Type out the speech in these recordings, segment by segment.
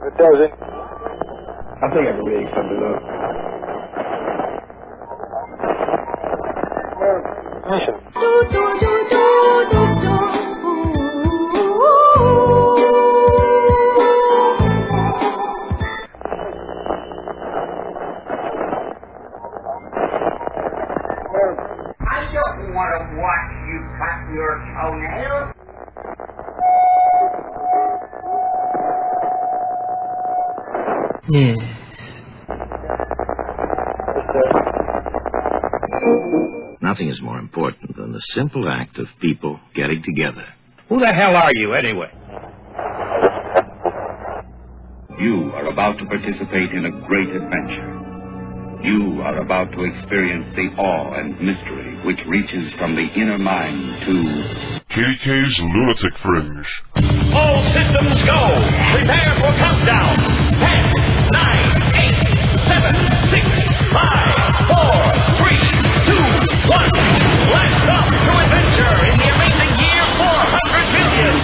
It doesn't. I think I can make something up. Listen. I don't want to watch you cut your toenails. Nothing is more important than the simple act of people getting together. Who the hell are you, anyway? You are about to participate in a great adventure. You are about to experience the awe and mystery which reaches from the inner mind to KDK's Lunatic Fringe. All systems go! Prepare for countdown! 10, 9, 8, 7, 6, 5, 4, 3, 2, 1. Blast off to adventure in the amazing year 400 million!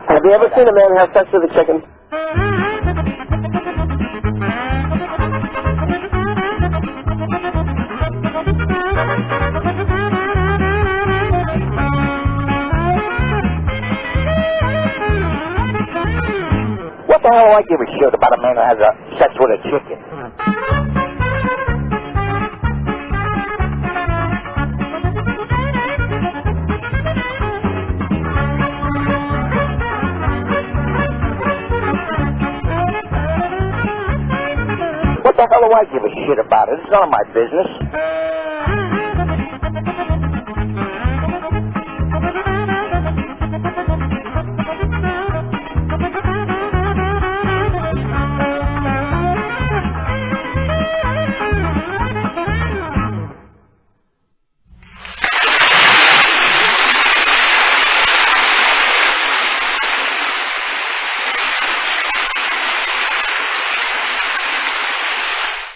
Have you ever seen a man have sex with a chicken? What the hell do I give a shit about a man who has sex with a chicken? What the hell do I give a shit about it? It's none of my business.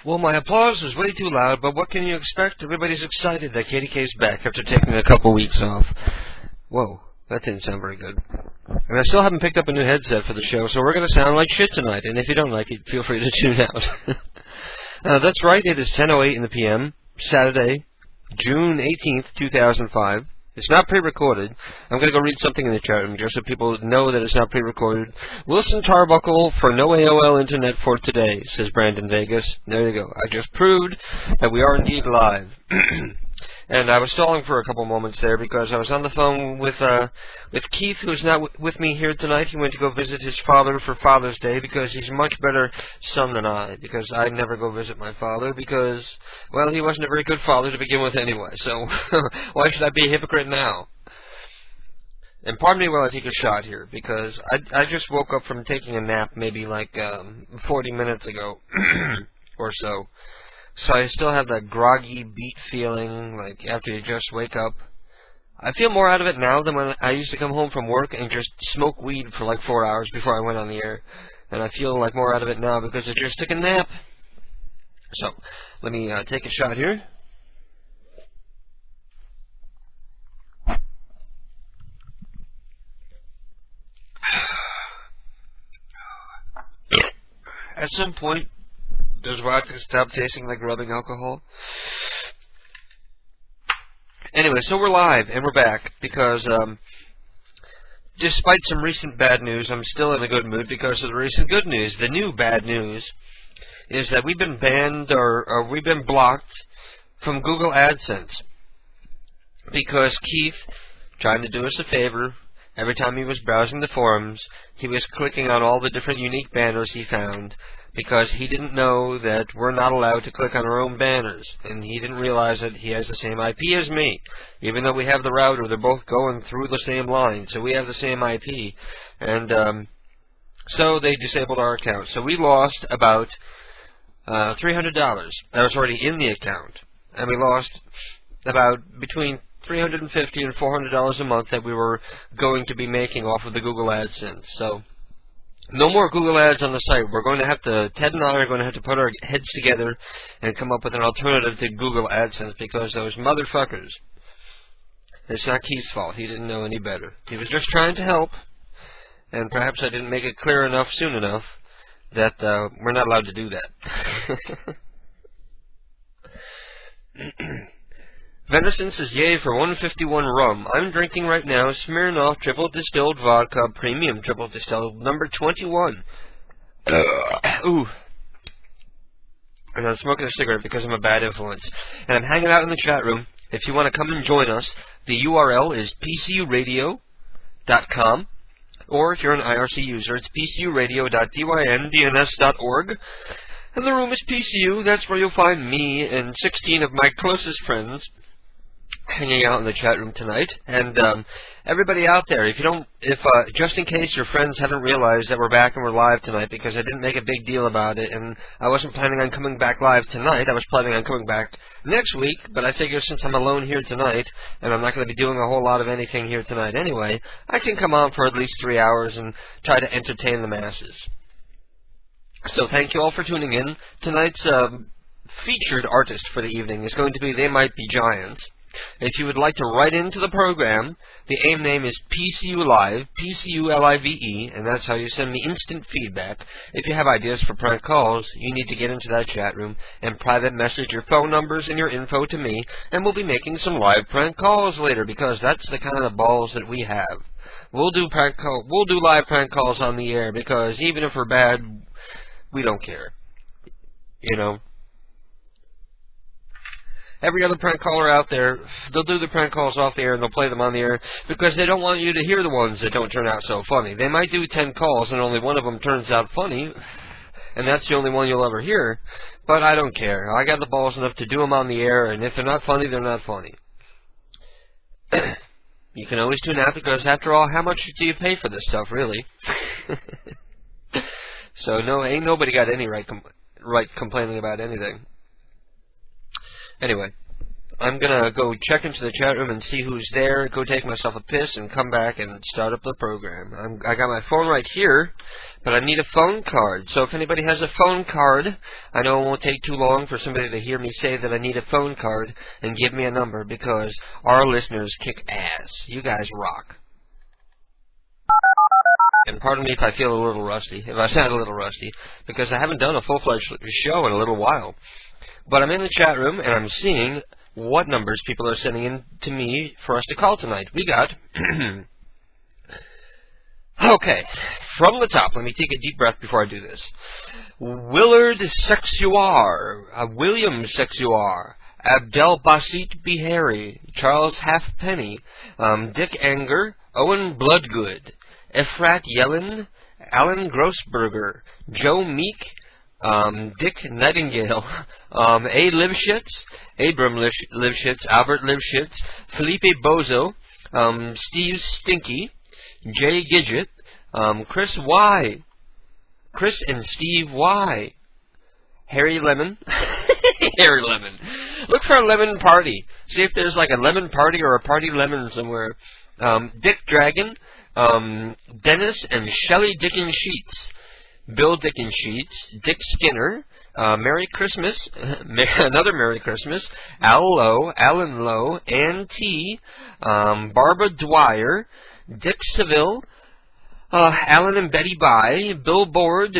Well, my applause was way too loud, but what can you expect? Everybody's excited that KDK's back after taking a couple weeks off. Whoa, that didn't sound very good. And I still haven't picked up a new headset for the show, so we're going to sound like shit tonight, and if you don't like it, feel free to tune out. That's right, it is 10:08 in the p.m., Saturday, June 18th, 2005. It's not pre-recorded. I'm going to go read something in the chat room just so people know that it's not pre-recorded. Wilson Tarbuckle for no AOL Internet for today, says Brandon Vegas. There you go. I just proved that we are indeed live. And I was stalling for a couple moments there because I was on the phone with Keith, who's not with me here tonight. He went to go visit his father for Father's Day because he's a much better son than I, because I never go visit my father because, well, he wasn't a very good father to begin with anyway, so why should I be a hypocrite now? And pardon me while I take a shot here, because I just woke up from taking a nap maybe like 40 minutes ago or so. So I still have that groggy beat feeling, like after you just wake up. I feel more out of it now than when I used to come home from work and just smoke weed for like 4 hours before I went on the air. And I feel like more out of it now because I just took a nap. So, let me take a shot here. At some point, does vodka stop tasting like rubbing alcohol? Anyway, so we're live, and we're back, because despite some recent bad news, I'm still in a good mood because of the recent good news. The new bad news is that we've been banned, or we've been blocked from Google AdSense, because Keith, trying to do us a favor, every time he was browsing the forums, he was clicking on all the different unique banners he found, because he didn't know that we're not allowed to click on our own banners, and he didn't realize that he has the same IP as me. Even though we have the router, they're both going through the same line, so we have the same IP, and so they disabled our account. So we lost about $300 that was already in the account, and we lost about between $350 and $400 a month that we were going to be making off of the Google AdSense. So, no more Google Ads on the site. We're going to have to, Ted and I are going to have to put our heads together and come up with an alternative to Google AdSense, because those motherfuckers, it's not Keith's fault. He didn't know any better. He was just trying to help, and perhaps I didn't make it clear enough soon enough that we're not allowed to do that. Venison says, yay for 151 rum. I'm drinking right now Smirnoff Triple Distilled Vodka Premium Triple Distilled number 21. Ooh. And I'm smoking a cigarette because I'm a bad influence. And I'm hanging out in the chat room. If you want to come and join us, the URL is pcuradio.com. Or if you're an IRC user, it's pcuradio.dyn.dns.org. And the room is PCU. That's where you'll find me and 16 of my closest friends hanging out in the chat room tonight. And everybody out there, if just in case your friends haven't realized that we're back and we're live tonight, because I didn't make a big deal about it, and I wasn't planning on coming back live tonight. I was planning on coming back next week, but I figure since I'm alone here tonight, and I'm not going to be doing a whole lot of anything here tonight anyway, I can come on for at least 3 hours and try to entertain the masses. So thank you all for tuning in. Tonight's featured artist for the evening is going to be They Might Be Giants. If you would like to write into the program, the AIM name is PCU Live, PCULIVE, and that's how you send me instant feedback. If you have ideas for prank calls, you need to get into that chat room and private message your phone numbers and your info to me, and we'll be making some live prank calls later, because that's the kind of balls that we have. We'll do live prank calls on the air, because even if we're bad, we don't care. You know? Every other prank caller out there, they'll do the prank calls off the air and they'll play them on the air because they don't want you to hear the ones that don't turn out so funny. They might do 10 calls and only one of them turns out funny, and that's the only one you'll ever hear. But I don't care. I got the balls enough to do them on the air, and if they're not funny, they're not funny. You can always tune out, because after all, how much do you pay for this stuff, really? So no, ain't nobody got any right complaining about anything. Anyway, I'm going to go check into the chat room and see who's there, go take myself a piss, and come back and start up the program. I got my phone right here, but I need a phone card. So if anybody has a phone card, I know it won't take too long for somebody to hear me say that I need a phone card and give me a number, because our listeners kick ass. You guys rock. And pardon me if I feel a little rusty, if I sound a little rusty, because I haven't done a full-fledged show in a little while. But I'm in the chat room, and I'm seeing what numbers people are sending in to me for us to call tonight. We got... Okay, from the top, let me take a deep breath before I do this. Willard Sexuar, William Sexuar, Abdel Basit Bihari, Charles Halfpenny, Dick Anger, Owen Bloodgood, Efrat Yellen, Alan Grossberger, Joe Meek, Dick Nightingale, A. Livschitz, Abram Livschitz, Albert Livschitz, Felipe Bozo, Steve Stinky, Jay Gidget, Chris Y, Chris and Steve Y, Harry Lemon, Harry Lemon. Look for a lemon party. See if there's like a lemon party or a party lemon somewhere. Dick Dragon, Dennis and Shelley Dickens Sheets, Bill Dickens Sheets, Dick Skinner, Merry Christmas, another Merry Christmas, Al Lowe, Alan Lowe, Ann T, Barbara Dwyer, Dick Seville, Alan and Betty By, Bill Board,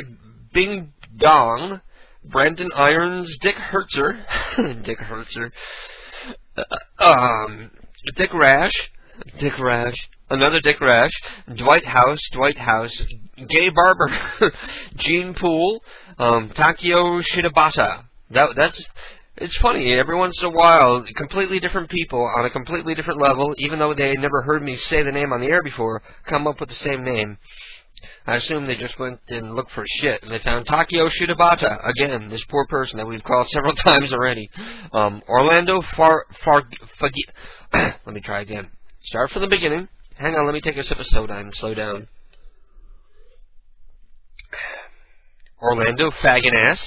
Bing Dong, Brandon Irons, Dick Hertzer, Dick Hertzer, Dick Rash, another Dick Rash, Dwight House, Gay Barber, Gene Poole, Takio Shidabata. It's funny, every once in a while, completely different people on a completely different level, even though they never heard me say the name on the air before, come up with the same name. I assume they just went and looked for shit, and they found Takio Shidabata, again, this poor person that we've called several times already. Orlando let me try again. Start from the beginning. Hang on, let me take a sip of soda and slow down. Orlando Faggotass,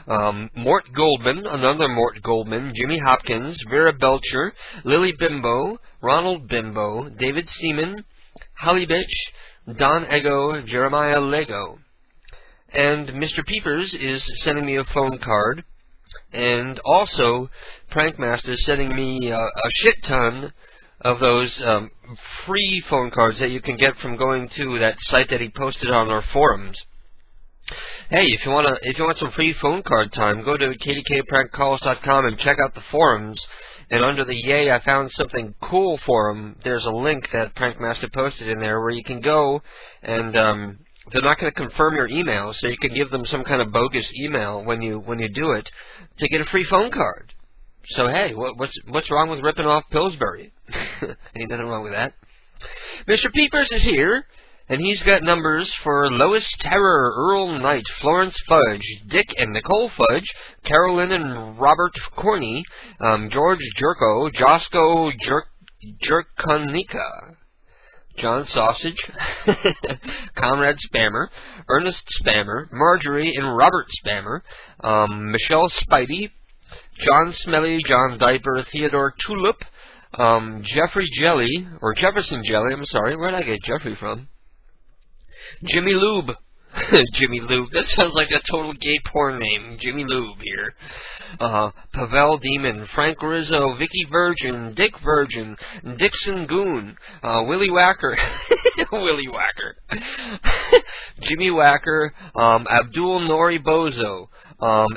Mort Goldman, another Mort Goldman, Jimmy Hopkins, Vera Belcher, Lily Bimbo, Ronald Bimbo, David Seaman, Holly Bitch, Don Ego, Jeremiah Lego. And Mr. Peepers is sending me a phone card. And also, Prankmaster is sending me a shit ton of those free phone cards that you can get from going to that site that he posted on our forums. Hey, if you want some free phone card time, go to kdkprankcalls.com and check out the forums. And under the Yay, I found something cool forum. There's a link that Prankmaster posted in there where you can go and they're not going to confirm your email, so you can give them some kind of bogus email when you do it to get a free phone card. So hey, what's wrong with ripping off Pillsbury? Ain't nothing wrong with that. Mr. Peepers is here, and he's got numbers for Lois Terror, Earl Knight, Florence Fudge, Dick and Nicole Fudge, Carolyn and Robert Corney, George Jerko, Josco Jerkonika, John Sausage, Conrad Spammer, Ernest Spammer, Marjorie and Robert Spammer, Michelle Spidey, John Smelly, John Diaper, Theodore Tulip, Jeffrey Jelly, or Jefferson Jelly, I'm sorry, where did I get Jeffrey from? Jimmy Lube. Jimmy Lube. That sounds like a total gay porn name. Jimmy Lube here. Pavel Demon, Frank Rizzo, Vicky Virgin, Dick Virgin, Dixon Goon, Willie Whacker, Willie Whacker, Jimmy Whacker, Abdul Nori Bozo,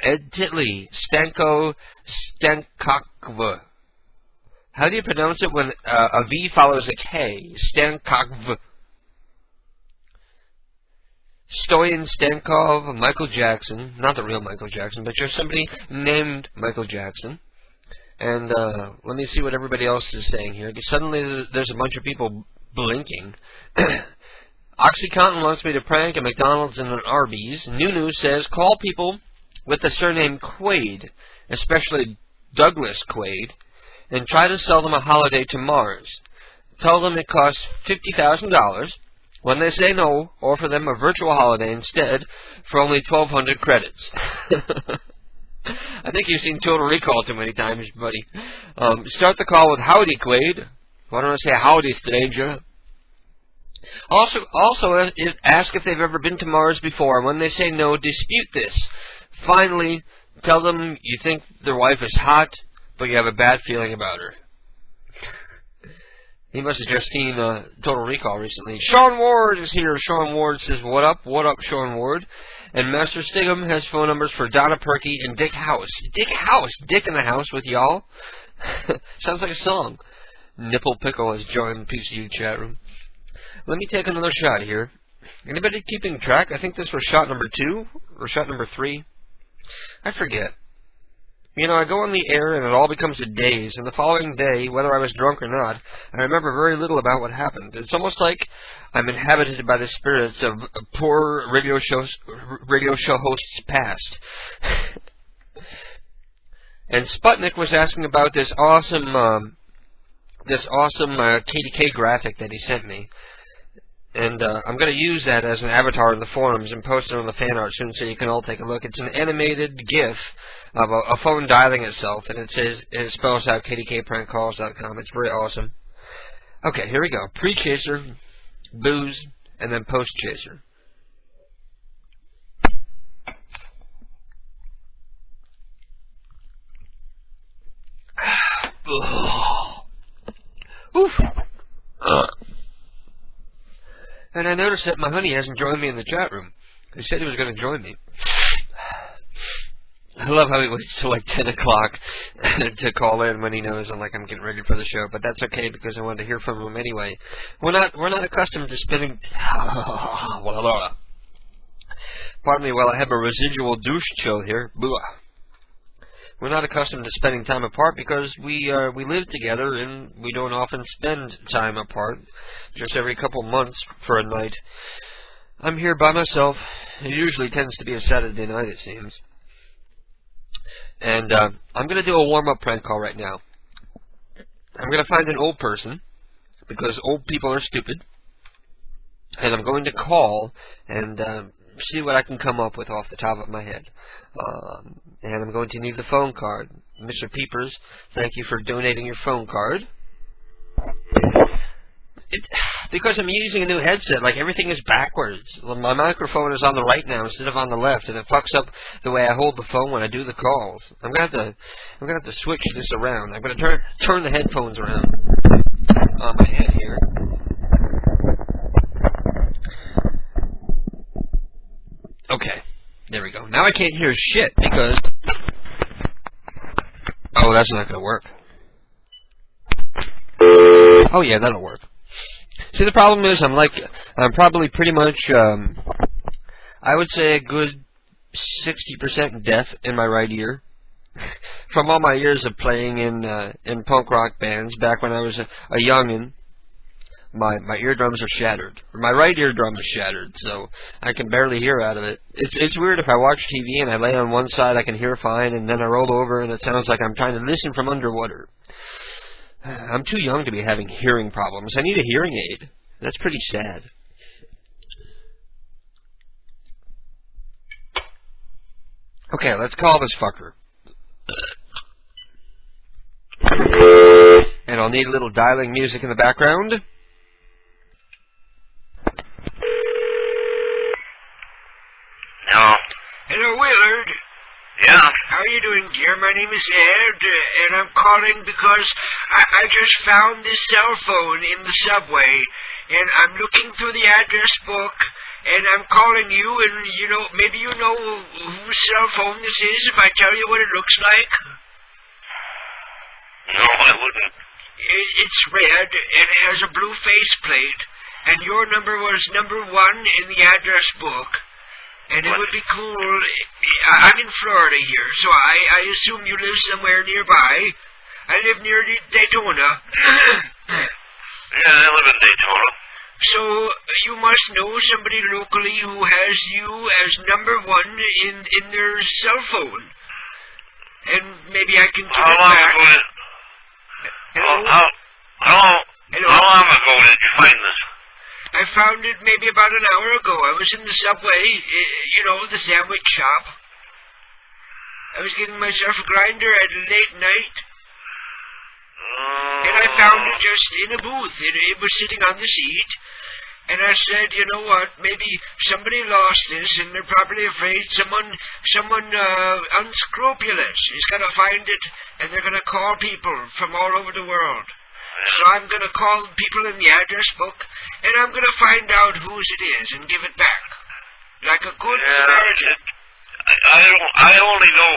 Ed Titley, Stanko Stankokv. How do you pronounce it when a V follows a K? Stankokv. Stoyan Stankov, Michael Jackson, not the real Michael Jackson, but just somebody named Michael Jackson. And let me see what everybody else is saying here. Suddenly there's a bunch of people blinking. OxyContin wants me to prank a McDonald's and an Arby's. Nunu says, call people with the surname Quaid, especially Douglas Quaid, and try to sell them a holiday to Mars. Tell them it costs $50,000. When they say no, offer them a virtual holiday instead for only 1,200 credits. I think you've seen Total Recall too many times, buddy. Start the call with howdy, Quaid. Why don't I say howdy, stranger? Also, ask if they've ever been to Mars before. When they say no, dispute this. Finally, tell them you think their wife is hot, but you have a bad feeling about her. He must have just seen Total Recall recently. Sean Ward is here. Sean Ward says, what up? What up, Sean Ward? And Master Stigum has phone numbers for Donna Perky and Dick House. Dick House! Dick in the house with y'all? Sounds like a song. Nipple Pickle has joined the PCU chat room. Let me take another shot here. Anybody keeping track? I think this was shot number 2 or shot number 3. I forget. You know, I go on the air and it all becomes a daze, and the following day, whether I was drunk or not, I remember very little about what happened. It's almost like I'm inhabited by the spirits of poor radio show hosts past. And Sputnik was asking about this awesome KDK graphic that he sent me. And I'm going to use that as an avatar in the forums and post it on the fan art soon so you can all take a look. It's an animated GIF of a phone dialing itself, and it spells out kdkprankcalls.com. It's very awesome. Okay, here we go. Pre-chaser, booze, and then post-chaser. Oof. And I noticed that my honey hasn't joined me in the chat room. He said he was going to join me. I love how he waits till like 10 o'clock to call in when he knows I'm getting ready for the show. But that's okay because I wanted to hear from him anyway. We're not accustomed to spending... Pardon me while I have a residual douche chill here. We're not accustomed to spending time apart because we live together and we don't often spend time apart, just every couple months for a night. I'm here by myself. It usually tends to be a Saturday night, it seems. And I'm going to do a warm-up prank call right now. I'm going to find an old person, because old people are stupid. And I'm going to call and see what I can come up with off the top of my head. And I'm going to need the phone card. Mr. Peepers, thank you for donating your phone card. Because I'm using a new headset, like everything is backwards. My microphone is on the right now instead of on the left, and it fucks up the way I hold the phone when I do the calls. I'm gonna have to switch this around. I'm gonna turn the headphones around on my head here. Okay, there we go. Now I can't hear shit because that's not gonna work. Oh yeah, that'll work. See, the problem is I'm probably pretty much, I would say a good 60% deaf in my right ear. From all my years of playing in punk rock bands back when I was a youngin', my eardrums are shattered. My right eardrum is shattered, so I can barely hear out of it. It's weird if I watch TV and I lay on one side, I can hear fine, and then I roll over and it sounds like I'm trying to listen from underwater. I'm too young to be having hearing problems. I need a hearing aid. That's pretty sad. Okay, let's call this fucker. And I'll need a little dialing music in the background. No. Hello, Willard. Yeah? How are you doing, dear? My name is Ed, and I'm calling because I just found this cell phone in the subway, and I'm looking through the address book, and I'm calling you, and, maybe you know whose cell phone this is if I tell you what it looks like? No, I wouldn't. It's red, and it has a blue faceplate, and your number was number 1 in the address book. And it would be cool. I'm in Florida here, so I assume you live somewhere nearby. I live near Daytona. Yeah, I live in Daytona. So you must know somebody locally who has you as number 1 in their cell phone. And maybe I can give it back. Hello? How long ago did you find this? I found it maybe about an hour ago. I was in the subway, the sandwich shop. I was getting myself a grinder at late night. And I found it just in a booth. It was sitting on the seat. And I said, you know what, maybe somebody lost this and they're probably afraid someone unscrupulous is going to find it and they're going to call people from all over the world. So I'm going to call people in the address book, and I'm going to find out whose it is and give it back. Like a good Samaritan. I only know,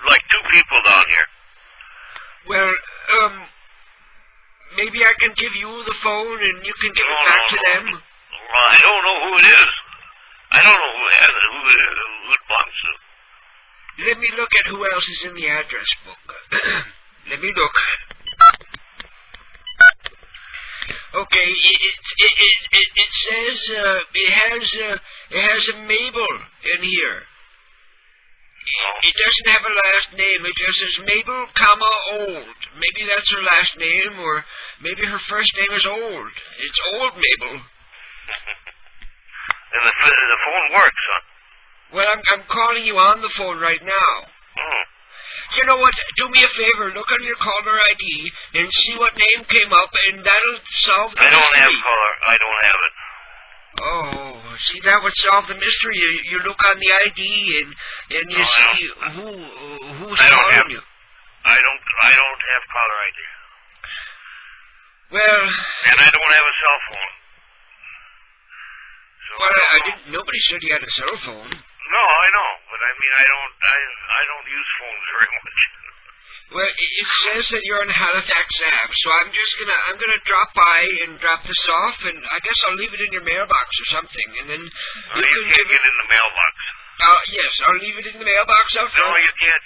like, 2 people down here. Well, maybe I can give you the phone, and you can give it back to them. I don't know who it is. I don't know who has it, who it belongs to. Let me look at who else is in the address book. Let me look. Okay, it says it has a Mabel in here. It doesn't have a last name. It just says Mabel, old. Maybe that's her last name, or maybe her first name is Old. It's Old Mabel. And the phone works, huh? Well, I'm calling you on the phone right now. You know what? Do me a favor. Look on your caller ID and see what name came up, and that'll solve the mystery. I don't have it. Oh, see, that would solve the mystery. You look on the ID and you see who's calling you. I don't have caller ID. Well. And I don't have a cell phone. So well, nobody said you had a cell phone. No, I know, but I mean, I don't use phones very much. Well, it says that you're in Halifax Ave, so I'm gonna drop by and drop this off, and I guess I'll leave it in your mailbox or something, and then you can't get it in the mailbox. Yes, I'll leave it in the mailbox out front. No, you can't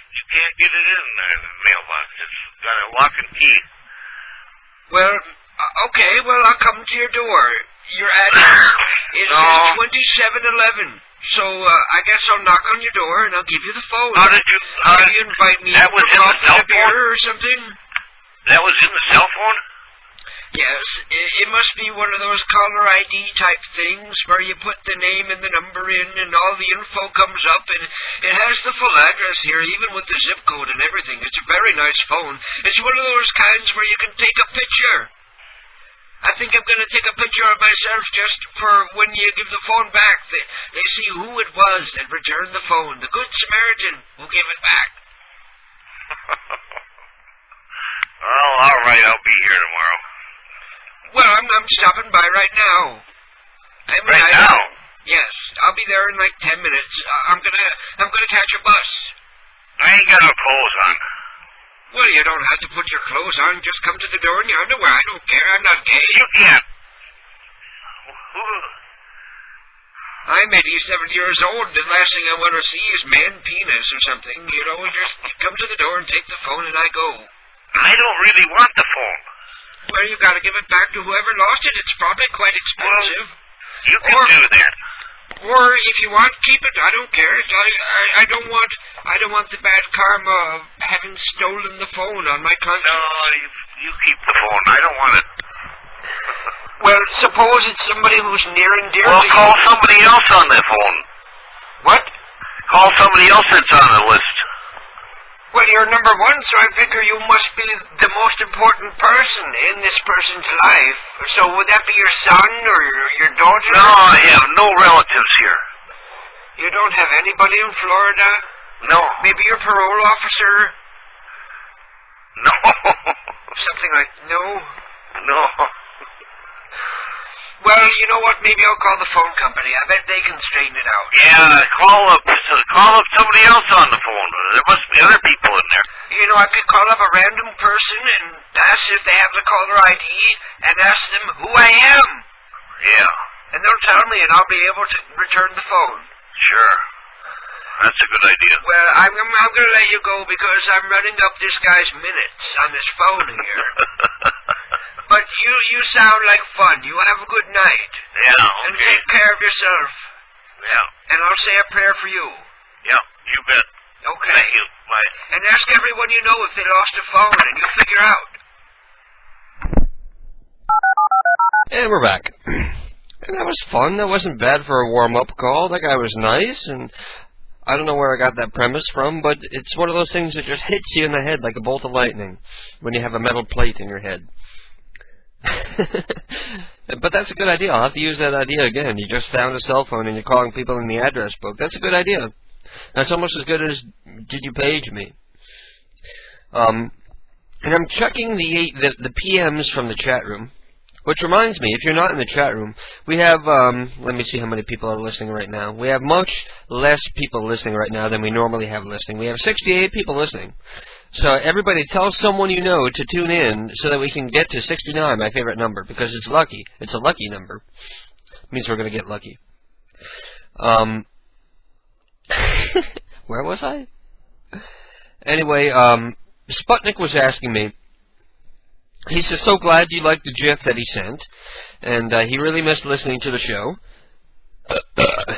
get it in the mailbox. It's got a lock and key. Well, okay, well, I'll come to your door. Your address is 2711. So, I guess I'll knock on your door and I'll give you the phone. How did you invite me that was in the cell phone? Or something? That was in the cell phone? Yes, it must be one of those caller ID type things where you put the name and the number in and all the info comes up, and it has the full address here, even with the zip code and everything. It's a very nice phone. It's one of those kinds where you can take a picture. I think I'm going to take a picture of myself just for when you give the phone back. They see who it was that returned the phone, the Good Samaritan who gave it back. Well, all right, I'll be here tomorrow. Well, I'm stopping by right now. Right now? Yes, I'll be there in like 10 minutes. I'm gonna catch a bus. I ain't got no clothes on. Well, you don't have to put your clothes on. Just come to the door in your underwear. I don't care. I'm not gay. You can't. I'm 87 years old. The last thing I want to see is man penis or something. You know, just come to the door and take the phone and I go. I don't really want the phone. Well, you got to give it back to whoever lost it. It's probably quite expensive. Well, you can do that. Or if you want, keep it. I don't care. I don't want the bad karma of having stolen the phone on my conscience. No, you keep the phone. I don't want it. Well, suppose it's somebody who's near and dear Well, to you. call somebody else on that phone. What? Call somebody else that's on the list. Well, you're number one, so I figure you must be the most important person in this person's life. So would that be your son or your daughter? No, I have no relatives here. You don't have anybody in Florida? No. Maybe your parole officer? No. Something like, no? No. Well, you know what? Maybe I'll call the phone company. I bet they can straighten it out. Yeah, call up somebody else on the phone. There must be other people in there. You know, I could call up a random person and ask if they have the caller ID and ask them who I am. Yeah. And they'll tell me and I'll be able to return the phone. Sure. That's a good idea. Well, I'm going to let you go because I'm running up this guy's minutes on this phone here. But you sound like fun. You have a good night. Yeah, okay. And take care of yourself. Yeah. And I'll say a prayer for you. Yeah, you bet. Okay. Thank you. Bye. And ask everyone you know if they lost a phone, and you'll figure out. And we're back. And that was fun. That wasn't bad for a warm-up call. That guy was nice, and I don't know where I got that premise from, but it's one of those things that just hits you in the head like a bolt of lightning when you have a metal plate in your head. But that's a good idea. I'll have to use that idea again. You just found a cell phone and you're calling people in the address book. That's a good idea. That's almost as good as did you page me. And I'm checking the PMs from the chat room. Which reminds me, if you're not in the chat room, we have, let me see how many people are listening right now. We have much less people listening right now than we normally have listening. We have 68 people listening. So everybody tell someone you know to tune in so that we can get to 69, my favorite number, because it's lucky. It's a lucky number. It means we're going to get lucky. Where was I? Anyway, Sputnik was asking me, he says, so glad you liked the GIF that he sent, and he really missed listening to the show.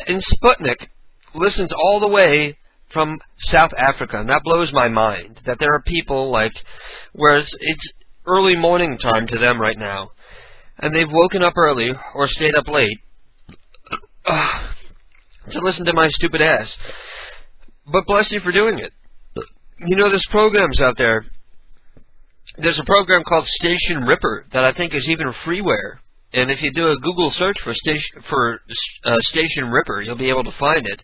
And Sputnik listens all the way from South Africa, and that blows my mind, that there are people, like, where it's early morning time to them right now, and they've woken up early, or stayed up late, to listen to my stupid ass. But bless you for doing it. You know, there's programs out there. There's a program called Station Ripper that I think is even freeware. And if you do a Google search for Station Ripper, you'll be able to find it.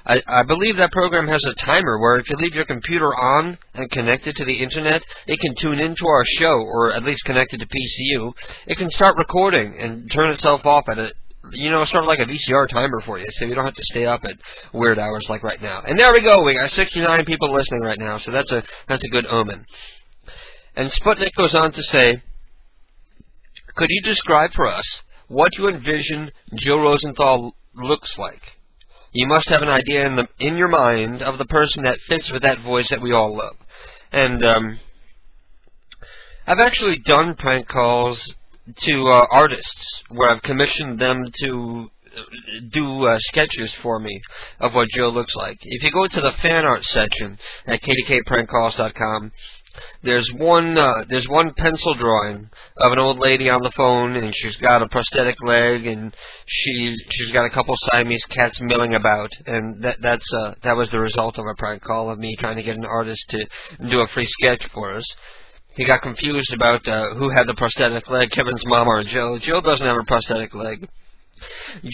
I believe that program has a timer where if you leave your computer on and connected to the internet, it can tune into our show, or at least connected to PCU. It can start recording and turn itself off at a, you know, sort of like a VCR timer for you, so you don't have to stay up at weird hours like right now. And there we go. We got 69 people listening right now, so that's a good omen. And Sputnik goes on to say, could you describe for us what you envision Joe Rosenthal looks like? You must have an idea in your mind of the person that fits with that voice that we all love. And I've actually done prank calls to artists where I've commissioned them to do sketches for me of what Joe looks like. If you go to the fan art section at kdkprankcalls.com, There's one pencil drawing of an old lady on the phone, and she's got a prosthetic leg, and she's got a couple Siamese cats milling about, and that was the result of a prank call of me trying to get an artist to do a free sketch for us. He got confused about who had the prosthetic leg, Kevin's mom or Jill. Jill doesn't have a prosthetic leg.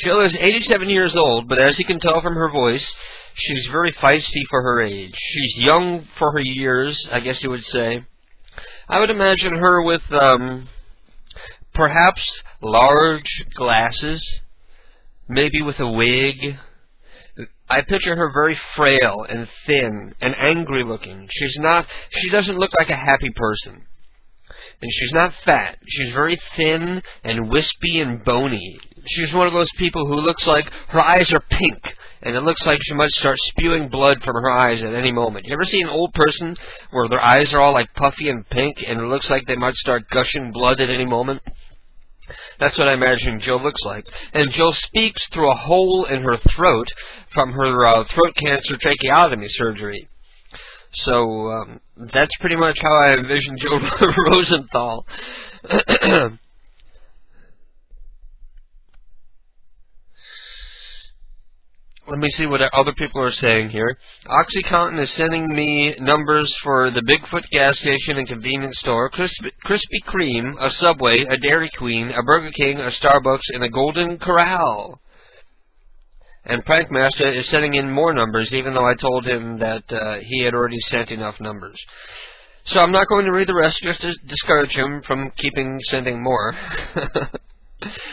Jill is 87 years old, but as you can tell from her voice, she's very feisty for her age. She's young for her years, I guess you would say. I would imagine her with, perhaps large glasses, maybe with a wig. I picture her very frail and thin and angry looking. She doesn't look like a happy person. And she's not fat. She's very thin and wispy and bony. She's one of those people who looks like her eyes are pink, and it looks like she might start spewing blood from her eyes at any moment. You ever see an old person where their eyes are all like puffy and pink, and it looks like they might start gushing blood at any moment? That's what I imagine Jill looks like. And Jill speaks through a hole in her throat from her throat cancer tracheotomy surgery. So that's pretty much how I envision Jill Rosenthal. Let me see what other people are saying here. OxyContin is sending me numbers for the Bigfoot gas station and convenience store, Krispy Kreme, a Subway, a Dairy Queen, a Burger King, a Starbucks, and a Golden Corral. And Prankmaster is sending in more numbers, even though I told him that he had already sent enough numbers. So I'm not going to read the rest just to discourage him from sending more.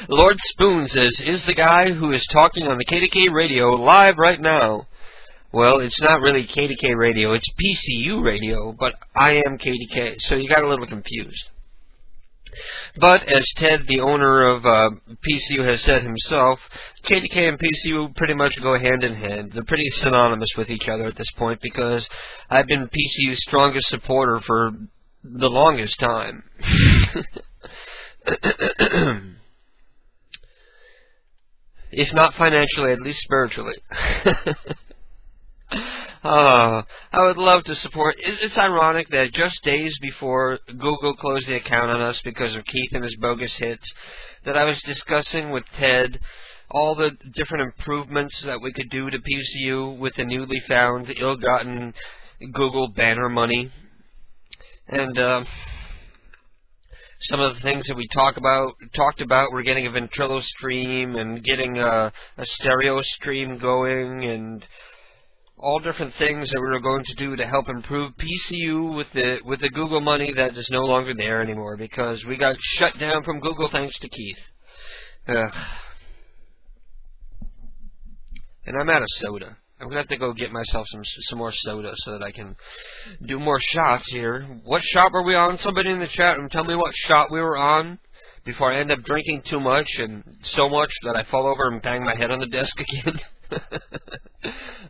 Lord Spoon says, is the guy who is talking on the KDK radio live right now? Well, it's not really KDK radio, it's PCU radio, but I am KDK, so you got a little confused. But, as Ted, the owner of PCU, has said himself, KDK and PCU pretty much go hand in hand. They're pretty synonymous with each other at this point, because I've been PCU's strongest supporter for the longest time. If not financially, at least spiritually. I would love to support. It's ironic that just days before Google closed the account on us because of Keith and his bogus hits, that I was discussing with Ted all the different improvements that we could do to PCU with the newly found, ill-gotten Google banner money. And some of the things that we talked about were getting a ventrilo stream and getting a stereo stream going, and all different things that we were going to do to help improve PCU with the Google money that is no longer there anymore because we got shut down from Google thanks to Keith. And I'm out of soda. I'm going to have to go get myself some more soda so that I can do more shots here. What shot were we on? Somebody in the chat room tell me what shot we were on before I end up drinking too much and so much that I fall over and bang my head on the desk again.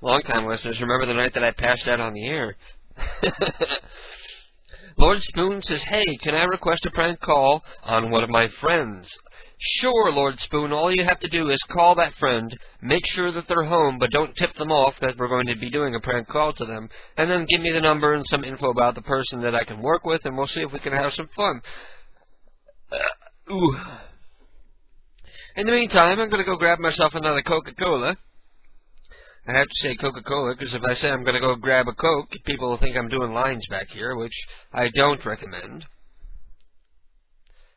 Long-time listeners remember the night that I passed out on the air. Lord Spoon says, hey, can I request a prank call on one of my friends? Sure, Lord Spoon, all you have to do is call that friend, make sure that they're home, but don't tip them off that we're going to be doing a prank call to them, and then give me the number and some info about the person that I can work with, and we'll see if we can have some fun. In the meantime, I'm going to go grab myself another Coca-Cola. I have to say Coca-Cola, because if I say I'm going to go grab a Coke, people will think I'm doing lines back here, which I don't recommend.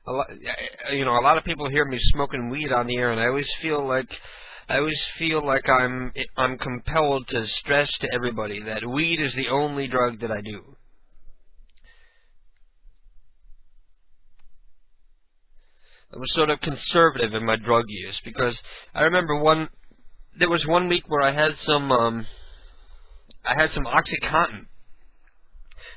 A lot of people hear me smoking weed on the air, and I always feel like I'm compelled to stress to everybody that weed is the only drug that I do. I was sort of conservative in my drug use because I remember there was one week where I had some OxyContin.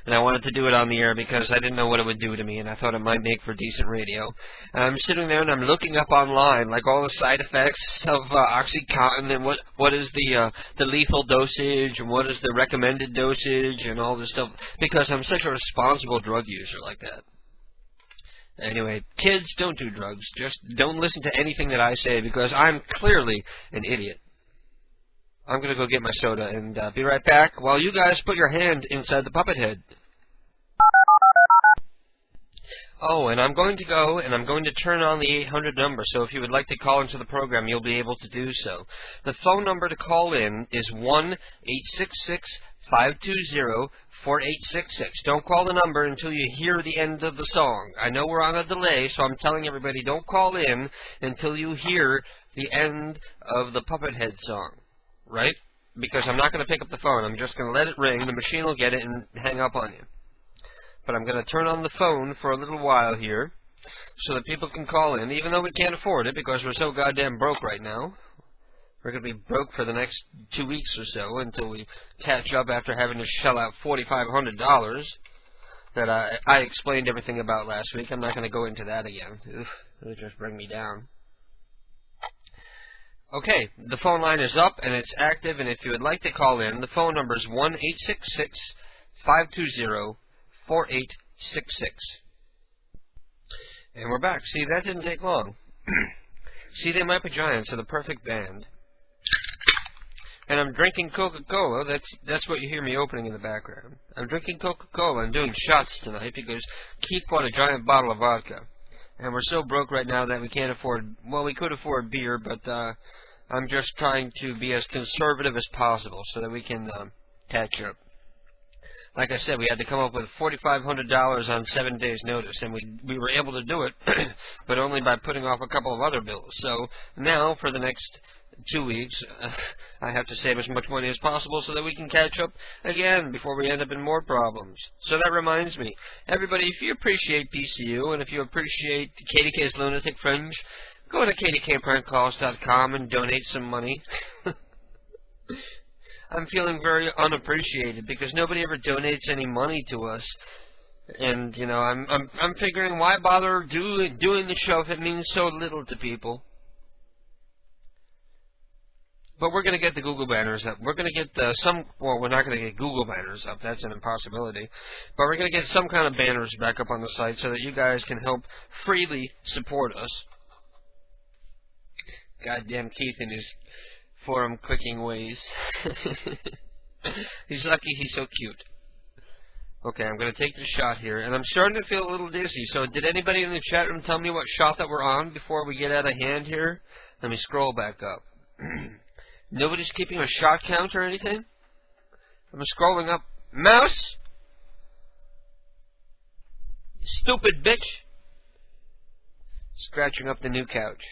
And I wanted to do it on the air because I didn't know what it would do to me, and I thought it might make for decent radio. And I'm sitting there and I'm looking up online, like all the side effects of OxyContin and what is the lethal dosage and what is the recommended dosage and all this stuff, because I'm such a responsible drug user like that. Anyway, kids, don't do drugs. Just don't listen to anything that I say because I'm clearly an idiot. I'm going to go get my soda and be right back while you guys put your hand inside the puppet head. Oh, and I'm going to go and I'm going to turn on the 800 number, so if you would like to call into the program, you'll be able to do so. The phone number to call in is 1-866-520-4866. Don't call the number until you hear the end of the song. I know we're on a delay, so I'm telling everybody don't call in until you hear the end of the Puppet-Head song, right? Because I'm not going to pick up the phone. I'm just going to let it ring. The machine will get it and hang up on you. But I'm going to turn on the phone for a little while here so that people can call in, even though we can't afford it because we're so goddamn broke right now. We're going to be broke for the next 2 weeks or so until we catch up after having to shell out $4,500 that I explained everything about last week. I'm not going to go into that again. Oof, it'll just bring me down. Okay, the phone line is up and it's active, and if you would like to call in, the phone number is 1-866-520-4866. And we're back. See, that didn't take long. See, they might be giants are the perfect band. And I'm drinking Coca-Cola. That's what you hear me opening in the background. I'm drinking Coca-Cola and doing shots tonight because Keith bought a giant bottle of vodka. And we're so broke right now that we can't afford, well, we could afford beer, but I'm just trying to be as conservative as possible so that we can catch up. Like I said, we had to come up with $4,500 on 7 days' notice, and we were able to do it, but only by putting off a couple of other bills. So now, for the next 2 weeks, I have to save as much money as possible so that we can catch up again before we end up in more problems. So that reminds me, everybody, if you appreciate PCU and if you appreciate KDK's Lunatic Fringe, go to kdkprankcalls.com and donate some money. I'm feeling very unappreciated because nobody ever donates any money to us, and you know I'm figuring why bother doing the show if it means so little to people. But we're going to get the Google banners up. We're going to get well, we're not going to get Google banners up. That's an impossibility. But we're going to get some kind of banners back up on the site so that you guys can help freely support us. Goddamn Keith and his forum clicking ways. He's lucky he's so cute. Okay, I'm going to take the shot here, and I'm starting to feel a little dizzy. So did anybody in the chat room tell me what shot that we're on before we get out of hand here? Let me scroll back up. Nobody's keeping a shot count or anything? I'm scrolling up. Mouse? Stupid bitch. Scratching up the new couch.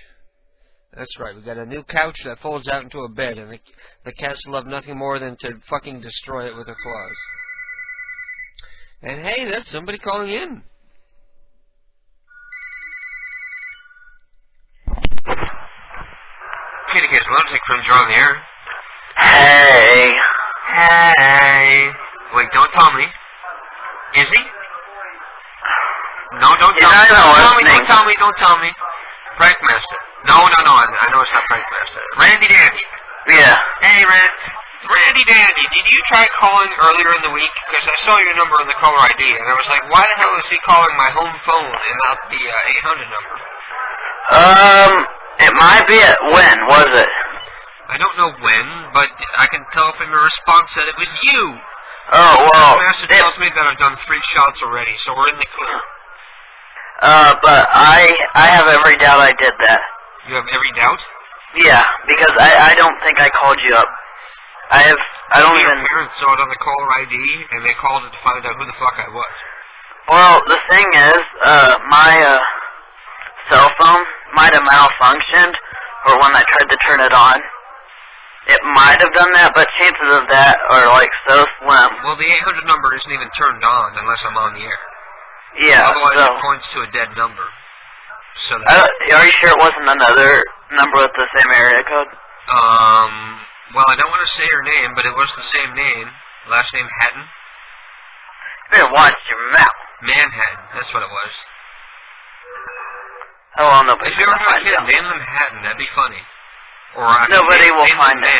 That's right, we got a new couch that folds out into a bed, and the cats love nothing more than to fucking destroy it with their claws. And hey, that's somebody calling in. KDK's Lunatic Fringe on the air. Hey. Hey. Wait, don't tell me. Is he? No, don't tell me. Don't tell me. Frank Master. No, I know it's not Frank Master. Randy Dandy. Yeah. Hey, Randy Dandy, did you try calling earlier in the week? Because I saw your number on the caller ID, and I was like, why the hell is he calling my home phone and not the 800 number? It might be when, was it? I don't know when, but I can tell from your response that it was you. Oh, well. The master tells me that I've done 3 shots already, so we're in the clear. But I have every doubt I did that. You have every doubt? Yeah, because I don't think I called you up. I don't even... Your parents saw it on the caller ID, and they called it to find out who the fuck I was. Well, the thing is, my cell phone might have malfunctioned, or when I tried to turn it on. It might have done that, but chances of that are, like, so slim. Well, the 800 number isn't even turned on unless I'm on the air. Yeah, otherwise so... it points to a dead number. So are you sure it wasn't another number with the same area code? Well, I don't want to say her name, but it was the same name. Last name Hatton. You better watch your mouth. Manhattan, that's what it was. Oh, well, nobody's if you ever gonna find have a kid, them. name them Hatton, that'd be funny. Or nobody will find me.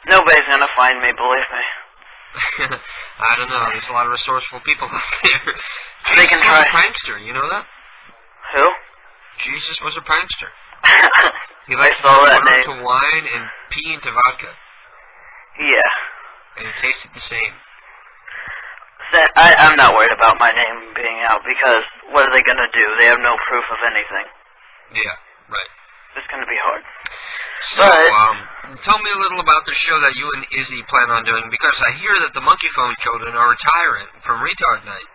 Nobody's gonna find me, believe me. I don't know, there's a lot of resourceful people out there. They can try. Jesus was a prankster, you know that? Who? Jesus was a prankster. He I liked saw to that put name. into wine and pee into vodka. Yeah. And it tasted the same. I'm not worried about my name being out because what are they going to do? They have no proof of anything. Yeah, right. It's going to be hard. So, tell me a little about the show that you and Izzy plan on doing, because I hear that the Monkey Phone children are retiring from Retard Night.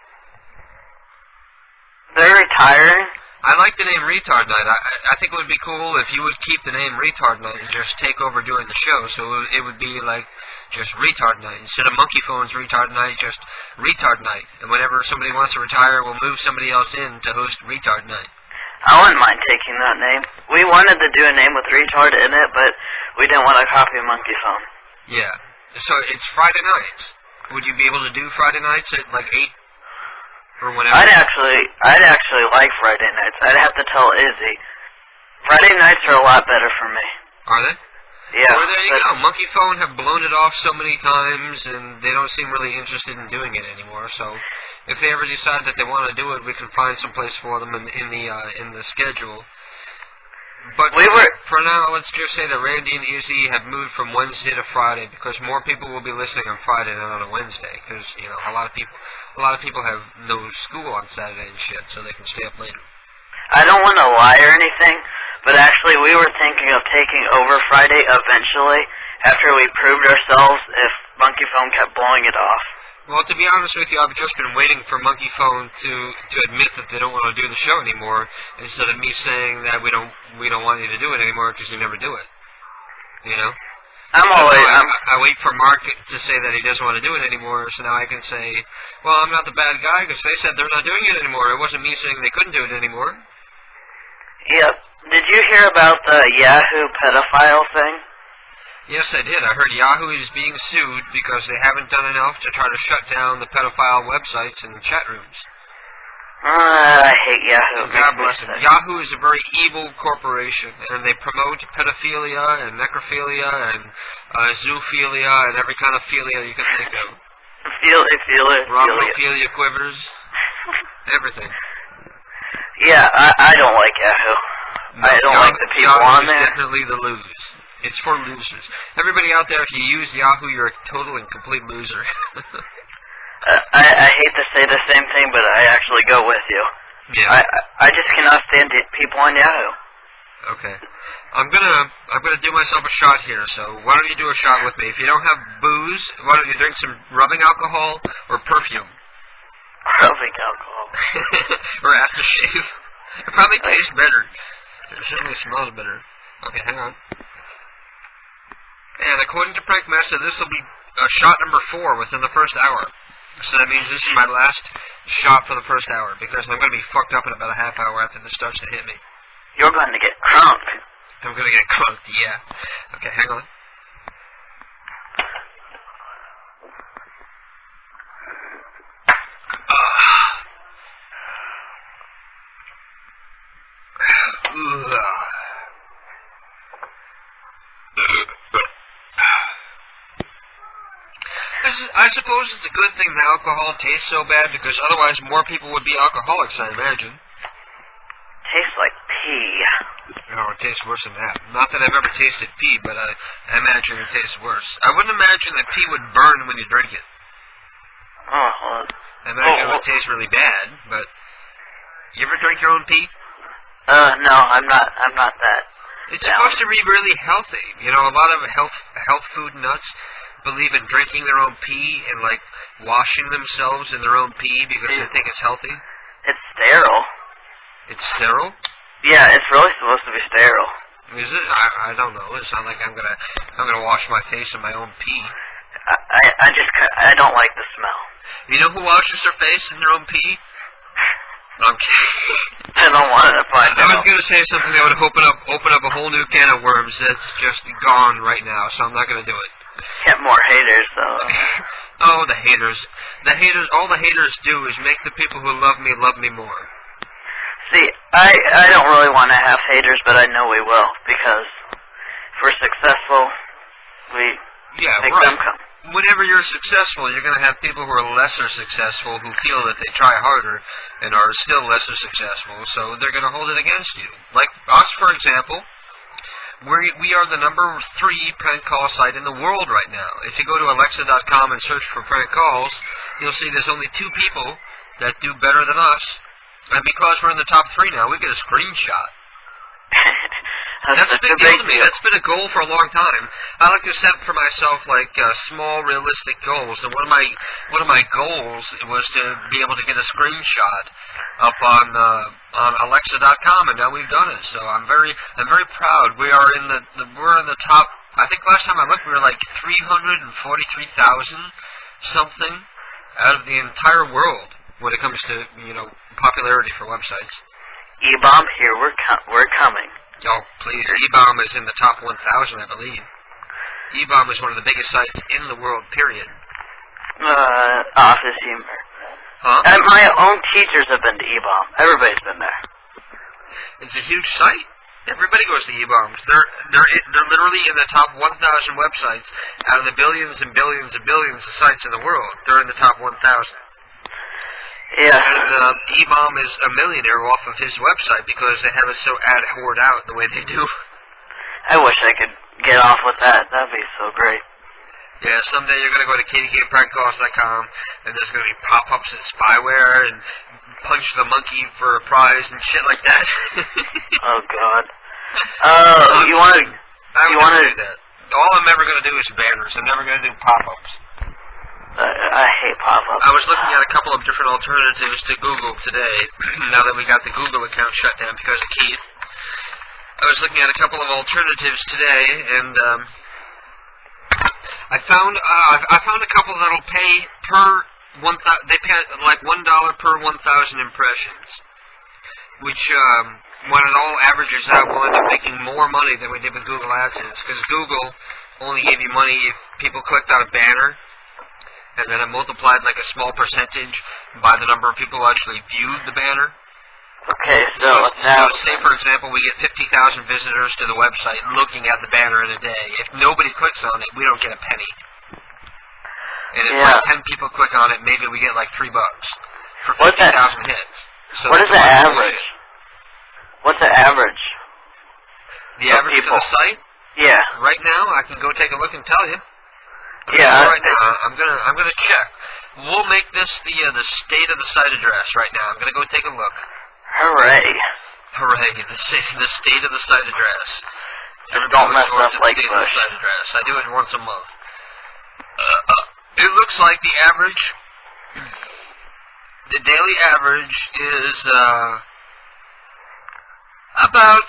They're retiring? I like the name Retard Night. I think it would be cool if you would keep the name Retard Night and just take over doing the show, so it would be like just Retard Night. Instead of Monkey Phone's Retard Night, just Retard Night. And whenever somebody wants to retire, we'll move somebody else in to host Retard Night. I wouldn't mind taking that name. We wanted to do a name with retard in it, but we didn't want to copy Monkey Phone. Yeah. So it's Friday nights. Would you be able to do Friday nights at like 8 or whatever? I'd actually like Friday nights. I'd have to tell Izzy. Friday nights are a lot better for me. Are they? Yeah. Well, there you go. Monkey Phone have blown it off so many times, and they don't seem really interested in doing it anymore. So, if they ever decide that they want to do it, we can find some place for them in the schedule. But for now, let's just say that Randy and Izzy have moved from Wednesday to Friday because more people will be listening on Friday than on a Wednesday. Because a lot of people have no school on Saturday and shit, so they can stay up later. I don't want to lie or anything, but actually we were thinking of taking over Friday eventually after we proved ourselves if Monkey Phone kept blowing it off. Well, to be honest with you, I've just been waiting for Monkey Phone to admit that they don't want to do the show anymore, instead of me saying that we don't want you to do it anymore because you never do it. You know? I wait for Mark to say that he doesn't want to do it anymore, so now I can say, well, I'm not the bad guy because they said they're not doing it anymore. It wasn't me saying they couldn't do it anymore. Yep. Did you hear about the Yahoo pedophile thing? Yes, I did. I heard Yahoo is being sued because they haven't done enough to try to shut down the pedophile websites and chat rooms. I hate Yahoo. God bless them. Yahoo is a very evil corporation, and they promote pedophilia and necrophilia and zoophilia and every kind of philia you can think of. Rhombophilia quivers. Everything. Yeah, I don't like Yahoo. No, I don't like the people Yahoo on there. Is definitely the losers. It's for losers. Everybody out there, if you use Yahoo, you're a total and complete loser. I hate to say the same thing, but I actually go with you. Yeah. I just cannot stand people on Yahoo. Okay. I'm gonna do myself a shot here, so why don't you do a shot with me? If you don't have booze, why don't you drink some rubbing alcohol or perfume? Rubbing alcohol. Or aftershave. It probably tastes better. It certainly smells better. Okay, hang on. And according to Prankmaster, this will be shot number 4 within the first hour. So that means this is my last shot for the first hour, because I'm going to be fucked up in about a half hour after this starts to hit me. You're going to get crunk. I'm going to get crunked, yeah. Okay, hang on. I suppose it's a good thing that alcohol tastes so bad, because otherwise more people would be alcoholics, I imagine. Tastes like pee. No, it tastes worse than that. Not that I've ever tasted pee, but I imagine it tastes worse. I wouldn't imagine that pee would burn when you drink it. Oh, well. I imagine it would taste really bad, but... You ever drink your own pee? No, I'm not that. It's supposed to be really healthy. You know, a lot of health food nuts believe in drinking their own pee and, like, washing themselves in their own pee because they think it's healthy. It's sterile. It's sterile? Yeah, it's really supposed to be sterile. Is it? I don't know. It's not like I'm gonna wash my face in my own pee. I don't like the smell. You know who washes their face in their own pee? I'm kidding. I don't want to find out. I was gonna say something that would open up a whole new can of worms that's just gone right now, so I'm not gonna do it. Get more haters, though. Oh, the haters. All the haters do is make the people who love me more. See, I don't really want to have haters, but I know we will, because if we're successful, we make them come. Whenever you're successful, you're going to have people who are lesser successful who feel that they try harder and are still lesser successful, so they're going to hold it against you. Like us, for example. We are the number 3 prank call site in the world right now. If you go to Alexa.com and search for prank calls, you'll see there's only 2 people that do better than us. And because we're in the top 3 now, we get a screenshot. That's a big deal to me. That's been a goal for a long time. I like to set for myself like small, realistic goals. And one of my goals was to be able to get a screenshot up on Alexa.com, and now we've done it. So I'm very proud. We are in we're in the top. I think last time I looked, we were like 343,000 something out of the entire world when it comes to popularity for websites. E-bomb here. We're coming. Oh, please. E-bomb is in the top 1,000, I believe. E-bomb is one of the biggest sites in the world, period. Office humor. Huh? And my own teachers have been to E-bomb. Everybody's been there. It's a huge site. Everybody goes to E-bombs. They're literally in the top 1,000 websites out of the billions and billions and billions of sites in the world. They're in the top 1,000. Yeah. And E-bomb is a millionaire off of his website because they have it so hoard out the way they do. I wish I could get off with that. That'd be so great. Yeah, someday you're going to go to KDKprankcalls.com and there's going to be pop-ups and spyware and punch the monkey for a prize and shit like that. Oh, God. You want to do that. All I'm ever going to do is banners. I'm never going to do pop-ups. I hate pop-ups. I was looking at a couple of different alternatives to Google today, now that we got the Google account shut down because of Keith. I was looking at a couple of alternatives today, and I found a couple that'll pay they pay like $1 per 1,000 impressions, which when it all averages out, we'll end up making more money than we did with Google AdSense, because Google only gave you money if people clicked on a banner, and then it multiplied like a small percentage by the number of people who actually viewed the banner. Okay, so say, for example, we get 50,000 visitors to the website looking at the banner in a day. If nobody clicks on it, we don't get a penny. And if like 10 people click on it, maybe we get like $3 for 50,000 hits. So what is the average? What's the average? The average for the site? Yeah. Right now, I can go take a look and tell you. Yeah. Right now, I'm gonna check. We'll make this the state of the site address right now. I'm gonna go take a look. Hooray! Hooray! The state of the site address. Don't mess up like Bush. Bush. Site address. I do it once a month. It looks like the average, the daily average is about.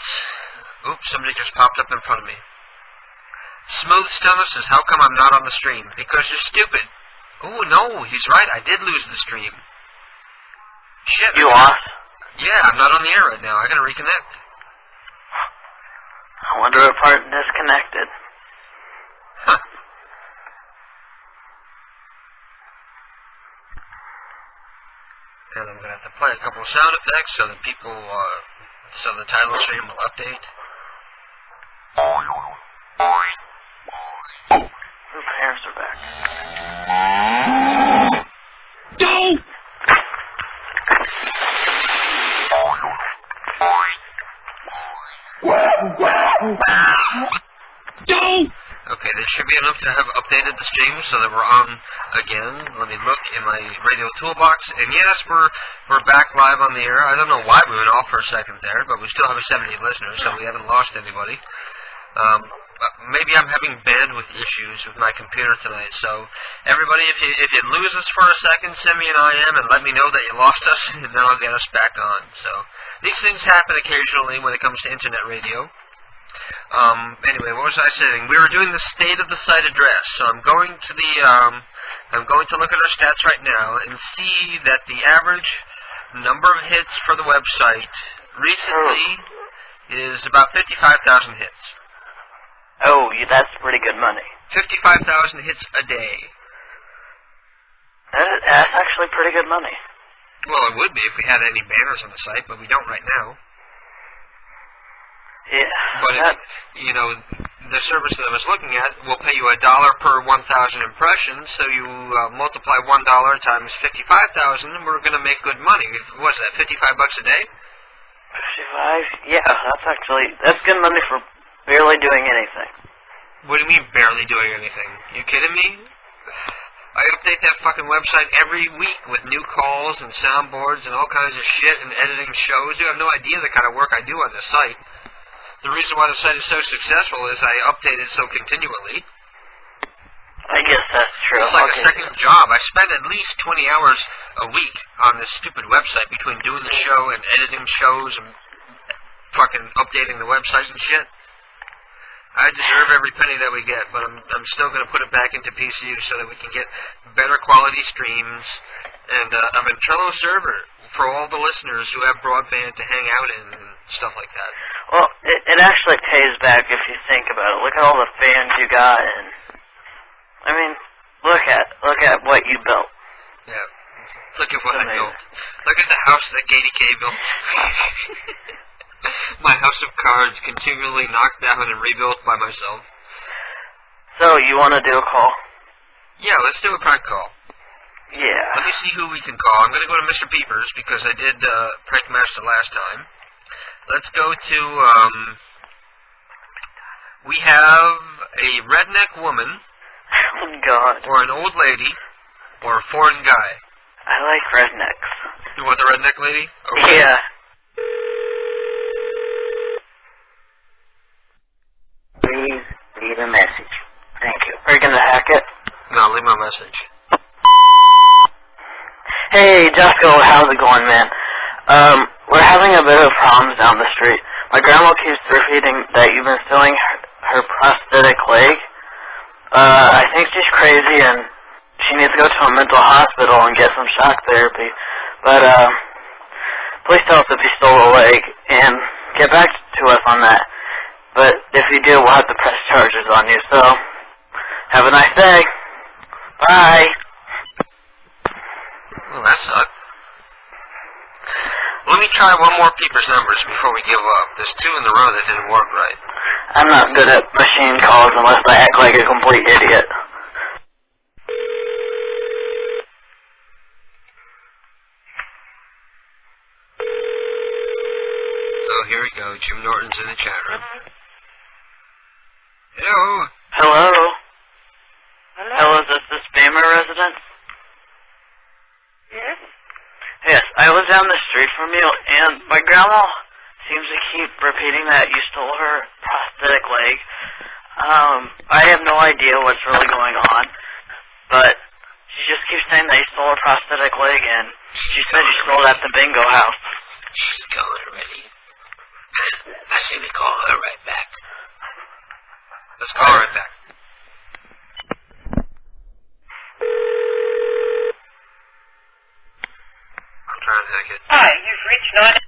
Oops! Somebody just popped up in front of me. Smooth Stella says, how come I'm not on the stream? Because you're stupid. Oh, no, he's right. I did lose the stream. Shit. You lost? Yeah, I'm not on the air right now. I gotta reconnect. I wonder what part disconnected. Huh. And I'm gonna have to play a couple of sound effects so that people, so the title stream will update. Her parents are back. Go! Okay, there should be enough to have updated the stream so that we're on again. Let me look in my radio toolbox. And yes, we're back live on the air. I don't know why we went off for a second there, but we still have 70 listeners, so we haven't lost anybody. Maybe I'm having bandwidth issues with my computer tonight, so everybody, if you lose us for a second, send me an IM and let me know that you lost us, and then I'll get us back on. So these things happen occasionally when it comes to internet radio. Anyway, what was I saying? We were doing the state of the site address, so I'm going to the I'm going to look at our stats right now and see that the average number of hits for the website recently is about 55,000 hits. Oh, that's pretty good money. 55,000 hits a day. That's actually pretty good money. Well, it would be if we had any banners on the site, but we don't right now. Yeah. But, the service that I was looking at will pay you $1 per 1,000 impressions, so you multiply $1 times 55,000, and we're going to make good money. What's that, $55 a day? 55? Yeah, that's good money for Barely doing anything. What do you mean barely doing anything? You kidding me? I update that fucking website every week with new calls and soundboards and all kinds of shit and editing shows. You have no idea the kind of work I do on the site. The reason why the site is so successful is I update it so continually. I guess that's true. It's like a second job. I spend at least 20 hours a week on this stupid website between doing the show and editing shows and fucking updating the website and shit. I deserve every penny that we get, but I'm still going to put it back into PCU so that we can get better quality streams and an internal server for all the listeners who have broadband to hang out in and stuff like that. Well, it actually pays back if you think about it. Look at all the fans you got, and I mean, look at what you built. Yeah, look at what I built. Look at the house that KDK built. My house of cards continually knocked down and rebuilt by myself. So, you want to do a call? Yeah, let's do a prank call. Yeah. Let me see who we can call. I'm going to go to Mr. Peepers because I did Prank Master last time. Let's go to, we have a redneck woman. Oh, God. Or an old lady. Or a foreign guy. I like rednecks. You want the redneck lady? Okay. Yeah. Please leave a message. Thank you. Are you going to hack it? No, leave my message. Hey, Josco, how's it going, man? We're having a bit of problems down the street. My grandma keeps repeating that you've been stealing her prosthetic leg. I think she's crazy and she needs to go to a mental hospital and get some shock therapy. But, please tell us if you stole a leg and get back to us on that. But if you do, we'll have to press charges on you. So, have a nice day. Bye. Well, that sucked. Let me try one more Peepers numbers before we give up. There's two in the row that didn't work right. I'm not good at machine calls unless I act like a complete idiot. So here we go. Jim Norton's in the chat room. Hello? Hello? Hello, is this the Spammer residence? Yes? Yes, I was down the street from you, and my grandma seems to keep repeating that you stole her prosthetic leg. I have no idea what's really going on, but she just keeps saying that you stole her prosthetic leg, and she said you stole it at the bingo house. She's gone already. I say we call her right back. Let's call her right back. I'm trying to hack it. Hi, you've reached 9...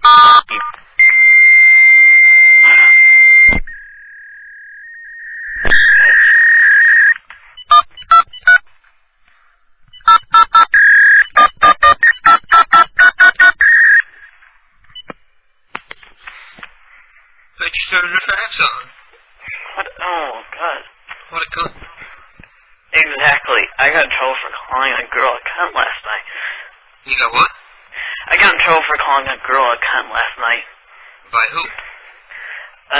But you started a fax on. What? Oh, God. What a cunt. Exactly. I got in trouble for calling a girl a cunt last night. You got what? I got in trouble for calling a girl a cunt last night. By who?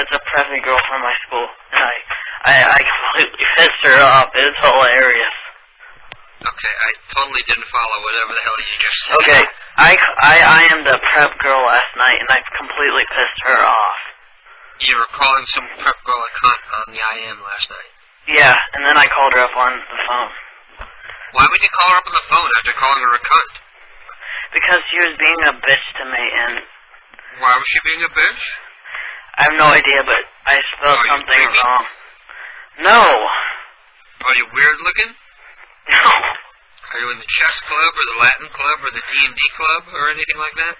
It's a preppy girl from my school, and I completely pissed her off. It was hilarious. Okay, I totally didn't follow whatever the hell you just said. Okay, I am the prep girl last night, and I completely pissed her off. You were calling some prep girl a cunt on the IM last night. Yeah, and then I called her up on the phone. Why would you call her up on the phone after calling her a cunt? Because she was being a bitch to me, and... Why was she being a bitch? I have no idea, but I spelled something wrong. No! Are you weird looking? No. Are you in the chess club, or the Latin club, or the D&D club, or anything like that?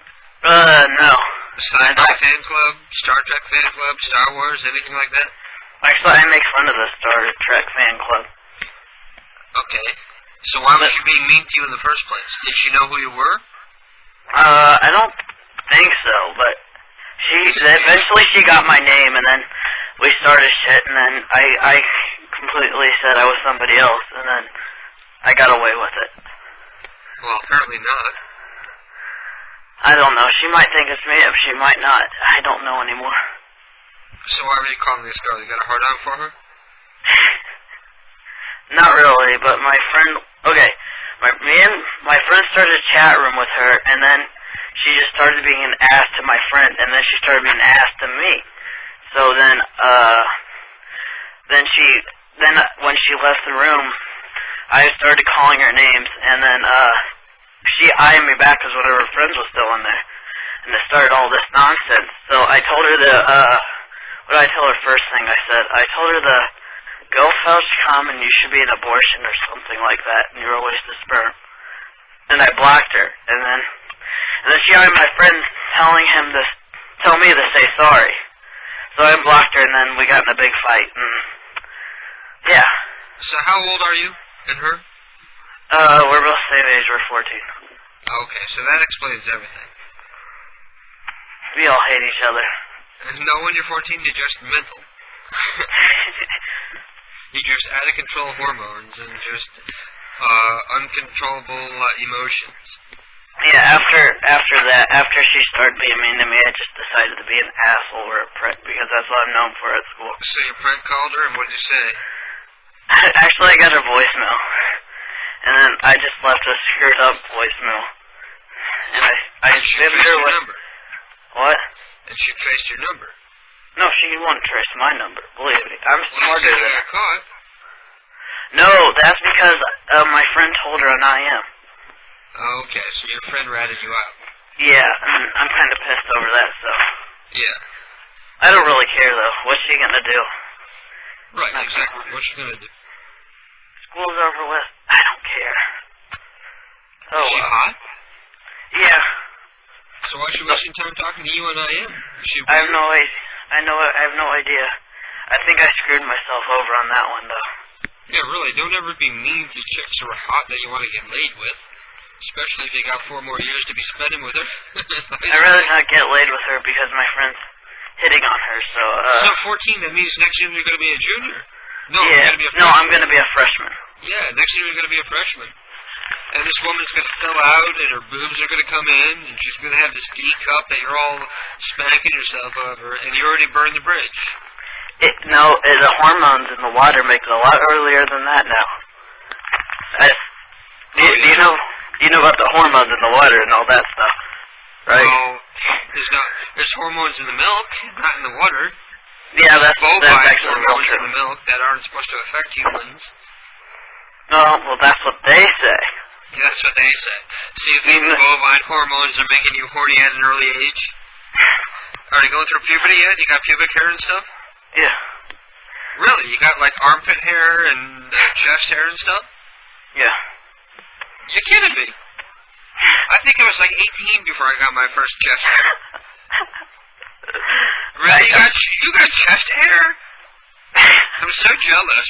No. The sci-fi fan club, Star Trek fan club, Star Wars, anything like that? Actually, I make fun of the Star Trek fan club. Okay. So why was she being mean to you in the first place? Did she know who you were? I don't think so, but eventually she got my name, and then we started shit, and then I completely said I was somebody else, and then I got away with it. Well, apparently not. I don't know. She might think it's me, if she might not. I don't know anymore. So why were you calling this girl? You got a hard on for her? Not really, but my friend... Okay, my friend started a chat room with her, and then she just started being an ass to my friend, and then she started being an ass to me. So then when she left the room, I started calling her names, and then she eyed me back because one of her friends was still in there, and it started all this nonsense. So I told her what did I tell her first thing? I told her to go fetch cum and you should be an abortion or something like that, and you're a waste of sperm. And I blocked her, and then she eyed my friend tell me to say sorry. So I blocked her, and then we got in a big fight, and yeah. So how old are you and her? We're both the same age, we're 14. Okay, so that explains everything. We all hate each other. And no, when you're 14, you're just mental. You're just out-of-control hormones and just uncontrollable emotions. Yeah, after she started being mean to me, I just decided to be an asshole or a prick, because that's what I'm known for at school. So you prank called her, and what did you say? Actually, I got her voicemail, and then I just left a screwed-up voicemail. And I traced her number. What? And she traced your number. No, she won't trace my number, believe me. I'm smarter than her. Caught. No, that's because my friend told her on IM. Okay, so your friend ratted you out. Yeah, I'm kind of pissed over that, so... Yeah. I don't really care, though. What's she gonna do? Right, exactly. What's she gonna do? School's over with. I don't care. Oh, is she hot? Yeah. So why is she wasting time talking to you on IM? I have no idea. I have no idea. I think I screwed myself over on that one, though. Yeah, really, don't ever be mean to chicks who are hot that you want to get laid with. Especially if they got 4 more years to be spending with her. I'd rather not get laid with her because my friend's hitting on her, so, So 14, that means next year you're going to be a junior. No, yeah. you're going to be a freshman. No, I'm going to be a freshman. Yeah, next year you're going to be a freshman. And this woman's going to fill out, and her boobs are going to come in, and she's going to have this D cup that you're all spanking yourself over, and you already burned the bridge. The hormones in the water make it a lot earlier than that now. Do you know about the hormones in the water and all that stuff, right? Well, there's hormones in the milk, not in the water. Yeah, that's actually hormones in the milk that aren't supposed to affect humans. No, well, that's what they say. Yeah, that's what they say. So you think bovine hormones are making you horny at an early age? Are you going through puberty yet? You got pubic hair and stuff? Yeah. Really? You got, like, armpit hair and chest hair and stuff? Yeah. You're kidding me. I think I was, like, 18 before I got my first chest hair. Really? You got chest hair? I'm so jealous.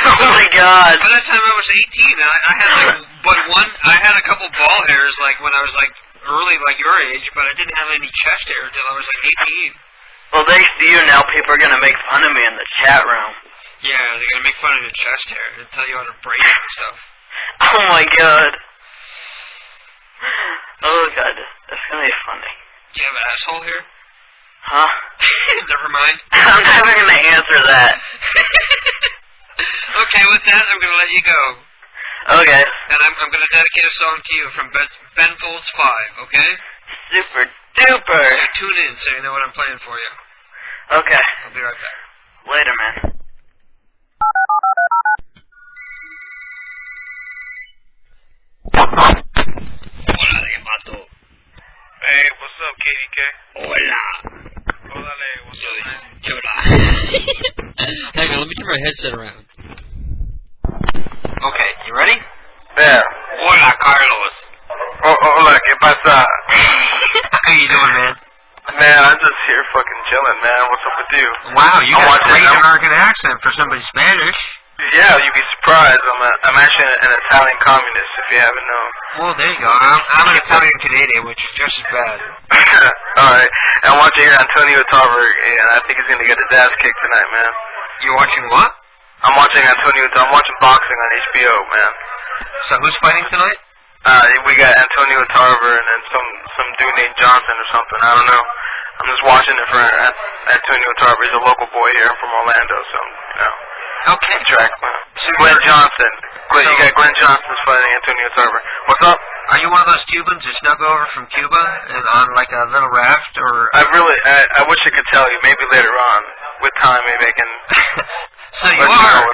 Oh my God! By the time I was 18, I had I had a couple ball hairs like when I was like early, like your age, but I didn't have any chest hair until I was like 18. Well, thanks to you, now people are gonna make fun of me in the chat room. Yeah, they're gonna make fun of your chest hair and tell you how to braid it and stuff. Oh my God! Oh God, that's gonna be funny. Do you have an asshole here? Huh? Never mind. I'm never gonna answer that. Okay, with that, I'm gonna let you go. Okay. And I'm gonna dedicate a song to you from Ben Folds 5, okay? Super duper. So tune in so you know what I'm playing for you. Okay. I'll be right back. Later, man. Hola, de mato. Hey, what's up, KDK? Hola. Hola, what's up, man? Chola. Hang on, let me turn my headset around. Okay, you ready? Yeah. Hola, Carlos. Hola, ¿qué pasa? How you doing, man? Man, I'm just here fucking chilling, man. What's up with you? Wow, you got a great watching, American accent for somebody Spanish. Yeah, you'd be surprised. I'm actually an Italian communist, if you haven't known. Well, there you go. I'm an Italian Canadian, which is just as bad. Alright. I'm watching here Antonio Tarver, and I think he's gonna get his ass kicked tonight, man. You watching what? I'm watching boxing on HBO, man. So who's fighting tonight? We got Antonio Tarver and then some dude named Johnson or something. I don't know. I'm just watching it for Antonio Tarver. He's a local boy here. I'm from Orlando, so, you know. Okay. Track. Glenn Johnson. You got Glenn Johnson's fighting Antonio Tarver. What's up? Are you one of those Cubans who snuck over from Cuba and on like a little raft, or? I wish I could tell you. Maybe later on, with time, maybe I can. So you are.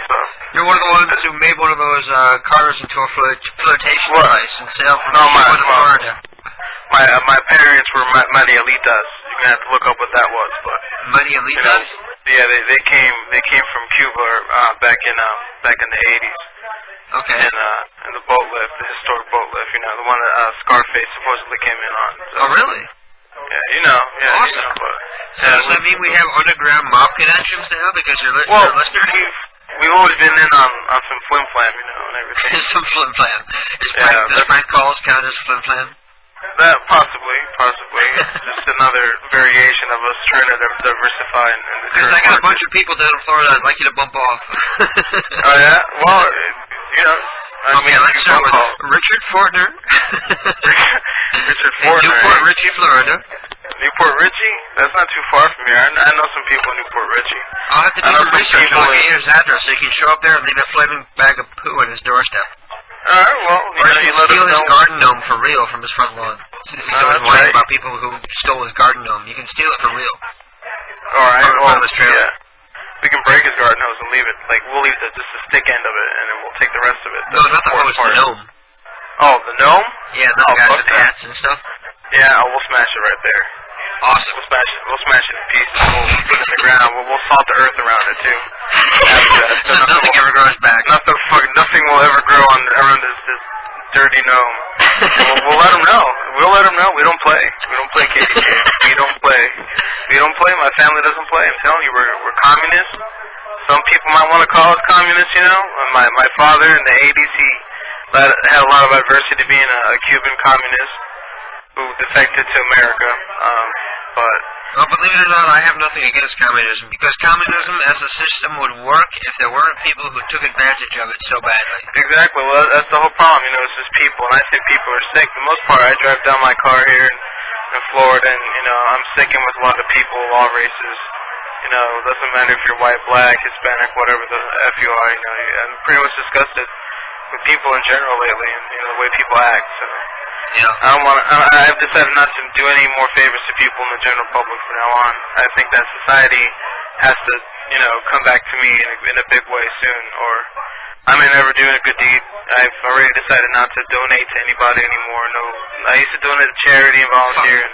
You're one of the ones who made one of those cars into a flirtation device and sailed from Cuba to Florida. My parents were Marielitas. You're gonna have to look up what that was, but. Marielitas. Yeah, they came from Cuba back in the 80s. Okay. And the boat lift, the historic boat lift, you know, the one that Scarface supposedly came in on. So. Oh, really? Yeah, you know. Yeah, awesome. You know, but, so does that mean we have underground mob connections now because you're a listener? We've always been in on some flim flam, you know, and everything. Some flim flam. Does prank calls count as flim flam? That possibly. Just another variation of us trying to diversify. Because I got a bunch of people down in Florida I'd like you to bump off. Oh yeah? Well, you know. Let's start with Richard Fortner. Richard Fortner. Newport Richie, Florida. Newport Richie? That's not too far from here. I know some people in Newport Richie. I'll have to do some research on his address so he can show up there and leave a flaming bag of poo on his doorstep. Alright, well, you steal his garden gnome for real from his front lawn. Since he's always whining about people who stole his garden gnome. You can steal it for real. Alright, well, yeah. We can break his garden hose and leave it. Like, we'll leave just the stick end of it, and then we'll take the rest of it. No, not the hose, the gnome. Oh, the gnome? Yeah, the guys with the hats and stuff. Yeah, we'll smash it right there. Awesome. We'll smash it in pieces. We'll put it in the ground. We'll salt the earth around it, too. So nothing ever grows back. Nothing will ever grow around this dirty gnome. We'll let him know. We don't play. We don't play KDK. We don't play. My family doesn't play. I'm telling you, we're communists. Some people might want to call us communists, you know. My father in the 80s, he had a lot of adversity being a Cuban communist who defected to America. Well, believe it or not, I have nothing against communism, because communism as a system would work if there weren't people who took advantage of it so badly. Exactly. Well, that's the whole problem, you know, it's just people, and I think people are sick. For the most part, I drive down my car here in Florida, and, you know, I'm sticking with a lot of people of all races. You know, it doesn't matter if you're white, black, Hispanic, whatever the F you are, you know, I'm pretty much disgusted with people in general lately, and, you know, the way people act, so. Yeah. I've decided not to do any more favors to people in the general public from now on. I think that society has to, you know, come back to me in a big way soon, or I may never do a good deed. I've already decided not to donate to anybody anymore. No, I used to donate to charity and volunteer, and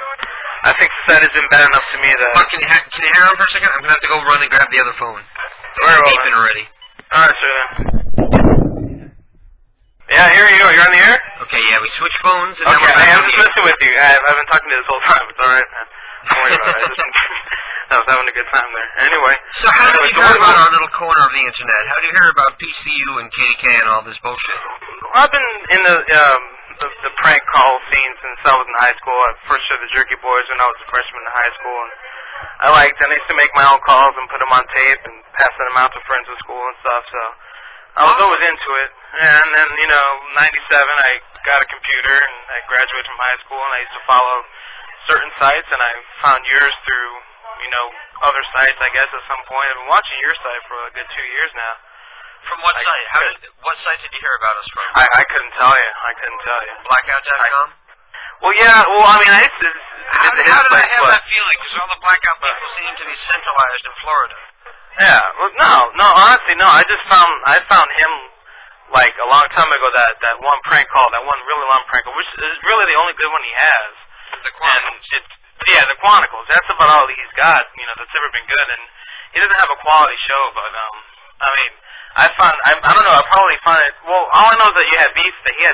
I think society's been bad enough to me that... Can you hang on for a second? I'm going to have to go run and grab the other phone. Very well. Beeping already. Alright, sir. Yeah, here you are. You're on the air? Okay, yeah, we switched phones. And okay, I'm just messing with you. I've been talking to you this whole time. It's alright, man. Don't worry about it. I was having a good time there. Anyway. So how did you hear about our little corner of the internet? How did you hear about PCU and KDK and all this bullshit? Well, I've been in the prank call scene since I was in high school. I first heard the Jerky Boys when I was a freshman in high school, and I used to make my own calls and put them on tape and passing them out to friends at school and stuff, so I was always into it. And then, you know, 97, I got a computer, and I graduated from high school, and I used to follow certain sites, and I found yours through, you know, other sites, I guess, at some point. I've been watching your site for a good 2 years now. From what site? What site did you hear about us from? I couldn't tell you. Blackout.com? Well, yeah, I mean, I used to... How did I have that feeling? Because all the blackout people seem to be centralized in Florida. Yeah, well, no, honestly, no. I found him, like, a long time ago, that one prank call, that one really long prank call, which is really the only good one he has. The Chronicles. Yeah, the Chronicles. That's about all he's got, you know, that's ever been good. And he doesn't have a quality show, but, I mean, I don't know, I probably found it, well, all I know is that he had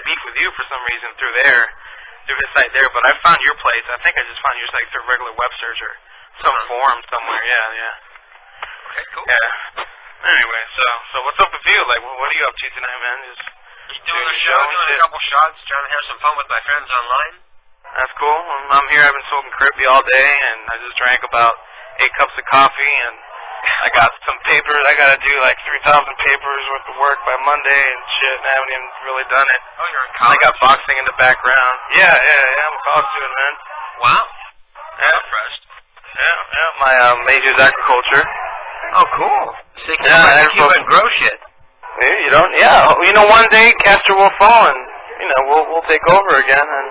beef with you for some reason through his site there, but I found your place. I think I just found your site through a regular web search or some forum somewhere, yeah. Okay, cool. Yeah. Anyway, so what's up with you? Like, what are you up to tonight, man? Just doing a show, doing a couple shots, trying to have some fun with my friends online. That's cool. I'm here. I've been smoking Crippy all day, and I just drank about 8 cups of coffee, and I got some papers. I got to do like 3,000 papers worth of work by Monday and shit, and I haven't even really done it. Oh, you're in college? I got boxing in the background. Yeah, I'm a college student, man. Wow. Yeah. I'm impressed. Yeah. My major's agriculture. Oh, cool. So you can go back to Cuba and grow shit. You know, one day Castro will fall and, you know, we'll take over again and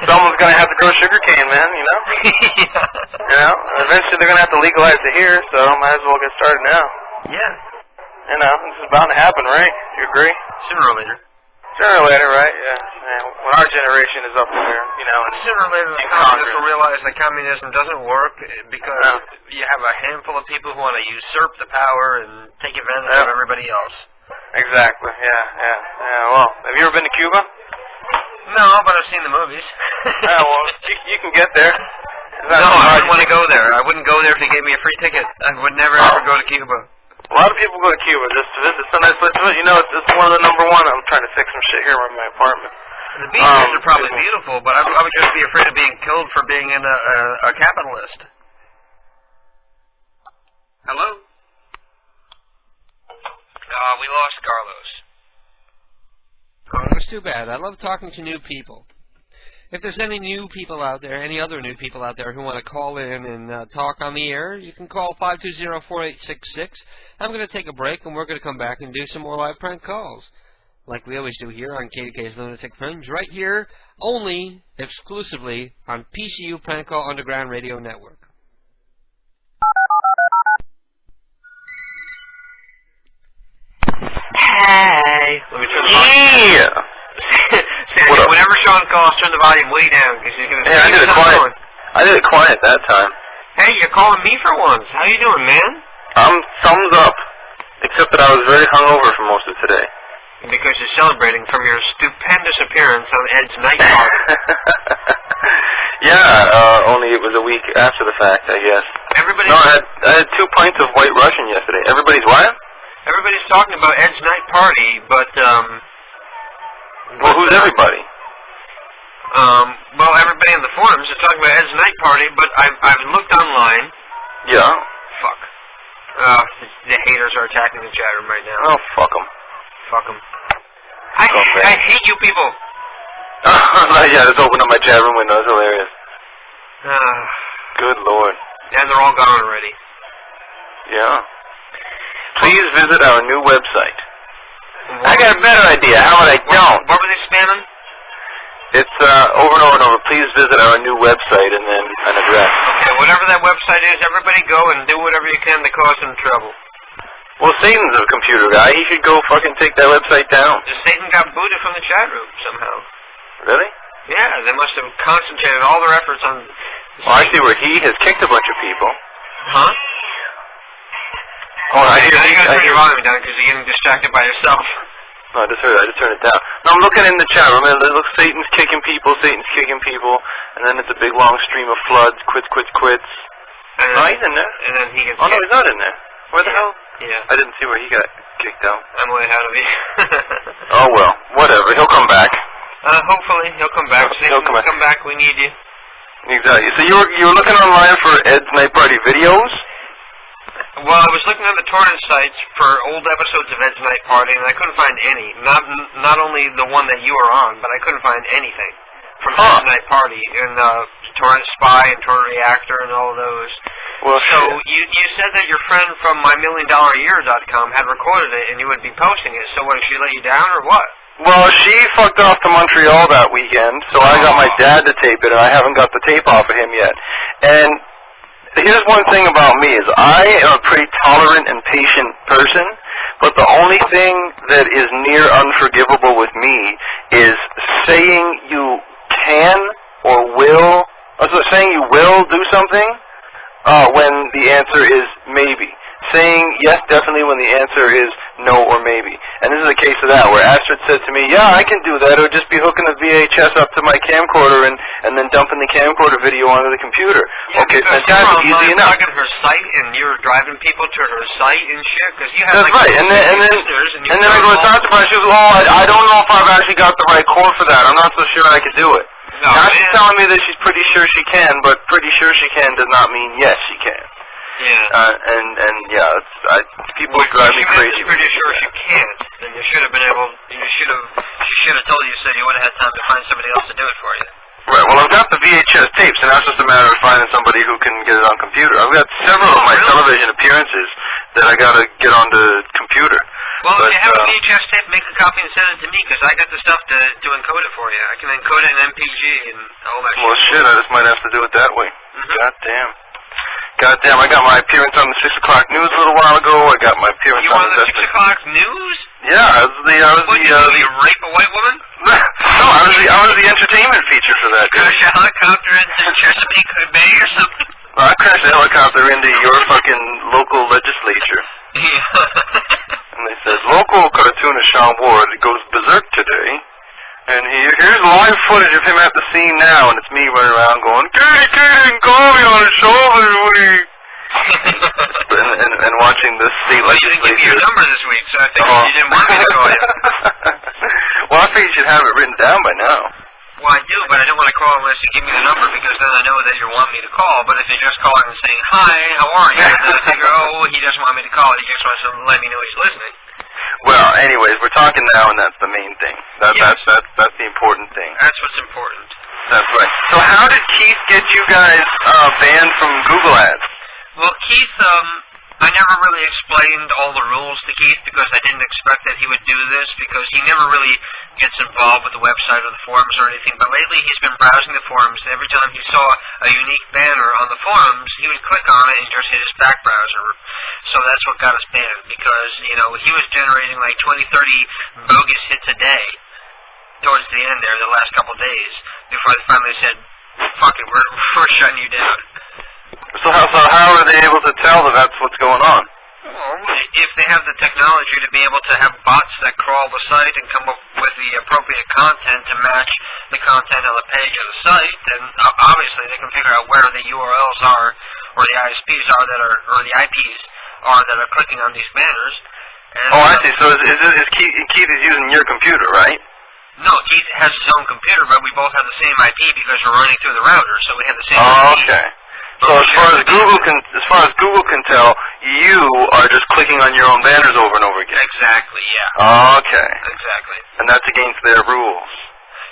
someone's gonna have to grow sugarcane, man, you know? You know? Eventually they're gonna have to legalize it here, so might as well get started now. Yeah. You know, this is bound to happen, right? You agree? Sooner or later. Sooner or later, right? Yeah. When our generation is up there, you know, and sooner or later the communists will realize that communism doesn't work because you have a handful of people who want to usurp the power and take advantage of everybody else. Exactly. Yeah. Well, have you ever been to Cuba? No, but I've seen the movies. Well, you can get there. No, I wouldn't want to go there. I wouldn't go there if they gave me a free ticket. I would never ever go to Cuba. A lot of people go to Cuba just to visit. It's a nice place to visit. You know, it's one of the number one. I'm trying to fix some shit here in my apartment. The beaches are probably beautiful, but I would just be afraid of being killed for being a capitalist. Hello? We lost Carlos. Oh, that's too bad. I love talking to new people. If there's any new people out there, any other new people out there who want to call in and talk on the air, you can call 520-4866. I'm going to take a break, and we're going to come back and do some more live prank calls, like we always do here on KDK's Lunatic Fringe, right here, only, exclusively, on PCU Prank Call Underground Radio Network. Hey! Let me turn the volume down. Sandy, whenever Sean calls, turn the volume way down, because he's going to say, I did it quiet that time. Hey, you're calling me for once. How you doing, man? I'm thumbs up, except that I was very hungover for most of today. Because you're celebrating from your stupendous appearance on Ed's night party. Yeah, only it was a week after the fact, I guess. I had 2 pints of White Russian yesterday. Everybody's what? Everybody's talking about Ed's night party, but, well, who's everybody? Well, everybody in the forums is talking about Ed's night party, but I've looked online. Yeah? Fuck. The haters are attacking the chat room right now. Oh, fuck them. Fuck them. I hate you people. Yeah, just opened up my chat room window. It's hilarious. Good Lord. And they're all gone already. Yeah. Please visit our new website. I got a better idea. How about I don't? What were they spamming? It's over and over and over. Please visit our new website and then an address. Okay, whatever that website is, everybody go and do whatever you can to cause them trouble. Well, Satan's a computer guy. He should go fucking take that website down. Satan got booted from the chat room somehow. Really? Yeah, they must have concentrated all their efforts on... Well, I see where he has kicked a bunch of people. Huh? Oh, I hear. Now you gotta turn your volume down because you're getting distracted by yourself. No, I just turned it down. No, I'm looking in the chat room, and it looks Satan's kicking people, and then it's a big long stream of floods, quits. And then, he's in there. And then he gets no, he's not in there. Where the hell? Yeah. I didn't see where he got kicked out. I'm way ahead of you. Oh, well, whatever. He'll come back. Hopefully, he'll come back. He'll come back. We need you. Exactly. So you were looking online for Ed's Night Party videos? Well, I was looking at the torrent sites for old episodes of Ed's Night Party, and I couldn't find any. Not only the one that you were on, but I couldn't find anything from Ed's Night Party and Torrent Spy and Torrent Reactor and all of those. Well, so you said that your friend from MyMillion.com had recorded it, and you would be posting it. So what, did she let you down, or what? Well, she fucked off to Montreal that weekend, so I got my dad to tape it, and I haven't got the tape off of him yet. And here's one thing about me, is I am a pretty tolerant and patient person, but the only thing that is near unforgivable with me is saying you can or will, saying you will do something when the answer is maybe. Saying yes, definitely, when the answer is no or maybe. And this is a case of that, where Astrid said to me, yeah, I can do that, or just be hooking the VHS up to my camcorder and then dumping the camcorder video onto the computer. Yeah, okay, fantastic, easy enough. You're her site, and you're driving people to her site and shit, because you have That's right, and then I go to talk to her, she goes, I don't know if I've actually got the right core for that. I'm not so sure I could do it. No, now she's telling me that she's pretty sure she can, but pretty sure she can does not mean yes, she can. Yeah. People drive me crazy. She's pretty sure she can't. Then you should have been able. She should have told you so you would have had time to find somebody else to do it for you. Right, well, I've got the VHS tapes, and now it's just a matter of finding somebody who can get it on computer. I've got several of my television appearances that I gotta get on the computer. Well, if you have a VHS tape, make a copy and send it to me, because I got the stuff to encode it for you. I can encode it in MPG and all that Well, shit, I just might have to do it that way. Goddamn, I got my appearance on the 6 o'clock news a little while ago. I got my appearance You on on the 6 o'clock news? Yeah, I was the you rape a white woman? No, I was the entertainment feature for that. Crash a helicopter into Chesapeake Bay or something? Well, I crashed a helicopter into your fucking local legislature. Yeah. And they said, local cartoonist Sean Ward goes berserk today. And here's live footage of him at the scene now, and it's me running around going, KDK didn't call me on his shoulder this week. and watching the state legislature. You didn't give me your number this week, so I think you didn't want me to call you. Well, I think you should have it written down by now. Well, I do, but I don't want to call unless you give me the number, because then I know that you want me to call. But if you're just calling and saying, hi, how are you, then I figure, oh, he doesn't want me to call. He just wants to let me know he's listening. Well, anyways, we're talking now, and that's the main thing. That's the important thing. That's what's important. That's right. So how did Keith get you guys banned from Google Ads? Well, Keith, I never really explained all the rules to Keith because I didn't expect that he would do this because he never really gets involved with the website or the forums or anything. But lately he's been browsing the forums, and every time he saw a unique banner on the forums, he would click on it and just hit his back browser. So that's what got us banned because, you know, he was generating like 20, 30 bogus hits a day towards the end there, the last couple of days, before they finally said, fuck it, we're shutting you down. So how are they able to tell that that's what's going on? Well, if they have the technology to be able to have bots that crawl the site and come up with the appropriate content to match the content on the page of the site, then obviously they can figure out where the URLs are, or the ISPs are that are, or the IPs are that are clicking on these banners. And, I see. So is Keith is using your computer, right? No, Keith has his own computer, but we both have the same IP because we're running through the router, so we have the same IP. Okay. So as far as Google can tell, you are just clicking on your own banners over and over again. Exactly, yeah. Okay. Exactly. And that's against their rules.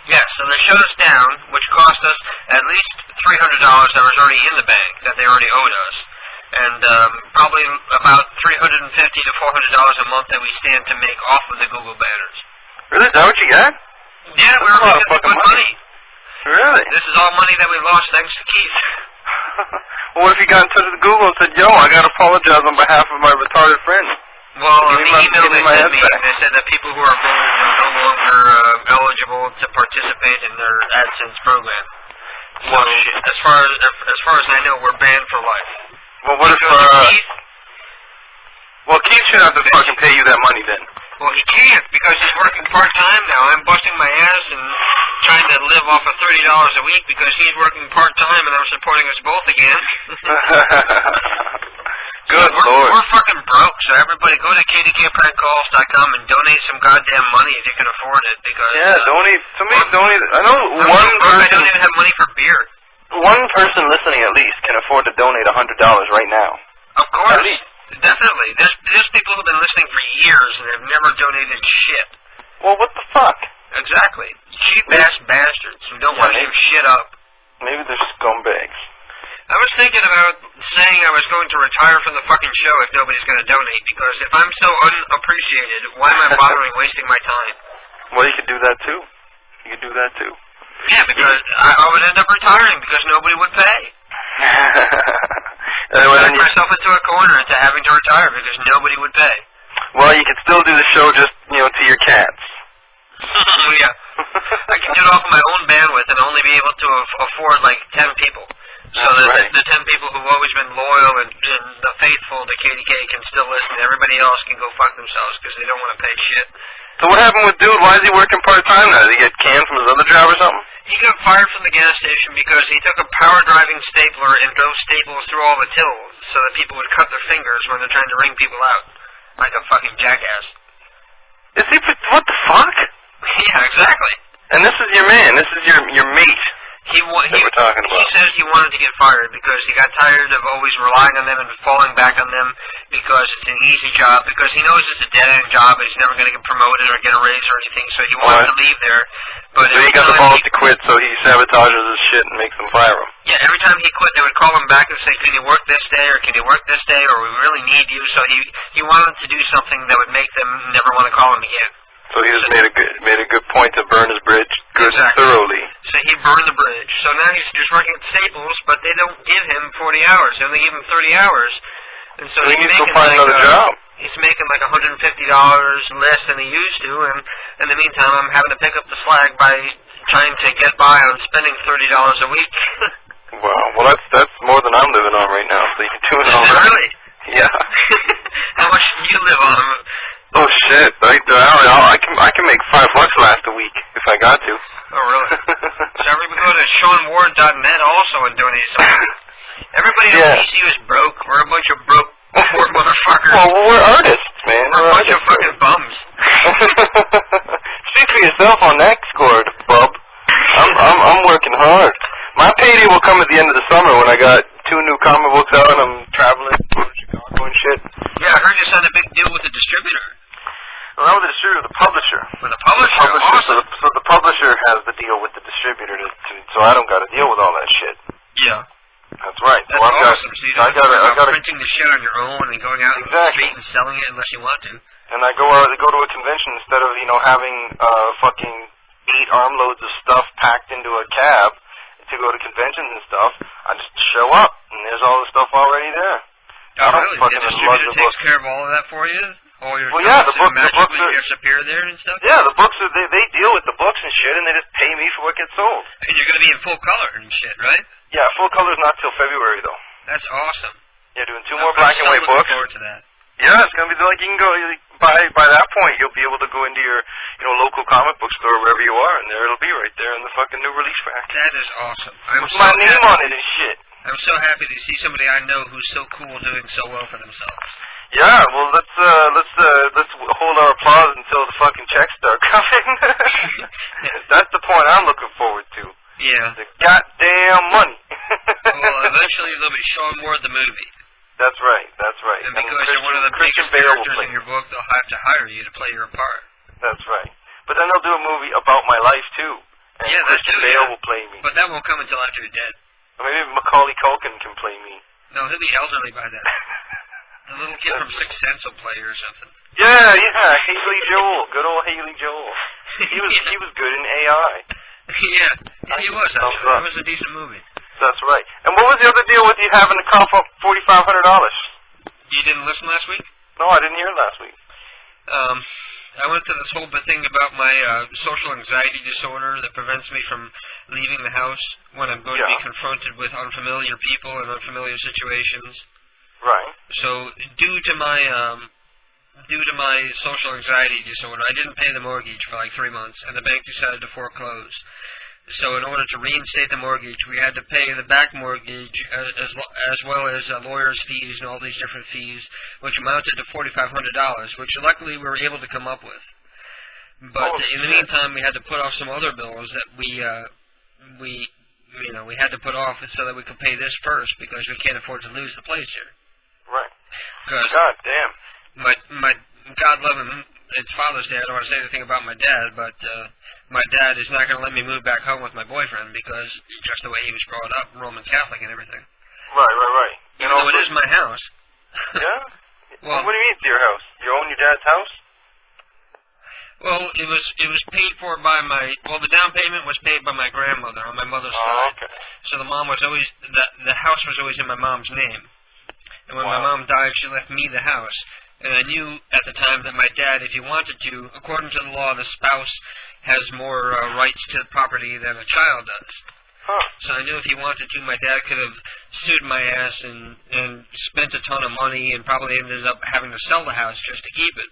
Yes, so they shut us down, which cost us at least $300 that was already in the bank that they already owed us, and probably about $350 to $400 a month that we stand to make off of the Google banners. Really? Is that what you got? Yeah, we were making some good money. Really? This is all money that we lost thanks to Keith. Well, what if you got in touch with Google and said, yo, I got to apologize on behalf of my retarded friend? Well, in the email they sent me, they said that people who are banned are no longer eligible to participate in their AdSense program. So, as far as I know, we're banned for life. Well, what if, Well, Keith should have to fucking pay you that money then. Well, he can't because he's working part-time now. I'm busting my ass and trying to live off of $30 a week because he's working part-time and I'm supporting us both again. Good Lord. We're fucking broke, so everybody go to KDKprankcalls.com and donate some goddamn money if you can afford it because... Yeah, donate. I know one person... I don't even have money for beer. One person listening at least can afford to donate $100 right now. Of course. At least. Definitely. There's people who've been listening for years and have never donated shit. Well, what the fuck? Exactly. Cheap-ass bastards who don't want to give shit up. Maybe they're scumbags. I was thinking about saying I was going to retire from the fucking show if nobody's going to donate, because if I'm so unappreciated, why am I bothering wasting my time? Well, you could do that too. Yeah, because I would end up retiring because nobody would pay. I backed myself into a corner into having to retire because nobody would pay. Well, you could still do the show just, to your cats. Yeah. I can do it off of my own bandwidth and only be able to afford like 10 people. So that the 10 people who've always been loyal and the faithful to KDK can still listen. Everybody else can go fuck themselves because they don't want to pay shit. So what happened with Dude? Why is he working part-time now? Did he get canned from his other job or something? He got fired from the gas station because he took a power-driving stapler and drove staples through all the tills so that people would cut their fingers when they're trying to ring people out. Like a fucking jackass. Is he... What the fuck? Yeah, exactly. And this is your man. This is your mate. They were talking about. He says he wanted to get fired because he got tired of always relying on them and falling back on them because it's an easy job, because he knows it's a dead-end job and he's never going to get promoted or get a raise or anything, so he wanted to leave there. But so he got the balls to quit, so he sabotages his shit and makes them fire him. Yeah, every time he quit, they would call him back and say, can you work this day, or can you work this day, or we really need you, so he wanted to do something that would make them never want to call him again. So he just made a good point to burn his bridge good and thoroughly. So he burned the bridge. So now he's just working at Staples, but they don't give him 40 hours. They only give him 30 hours. And so he needs to find another job. He's making like $150 less than he used to, and in the meantime, I'm having to pick up the slack by trying to get by on spending $30 a week. Wow. Well, that's more than I'm living on right now, so you can do it all right. Really? Yeah. How much do you live on? Oh shit! I can make $5 last a week if I got to. Oh really? So everybody go to SeanWard.net also and donate something. Everybody on PC is broke. We're a bunch of broke poor motherfuckers. Well, we're artists, man. We're a bunch of fucking bums. Speak for yourself on that score, bub. I'm working hard. My payday will come at the end of the summer when I got 2 new comic books out and I'm traveling to Chicago and shit. Yeah, I heard you signed a big deal with the distributor. Well, not with the distributor, the publisher. With the publisher? Awesome. So the publisher has the deal with the distributor, so I don't got to deal with all that shit. Yeah. That's right. That's awesome. So you don't have to printing the shit on your own and going out in the street and selling it unless you want to. And I go to a convention instead of, having fucking 8 armloads of stuff packed into a cab to go to conventions and stuff. I just show up, and there's all the stuff already there. Oh, really? The distributor takes care of all of that for you? All your the books are just appear there and stuff? Yeah, the books are, they deal with the books and shit, and they just pay me for what gets sold. And you're going to be in full color and shit, right? Yeah, full color's not till February, though. That's awesome. Yeah, doing 2 more black and white books. I'm forward to that. Yeah, it's going to be like you can go, by that point, you'll be able to go into your local comic book store, wherever you are, and there it'll be right there in the fucking new release rack. That is awesome. With my name on it and shit. I'm so happy to see somebody I know who's so cool doing so well for themselves. Yeah, well, let's hold our applause until the fucking checks start coming. That's the point I'm looking forward to. Yeah. The goddamn money. Well, eventually there'll be Sean Ward the movie. That's right. And because you're one of the biggest characters in your book, they'll have to hire you to play your part. That's right. But then they'll do a movie about my life, too. And yeah, that too, Bale will play me. But that won't come until after you're dead. Or maybe Macaulay Culkin can play me. No, he'll be elderly by then. The little kid from Sixth Sense will play you or something. Yeah, Haley Joel. Good old Haley Joel. He was good in AI. Yeah, he was, actually. That was a decent movie. That's right. And what was the other deal with you having to cough up $4,500? You didn't listen last week? No, I didn't hear it last week. I went to this whole big thing about my social anxiety disorder that prevents me from leaving the house when I'm going to be confronted with unfamiliar people and unfamiliar situations. Right. So due to my social anxiety disorder, I didn't pay the mortgage for like 3 months, and the bank decided to foreclose. So in order to reinstate the mortgage, we had to pay the back mortgage as well as lawyers' fees and all these different fees, which amounted to $4,500, which luckily we were able to come up with. But in the meantime, we had to put off some other bills that we had to put off so that we could pay this first, because we can't afford to lose the place here. Right. God damn. My God love him. It's Father's Day. I don't want to say anything about my dad, but my dad is not going to let me move back home with my boyfriend because just the way he was brought up, Roman Catholic and everything. Right. Even though it is my house. Yeah? Well, what do you mean it's your house? You own your dad's house? Well, it was paid for by the down payment was paid by my grandmother on my mother's side. Okay. So the mom was always, the house was always in my mom's name. And when my mom died, she left me the house. And I knew at the time that my dad, if he wanted to, according to the law, the spouse has more rights to the property than a child does. Huh. So I knew if he wanted to, my dad could have sued my ass and spent a ton of money and probably ended up having to sell the house just to keep it.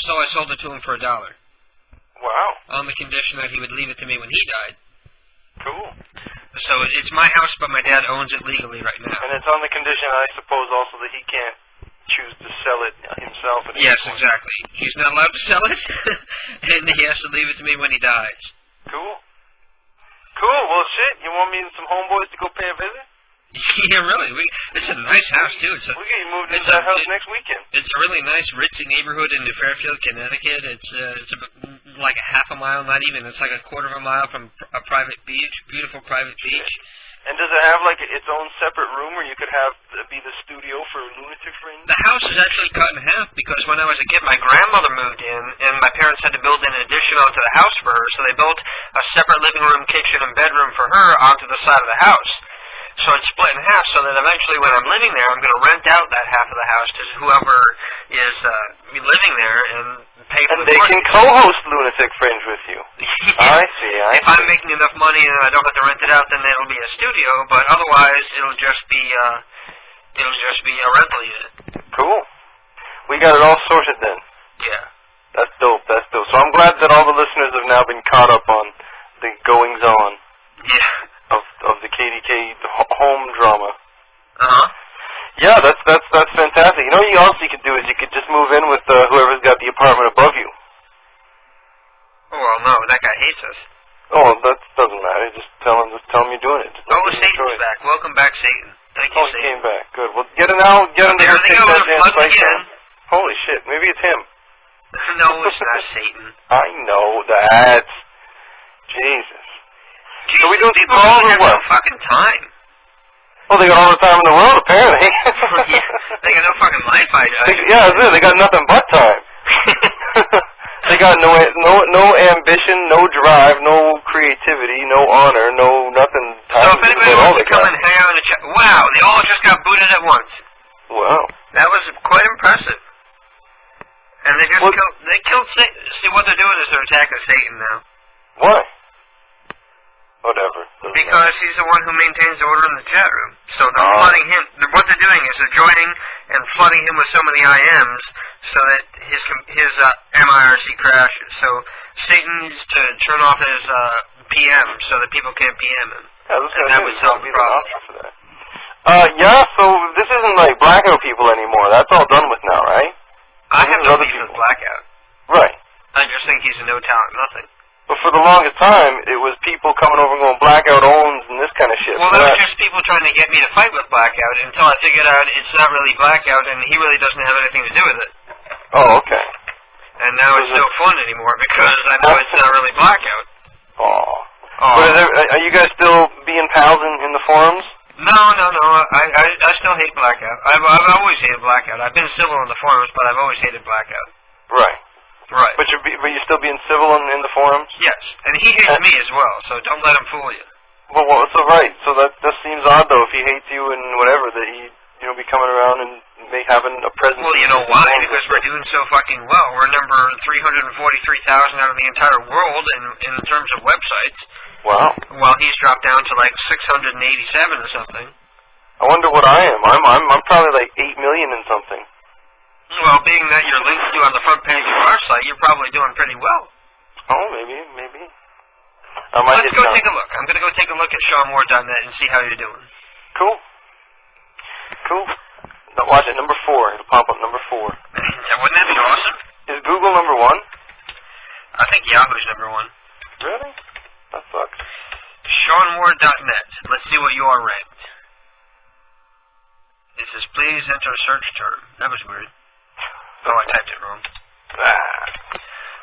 So I sold it to him for $1. Wow. On the condition that he would leave it to me when he died. Cool. So it's my house, but my dad owns it legally right now. And it's on the condition, I suppose, also that he can't choose to sell it himself. Yes, exactly. He's not allowed to sell it, and he has to leave it to me when he dies. Cool. Cool. Well, shit. You want me and some homeboys to go pay a visit? Yeah, really. It's a nice house too. We get you moved into that house next weekend. It's a really nice, ritzy neighborhood in New Fairfield, Connecticut. It's like a half a mile, not even. It's like a quarter of a mile from a private beach, beautiful private beach. And does it have like its own separate room where you could have be the studio for Lunatic Fringe? The house is actually cut in half because when I was a kid, my grandmother moved in, and my parents had to build an addition onto the house for her. So they built a separate living room, kitchen, and bedroom for her onto the side of the house. So it's split in half, so that eventually when I'm living there, I'm going to rent out that half of the house to whoever is living there and pay for and the they can co-host Lunatic Fringe with you. Yeah. I see. If I'm making enough money and I don't have to rent it out, then it'll be a studio, but otherwise it'll just be a rental unit. Cool. We got it all sorted then. Yeah. That's dope. So I'm glad that all the listeners have now been caught up on the goings-on. Yeah. Of the KDK home drama. Uh-huh. Yeah, that's fantastic. You know what else you could do is you could just move in with whoever's got the apartment above you. Oh, well, no, that guy hates us. Oh, that doesn't matter. Just tell him you're doing it. Satan's back. Welcome back, Satan. Thank you, Satan. He came back. Good. Well, get him to take that damn spike down. Holy shit, maybe it's him. No, it's not Satan. I know that. Jesus. Jesus, so we doing people calls or have what? no fucking time. Well, they got all the time in the world, apparently. Yeah, they got no fucking life, Yeah, that's it. They got nothing but time. They got no ambition, no drive, no creativity, no honor, no nothing. So if anybody wants to come and hang out in the chat, wow, they all just got booted at once. Wow. That was quite impressive. And they just killed Satan. See, what they're doing is they're attacking Satan now. Why? Whatever. Because he's the one who maintains order in the chat room. So they're flooding him. What they're doing is they're joining and flooding him with so many IMs so that his MIRC crashes. So Satan needs to turn off his PM so that people can't PM him. Yeah, that would solve the problem. For that. Yeah, so this isn't like blackout people anymore. That's all done with now, right? I have no beef with blackout. Right. I just think he's a no talent nothing. But for the longest time, it was people coming over and going, Blackout owns and this kind of shit. Well, that was just people trying to get me to fight with Blackout until I figured out it's not really Blackout and he really doesn't have anything to do with it. Oh, okay. And now it's no fun anymore because I know it's not really Blackout. Oh. But are you guys still being pals in the forums? No. I still hate Blackout. I've always hated Blackout. I've been civil in the forums, but I've always hated Blackout. Right. Right. But you're still being civil in the forums? Yes. And he hates me as well, so don't let him fool you. Well, so right. So that seems odd, though, if he hates you and whatever, that he, be coming around and having a presence. Well, you know why? Because we're doing so fucking well. We're number 343,000 out of the entire world in terms of websites. Wow. While he's dropped down to like 687 or something. I wonder what I am. I'm probably like 8 million and something. Well, being that you're linked to on the front page of our site, you're probably doing pretty well. Oh, maybe. Let's go take a look. I'm going to go take a look at SeanWard.net and see how you're doing. Cool. Now watch it, number 4. It'll pop up number 4. Wouldn't that be awesome? Is Google number 1? I think Yahoo's number 1. Really? That sucks. SeanWard.net. Let's see what you are ranked. It says, please enter a search term. That was weird. Oh, I typed it wrong.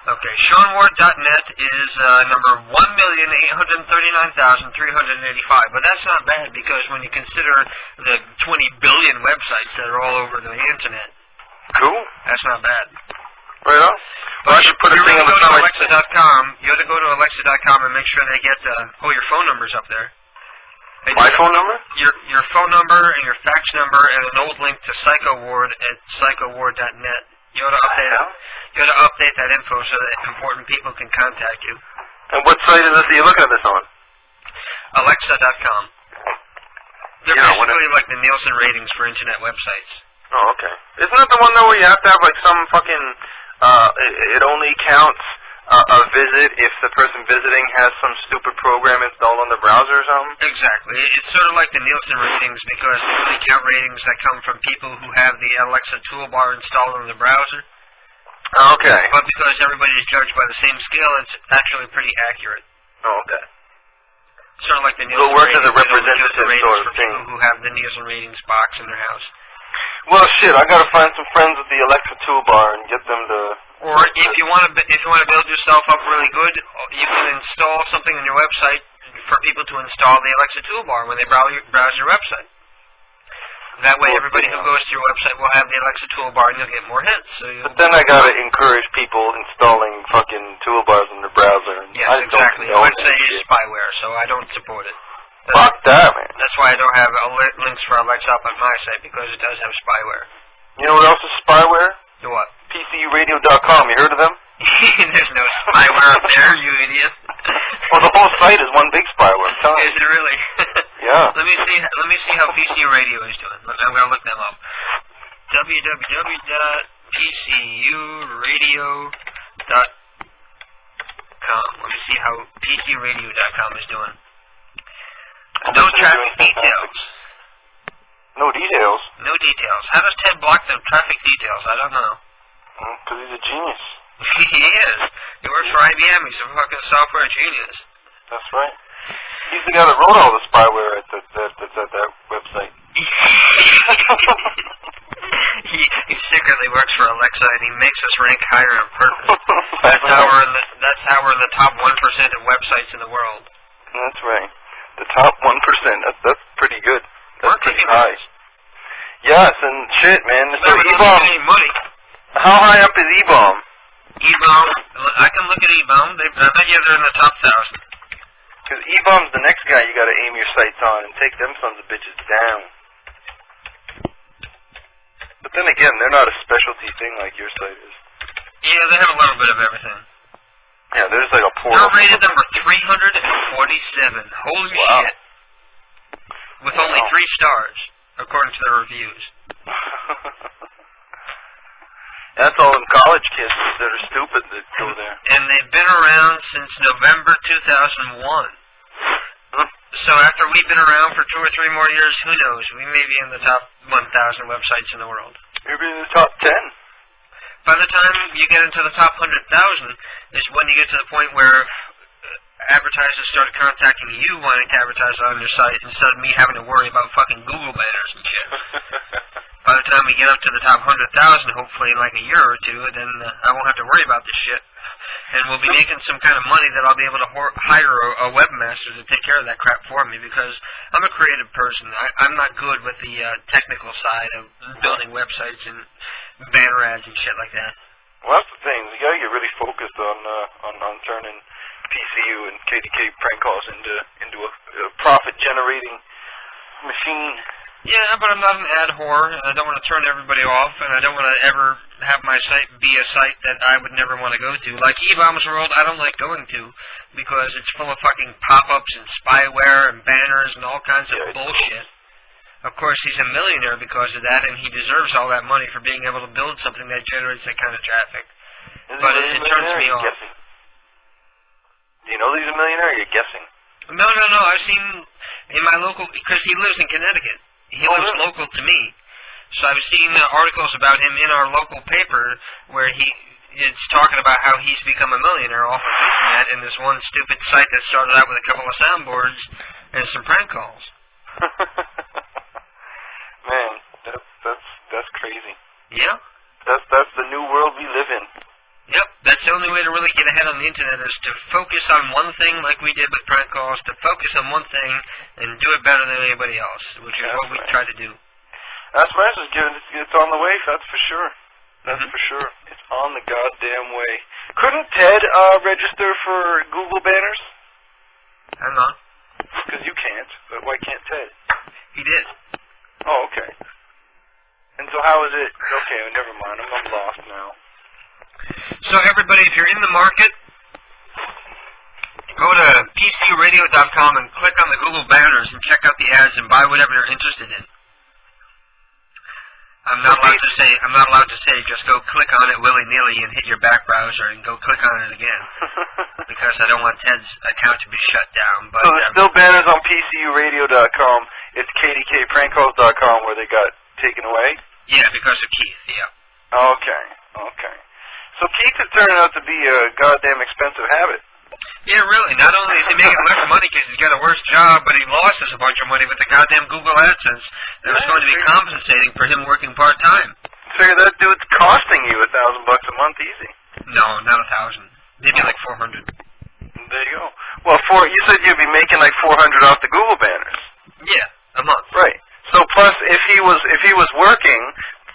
Okay, SeanWard.net is number 1,839,385, but that's not bad because when you consider the 20 billion websites that are all over the internet. Cool. That's not bad. Right on. But you ought to go to Alexa.com. You ought to go to Alexa.com and make sure they get your phone numbers up there. And my phone number? Your phone number and your fax number and an old link to PsychoWard at PsychoWard.net. You ought to update it. You ought to update that info so that important people can contact you. And what site is this that you're looking at this on? Alexa.com. They're basically like the Nielsen ratings for internet websites. Oh, okay. Isn't that the one though where you have to have like some fucking it only counts a visit if the person visiting has some stupid program installed on the browser or something? Exactly. It's sort of like the Nielsen ratings because they only count ratings that come from people who have the Alexa toolbar installed on the browser. Okay. But because everybody is judged by the same scale, it's actually pretty accurate. Oh, okay. Sort of like the Nielsen It'll work as a ratings, representative sort of for thing. people who have the Nielsen ratings box in their house. Well, shit, I gotta find some friends with the Alexa toolbar and get them to... Or if you want to build yourself up really good, you can install something on your website for people to install the Alexa toolbar when they browse your website. That way, everybody who goes to your website will have the Alexa toolbar, and you'll get more hits. So but then I gotta encourage people installing fucking toolbars in their browser. And yes, exactly. I would say it's spyware, so I don't support it. Fuck that, man. That's why I don't have links for Alexa up on my site, because it does have spyware. You know what else is spyware? What? PCUradio.com. You heard of them? There's no spyware up there, you idiot. Well, the whole site is one big spyware. Is it really? Yeah. Let me see how PC Radio is doing. I'm gonna look them up. www.pcuradio.com. Let me see how PCRadio.com is doing. No traffic details. No details? No details. How does Ted block the traffic details? I don't know. Because he's a genius. He is. He works for IBM. He's a fucking software genius. That's right. He's the guy that wrote all the spyware that's at that website. He secretly works for Alexa, and he makes us rank higher on purpose. That's how we're in the top 1% of websites in the world. That's right. The top 1%. That's pretty good. That's pretty high. Yes, and shit, man. So E-Bomb. How high up is E-Bomb? E-Bomb. I can look at E-Bomb. I bet you they're in the top 1,000. Because E-Bomb's the next guy you gotta aim your sights on and take them sons of bitches down. But then again, they're not a specialty thing like your site is. Yeah, they have a little bit of everything. Yeah, there's like a portal. They're rated number 347. Holy shit. With only 3 stars, according to the reviews. That's all them college kids that are stupid that go there. And they've been around since November 2001. So after we've been around for 2 or 3 more years, who knows? We may be in the top 1,000 websites in the world. Maybe in the top 10. By the time you get into the top 100,000 is when you get to the point where advertisers start contacting you wanting to advertise on your site instead of me having to worry about fucking Google banners and shit. By the time we get up to the top 100,000, hopefully in like a year or 2, then I won't have to worry about this shit. And we'll be making some kind of money that I'll be able to hire a webmaster to take care of that crap for me, because I'm a creative person. I'm not good with the technical side of building websites and banner ads and shit like that. Well, that's the thing. You gotta get really focused on turning PCU and KDK prank calls into a profit-generating machine. Yeah, but I'm not an ad whore, and I don't want to turn everybody off, and I don't want to ever have my site be a site that I would never want to go to. Like E-Bomb's World, I don't like going to, because it's full of fucking pop-ups and spyware and banners and all kinds of bullshit. Of course, he's a millionaire because of that, and he deserves all that money for being able to build something that generates that kind of traffic. But it turns me off. Guessing? Do you know that he's a millionaire, or you're guessing? No, I've seen in my local, because he lives in Connecticut. He lives local to me. So I've seen articles about him in our local paper where it's talking about how he's become a millionaire off of the internet in this one stupid site that started out with a couple of soundboards and some prank calls. Man, that's crazy. Yeah. That's the new world we live in. Yep, that's the only way to really get ahead on the internet is to focus on one thing like we did with prank calls, to focus on one thing and do it better than anybody else, which is what we try to do. That's right, it's on the way, that's for sure. That's for sure. It's on the goddamn way. Couldn't Ted register for Google banners? I'm not. Because you can't, but why can't Ted? He did. Oh, okay. And so how is it? Okay, never mind, I'm lost now. So everybody, if you're in the market, go to PCRadio.com and click on the Google banners and check out the ads and buy whatever you're interested in. I'm not allowed to say just go click on it willy-nilly and hit your back browser and go click on it again, because I don't want Ted's account to be shut down. But so there's still banners on PCUradio.com. It's KDKprankcalls.com where they got taken away? Yeah, because of Keith, yeah. Okay. So Keith is turning out to be a goddamn expensive habit. Yeah, really. Not only is he making less money because he's got a worse job, but he lost us a bunch of money with the goddamn Google AdSense that was going to be compensating for him working part-time. Figure that dude's costing you $1,000 a month easy. No, not 1,000. Maybe like 400. There you go. Well, you said you'd be making like 400 off the Google banners. Yeah, a month. Right. So plus, if he was working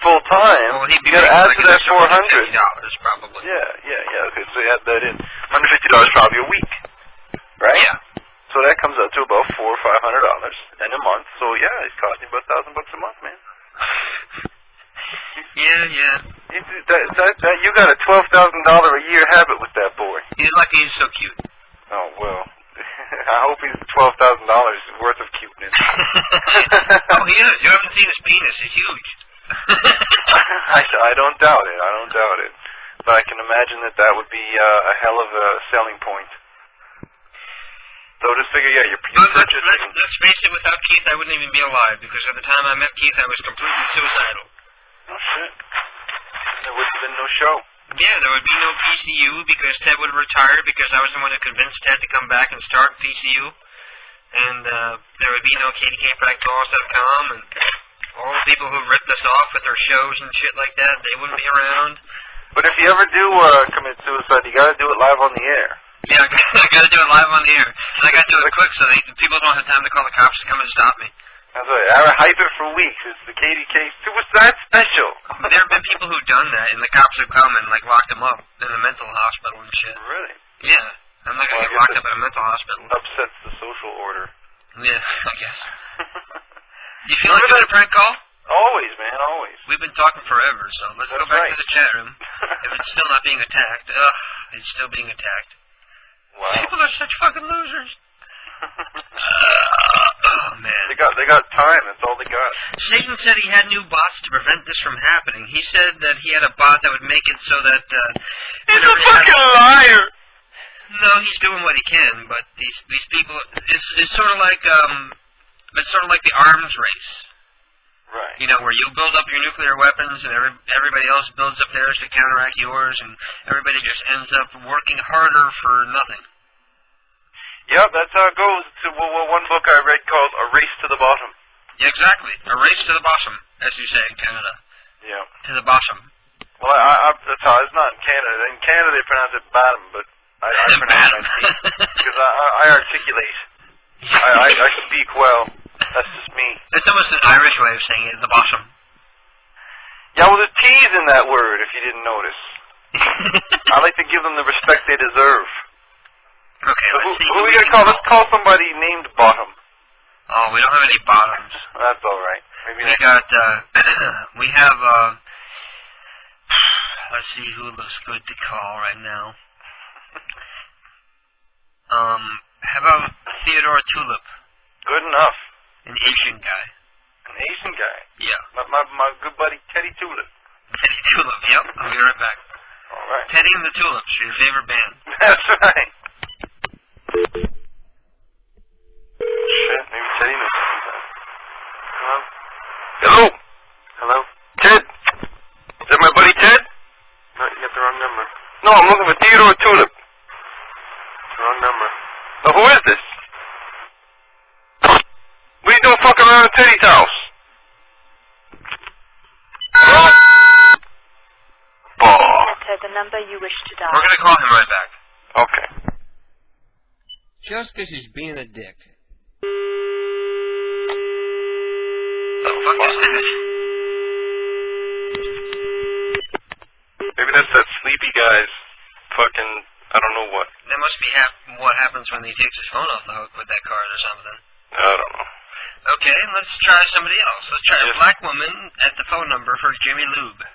full time, well, he'd be you got to add like to that $400. $450 probably. Yeah. Okay, so you add that in. $150 probably a week, right? Yeah. So that comes out to about $400 or $500 in a month. So yeah, it's costing you about $1,000 a month, man. Yeah. You got a $12,000 a year habit with that boy. He's lucky he's so cute. Oh well. I hope he's $12,000 worth of cuteness. Oh, he is. You haven't seen his penis. It's huge. I don't doubt it. But I can imagine that would be a hell of a selling point. So just figure, yeah, you're purchasing. Let's face it, without Keith, I wouldn't even be alive, because at the time I met Keith, I was completely suicidal. Oh, shit. There would have been no show. Yeah, there would be no PCU, because Ted would have retired, because I was the one who convinced Ted to come back and start PCU. And there would be no KDKPrankCalls.com, and all the people who ripped us off with their shows and shit like that, they wouldn't be around. But if you ever do commit suicide, you gotta do it live on the air. Yeah, I gotta do it live on the air. And I gotta do it quick so people don't have time to call the cops to come and stop me. That's right. I hype it for weeks. It's the KDK Suicide Special. There have been people who've done that, and the cops have come and, like, locked them up in a mental hospital and shit. Really? Yeah. I'm not gonna get locked up in a mental hospital. Upsets the social order. Yeah, I guess. You feel like doing a prank call? Always, man, always. We've been talking forever, so let's go back to the chat room. If it's still not being attacked, it's still being attacked. Wow. People are such fucking losers. Oh, man. They got time. That's all they got. Satan said he had new bots to prevent this from happening. He said that he had a bot that would make it so that... He's a fucking liar! No, he's doing what he can, but these people... It's sort of like... It's sort of like the arms race. Right. You know, where you build up your nuclear weapons and everybody else builds up theirs to counteract yours, and everybody just ends up working harder for nothing. Yep, that's how it goes. It's one book I read called A Race to the Bottom. Yeah, exactly. A race to the bottom, as you say in Canada. Yeah. To the bottom. Well, that's how it's not in Canada. In Canada they pronounce it bottom, but I pronounce it because I articulate. I speak well. That's just me. It's almost an Irish way of saying it, the bottom. Yeah, well, there's T's in that word, if you didn't notice. I like to give them the respect they deserve. Okay, so let's see. Who are we going to call? Let's call somebody named Bottom. Oh, we don't have any bottoms. That's all right. Maybe we got, we have, let's see who looks good to call right now. How about Theodore Tulip? Good enough. An Asian guy. An Asian guy? Yeah. My good buddy Teddy Tulip. Teddy Tulip, yep. I'll be right back. All right. Teddy and the Tulips, your favorite band. That's right. Shit, maybe Teddy knows something. Hello? Hello? Ted? Is that my buddy Ted? No, you got the wrong number. No, I'm looking for Theodore Tulip. Wrong number. Now, who is this? What are you doing fucking around at Teddy's house? Enter the number you wish to dial. We're gonna call him right back. Okay. Just because he's being a dick. The fuck is that? Maybe that's that sleepy guy's fucking, I don't know what. That must be what happens when he takes his phone off the hook with that card or something. I don't know. Okay, let's try somebody else. Let's try a black woman at the phone number for Jimmy Lube.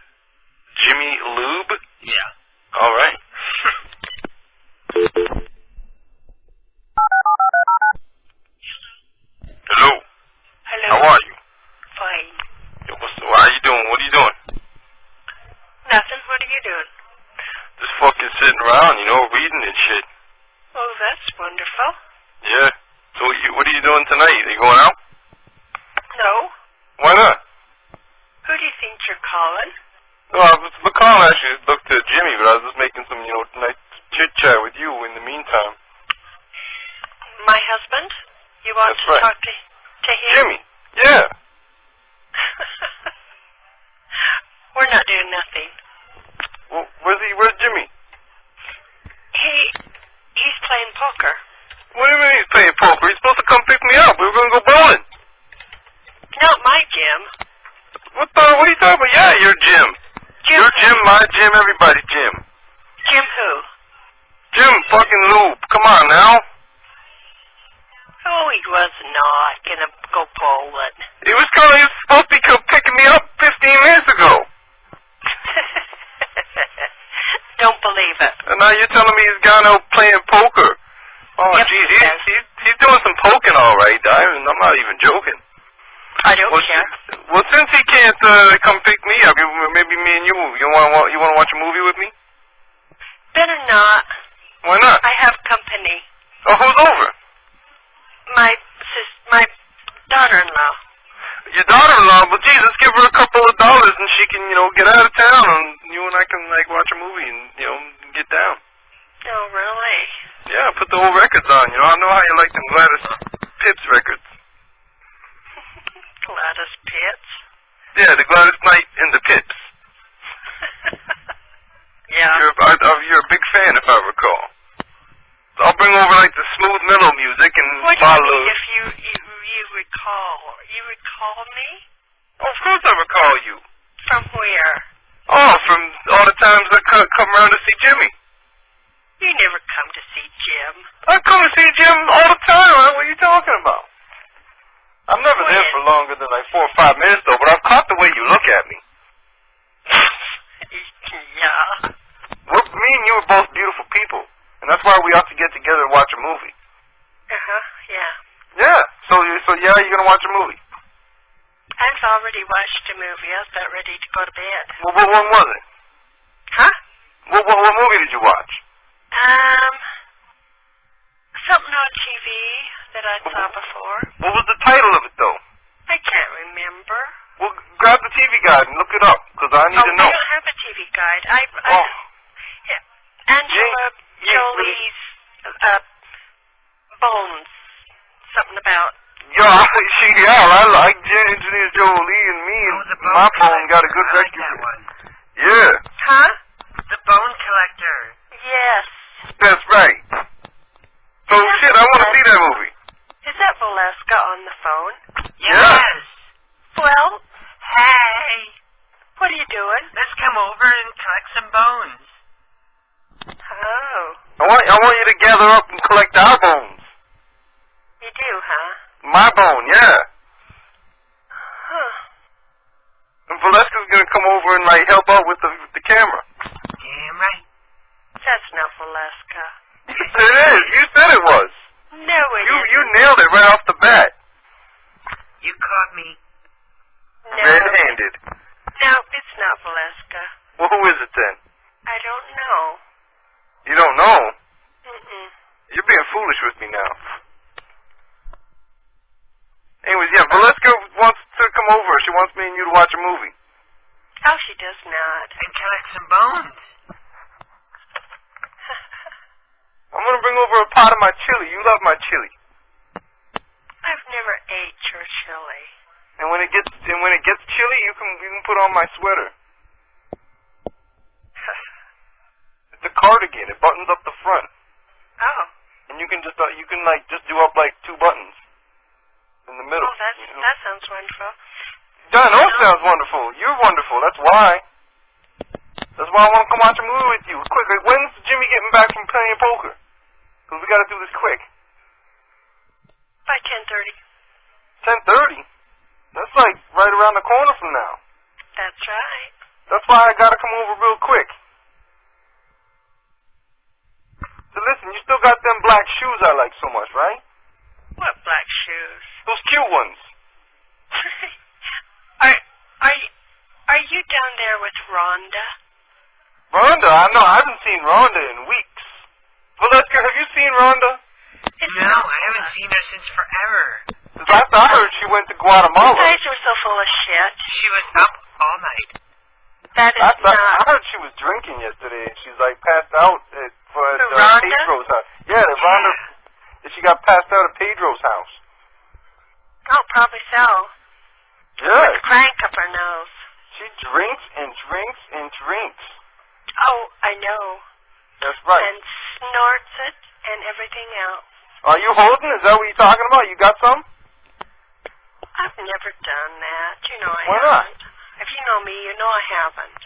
Jimmy Lube? Yeah. All right. Hello. Hello. How are you? Fine. Yo, how are you doing? What are you doing? Nothing. What are you doing? Just fucking sitting around, reading and shit. Oh, that's wonderful. Yeah. So what are you doing tonight? Are you going out? No. Why not? Who do you think you're calling? No, I was calling actually to look to Jimmy, but I was just making some, nice chit-chat with you in the meantime. My husband? You want That's to right. talk to him? Jimmy. Yeah. We're not doing nothing. Well, where's Jimmy? He's playing poker. What do you mean he's playing poker? He's supposed to come pick me up. We were going to go bowling. Not my gym. What are you talking about? Yeah, your gym. Your gym, my gym, everybody's gym. Jim who? Jim fucking Lube. Come on now. Oh, he was not gonna go bowling. He was supposed to be picking me up 15 minutes ago. Don't believe it. And now you're telling me he's gone out playing poker. Oh, yep, geez, he's doing some poking all right. I'm not even joking. I don't care. Well, since he can't come pick me up, maybe me and you want to watch a movie with me? Better not. Why not? I have company. Oh, who's over? My daughter-in-law. Your daughter-in-law? Well, geez, let's give her a couple of dollars and she can, get out of town and you and I can, watch a movie and, get down. Oh, really? Yeah, put the old records on. I know how you like them Gladys Pips records. Gladys Pitts? Yeah, the Gladys Knight and the Pips. Yeah. You're a big fan, if I recall. So I'll bring over, the smooth mellow music and what do you mean if you recall? You recall me? Oh, of course I recall you. From where? Oh, from all the times I come around to see Jimmy. You never come to see Jim. I come to see Jim all the time. What are you talking about? I'm never there for longer than 4 or 5 minutes, though, but I've caught the way you look at me. Yeah. Well, me and you are both beautiful people, and that's why we ought to get together and watch a movie. Uh-huh, yeah. Yeah, so yeah, you're going to watch a movie. I've already watched a movie. I was about ready to go to bed. Well, what one was it? Huh? What movie did you watch? Something on TV that I saw before. What was the title of it, though? I can't remember. Well, grab the TV guide and look it up, because I need to know. I don't have a TV guide. Angela Jolie's Bones. Something about... Yeah, I like Angelina Jolie and me, and my phone got a good record. Yeah. Huh? The Bone Collector. Yes. That's right. So, shit, I want to see that movie. Is that Valeska on the phone? Yes. Well, Hey. what are you doing? Let's come over and collect some bones. Oh. I want you to gather up and collect our bones. You do, huh? My bone, yeah. Huh. And Valeska's gonna come over and help out with the camera. Damn right. That's not Valeska. It is. You said it was. No, it isn't. You nailed it right off the bat. You caught me. No. Red-handed. No, it's not Valeska. Well, who is it then? I don't know. You don't know? Mm-mm. You're being foolish with me now. Anyways, yeah, Valeska wants to come over. She wants me and you to watch a movie. Oh, she does not. And collect some bones. I'm gonna bring over a pot of my chili. You love my chili. I've never ate your chili. And when it gets chilly, you can put on my sweater. It's a cardigan. It buttons up the front. Oh. And you can just do up 2 buttons in the middle. Oh, that sounds wonderful. I know it sounds wonderful. You're wonderful. That's why. That's why I want to come watch a movie with you. Quick. When's Jimmy getting back from playing poker? Because we got to do this quick. By 10:30. 10:30? That's right around the corner from now. That's right. That's why I got to come over real quick. So listen, you still got them black shoes I like so much, right? What black shoes? Those cute ones. Are you down there with Rhonda? Rhonda? I haven't seen Rhonda in weeks. Valeska, have you seen Rhonda? No, I haven't seen her since forever. Last I heard, she went to Guatemala. You guys were so full of shit. She was up all night. That is I heard she was drinking yesterday, and she's passed out at Rhonda? Pedro's house. Yeah, Rhonda. She got passed out house. Oh, probably so. Yes. With crank up her nose. She drinks and drinks and drinks. Oh, I know. That's right. And snorts it and everything else. Are you holding? Is that what you're talking about? You got some? I've never done that. You know I Why not? haven't. If you know me, you know I haven't.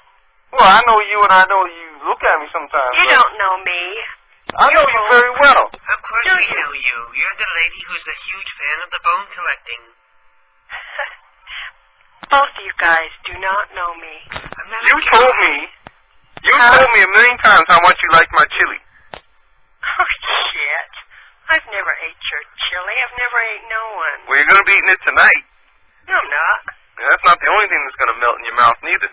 Well, I know you and I know you look at me sometimes. You don't know me. I know you very well. Of course we know you. You're the lady who's a huge fan of the bone collecting. Both of you guys do not know me. You told me a million times how much you like my chili. Oh, shit. I've never ate your chili. I've never ate no one. Well, you're going to be eating it tonight. No, I'm not. That's not the only thing that's going to melt in your mouth, neither.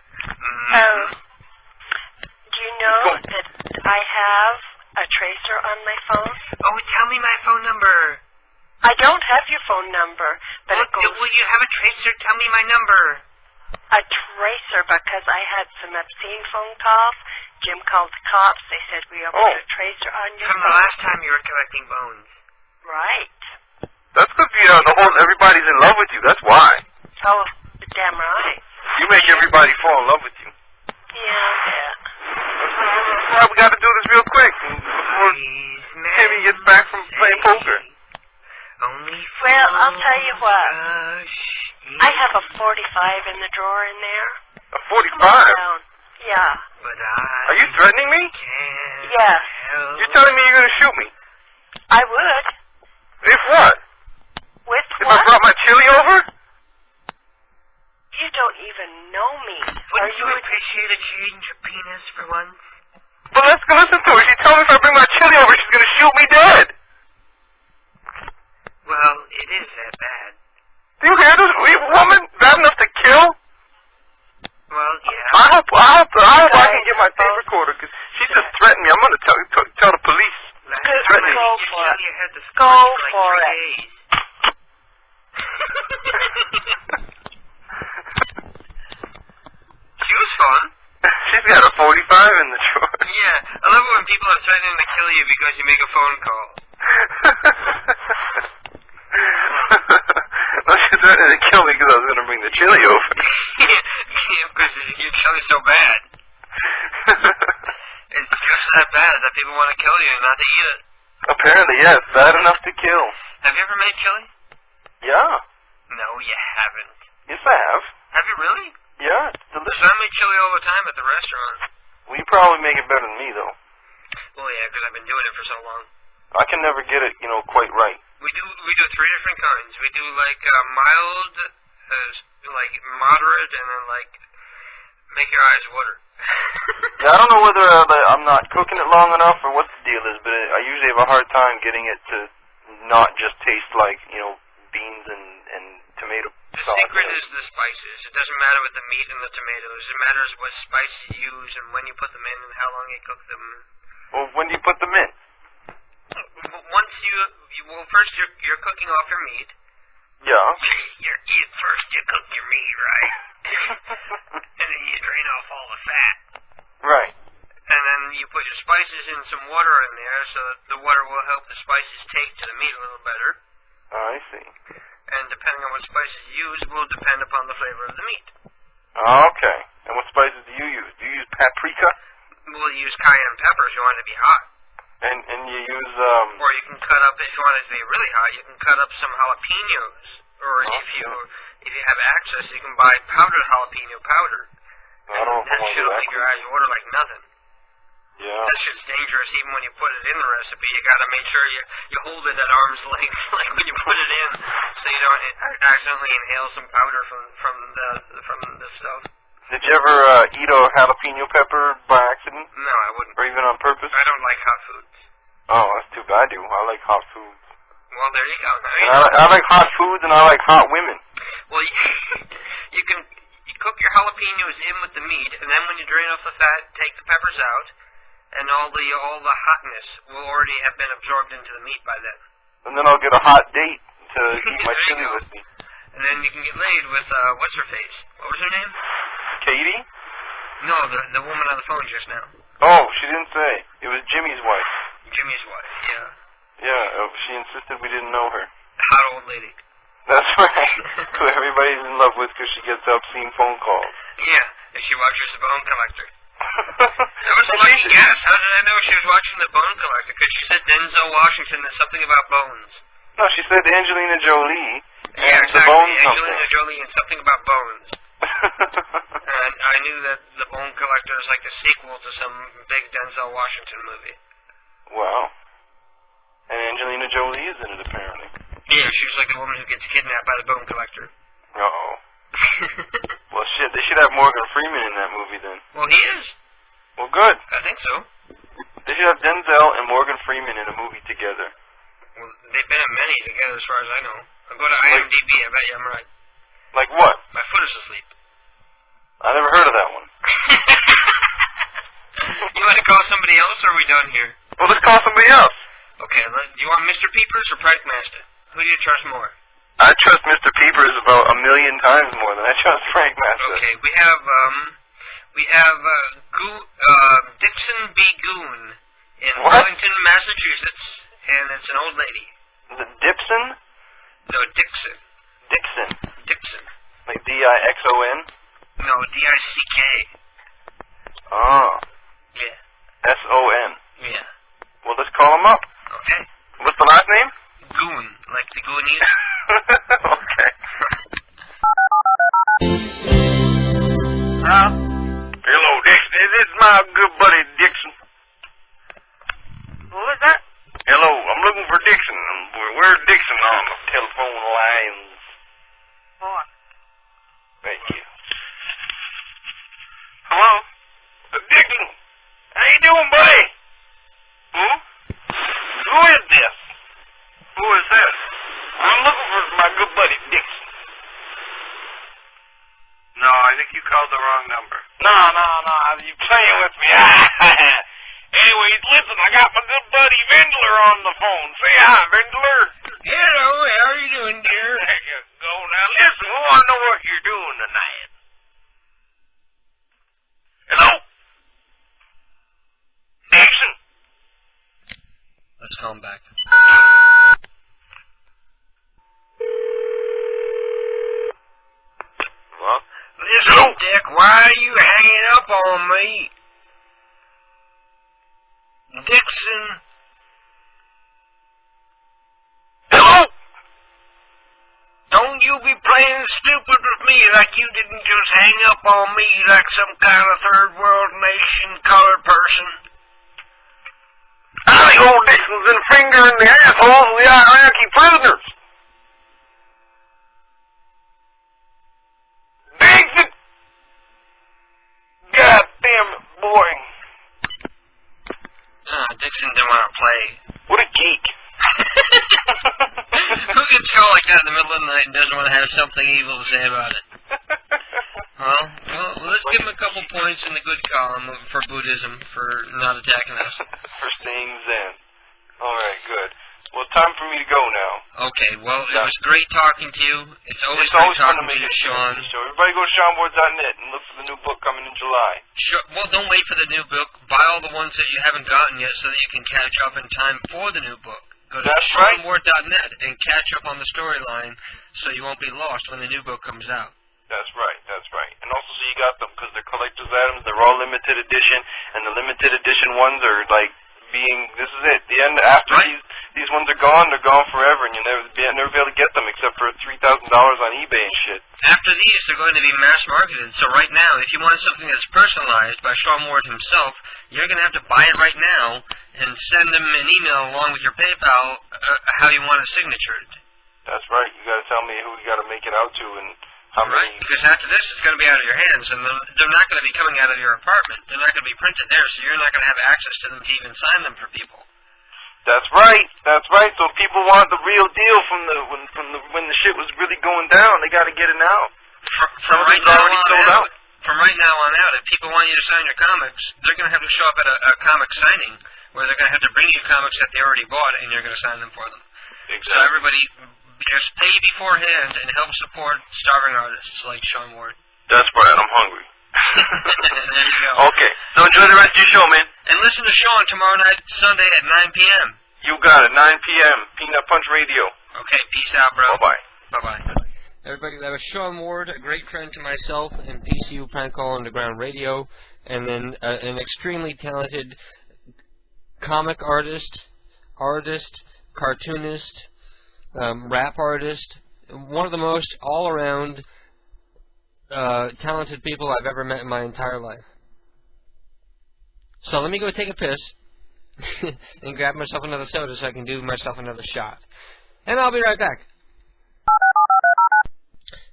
Do you know that I have a tracer on my phone? Oh, tell me my phone number. I don't have your phone number, but it goes... Will you have a tracer? Tell me my number. A tracer, because I had some obscene phone calls. Jim called the cops. They said we put a tracer on your From phone. the last time you were collecting bones. Right. That's because everybody's in love with you. That's why. Oh, damn right. You make everybody fall in love with you. Yeah. That's why we got to do this real quick before Timmy gets back from playing poker. Well, I'll tell you what. I have a 45 in the drawer in there. A 45? Yeah. Are you threatening me? Yes. You're telling me you're going to shoot me? I would. If what? With if what? I brought my chili over? You don't even know me. Wouldn't you appreciate a change of penis for once? Well, let's go listen to her. She told me if I bring my chili over, she's going to shoot me dead. Well, it is that bad. Do you hear this woman? Bad enough to kill? Well, yeah. I hope I can get my tape recorder, because she just threatened me. I'm going to tell the police. Threaten me. Go for it. Go for it. She was fun. She's got a 45 in the drawer. Yeah, I love it when people are threatening to kill you because you make a phone call. Well, she threatened to kill me because I was going to bring the chili over. Yeah, because your chili's so bad. It's just that bad that people want to kill you and not to eat it. Apparently, yes. Bad enough to kill. Have you ever made chili? Yeah. No, you haven't. Yes, I have. Have you really? Yeah, it's delicious. Because I make chili all the time at the restaurant. Well, you probably make it better than me, though. Well, yeah, because I've been doing it for so long. I can never get it, quite right. We do 3 different kinds. We do mild, like moderate, and then make your eyes water. Yeah, I don't know whether I'm not cooking it long enough or what the deal is, but I usually have a hard time getting it to not just taste like beans and tomato The sauce. secret is the spices. It doesn't matter with the meat and the tomatoes. It matters what spices you use and when you put them in and how long you cook them. Well, when do you put them in? Once first you're cooking off your meat. Yeah. First you cook your meat, right? And then you drain off all the fat. Right. And then you put your spices in some water in there so that the water will help the spices take to the meat a little better. Oh, I see. And depending on what spices you use will depend upon the flavor of the meat. Okay. And what spices do you use? Do you use paprika? We'll use cayenne pepper if you want it to be hot. And you use Or you can cut up, if you want it to be really hot, you can cut up some jalapenos. Or if you have access, you can buy powdered jalapeno powder. I don't know if I That want to do shit'll that. make your eyes water like nothing. Yeah. That shit's dangerous even when you put it in the recipe. You gotta make sure you hold it at arm's length, like when you put it in, so you don't accidentally inhale some powder from the stuff. Did you ever eat a jalapeno pepper by accident? No, I wouldn't. Or even on purpose? I don't like hot foods. Oh, that's too bad. I do. I like hot foods. Well, there you go. I like hot foods and I like hot women. Well, you cook your jalapenos in with the meat, and then when you drain off the fat, take the peppers out, and all the hotness will already have been absorbed into the meat by then. And then I'll get a hot date to eat my chili with me. And then you can get laid with what's her face? What was her name? Katie? No, the woman on the phone just now. Oh, she didn't say. It was Jimmy's wife. Jimmy's wife, yeah. Yeah, she insisted we didn't know her. hot old lady. That's right. Who everybody's in love with because she gets obscene phone calls. Yeah, and she watches The Bone Collector. That was a lucky guess. How did I know she was watching The Bone Collector? Because she said Denzel Washington and something about bones. No, she said Angelina Jolie. Yeah, and exactly. The Bone Angelina Jolie and something about bones. And I knew that The Bone Collector is like the sequel to some big Denzel Washington movie. Wow. And Angelina Jolie is in it, apparently. Yeah, she's like the woman who gets kidnapped by the Bone Collector. Uh-oh. Well, shit, they should have Morgan Freeman in that movie, then. Well, he is. Well, good. I think so. They should have Denzel and Morgan Freeman in a movie together. Well, they've been in many together, as far as I know. I'll go to IMDb. I bet you I'm right. Like what? My foot is asleep. I never heard of that one. You want to call somebody else, or are we done here? Well, let's call somebody else. Okay, do you want Mr. Peepers or Prank Master? Who do you trust more? I trust Mr. Peepers about 1,000,000 times more than I trust Frank Master. Okay, we have Dixon B. Goon in Wellington, Massachusetts, and it's an old lady. Is it Dixon? No, Dixon. Dixon. Dixon. Like D-I-X-O-N? No, D-I-C-K. Oh. Yeah. S-O-N. Yeah. Well, let's call him up. Okay. What's the last name? Goon, like the Goonies. Okay. Hello, Dixon. This is my good buddy Dixon. Who is that? Hello, I'm looking for Dixon. Where's Dixon on the telephone lines? Hold on. Thank you. Hello? Dixon, how you doing, buddy? Who is this? Who is this? I'm looking for my good buddy Dixon. No, I think you called the wrong number. No, you're playing with me. Anyways, listen, I got my good buddy Vendler on the phone. Say hi, Vendler. Hello, how are you doing, dear? There you go. Now listen, we want to know what you're doing tonight. Hello? Dixon? Let's call him back. Well, listen, Dick, why are you hanging up on me? Dixon. Hello? Don't you be playing stupid with me like you didn't just hang up on me like some kind of third world nation colored person. I think old Dixon's been fingering the assholes of the Iraqi prisoners. Dixon! God damn it, boy. Dixon didn't want to play. What a geek. Who gets called like that in the middle of the night and doesn't want to have something evil to say about it? Well, let's give him a couple points in the good column for Buddhism, for not attacking us. For staying zen. Alright, good. Well, time for me to go now. Okay, well, it was great talking to you. It's always fun great to talking make to you, Sean. Show. Everybody go to SeanWard.net and look for the new book coming in July. Sure. Well, don't wait for the new book. Buy all the ones that you haven't gotten yet so that you can catch up in time for the new book. Go to SeanWard.net and catch up on the storyline so you won't be lost when the new book comes out. That's right. And also, so you got them, because they're collector's items, they're all limited edition, and the limited edition ones are, like, this is it. The end, after these ones are gone, they're gone forever, and you'll never be able to get them except for $3,000 on eBay and shit. After these, they're going to be mass marketed, so right now, if you want something that's personalized by Sean Ward himself, you're going to have to buy it right now and send him an email along with your PayPal how you want it signatured. That's right. You got to tell me who you got to make it out to and how many. Because after this, it's going to be out of your hands, and they're not going to be coming out of your apartment. They're not going to be printed there, so you're not going to have access to them to even sign them for people. That's right. So if people want the real deal when the shit was really going down, they got to get it now. From right now on out, if people want you to sign your comics, they're going to have to show up at a comic signing where they're going to have to bring you comics that they already bought, and you're going to sign them for them. Exactly. So everybody just pay beforehand and help support starving artists like Sean Ward. That's right. I'm hungry. There you go. Okay. So enjoy the rest of your show, man. And listen to Sean tomorrow night, Sunday at 9 p.m. You got it. 9 p.m. Peanut Punch Radio. Okay, peace out, bro. Bye-bye. Bye-bye. Everybody, that was Sean Ward, a great friend to myself and PCU Prank Call Underground Radio, and then an extremely talented comic artist, cartoonist, rap artist, one of the most all-around talented people I've ever met in my entire life. So let me go take a piss and grab myself another soda so I can do myself another shot. And I'll be right back.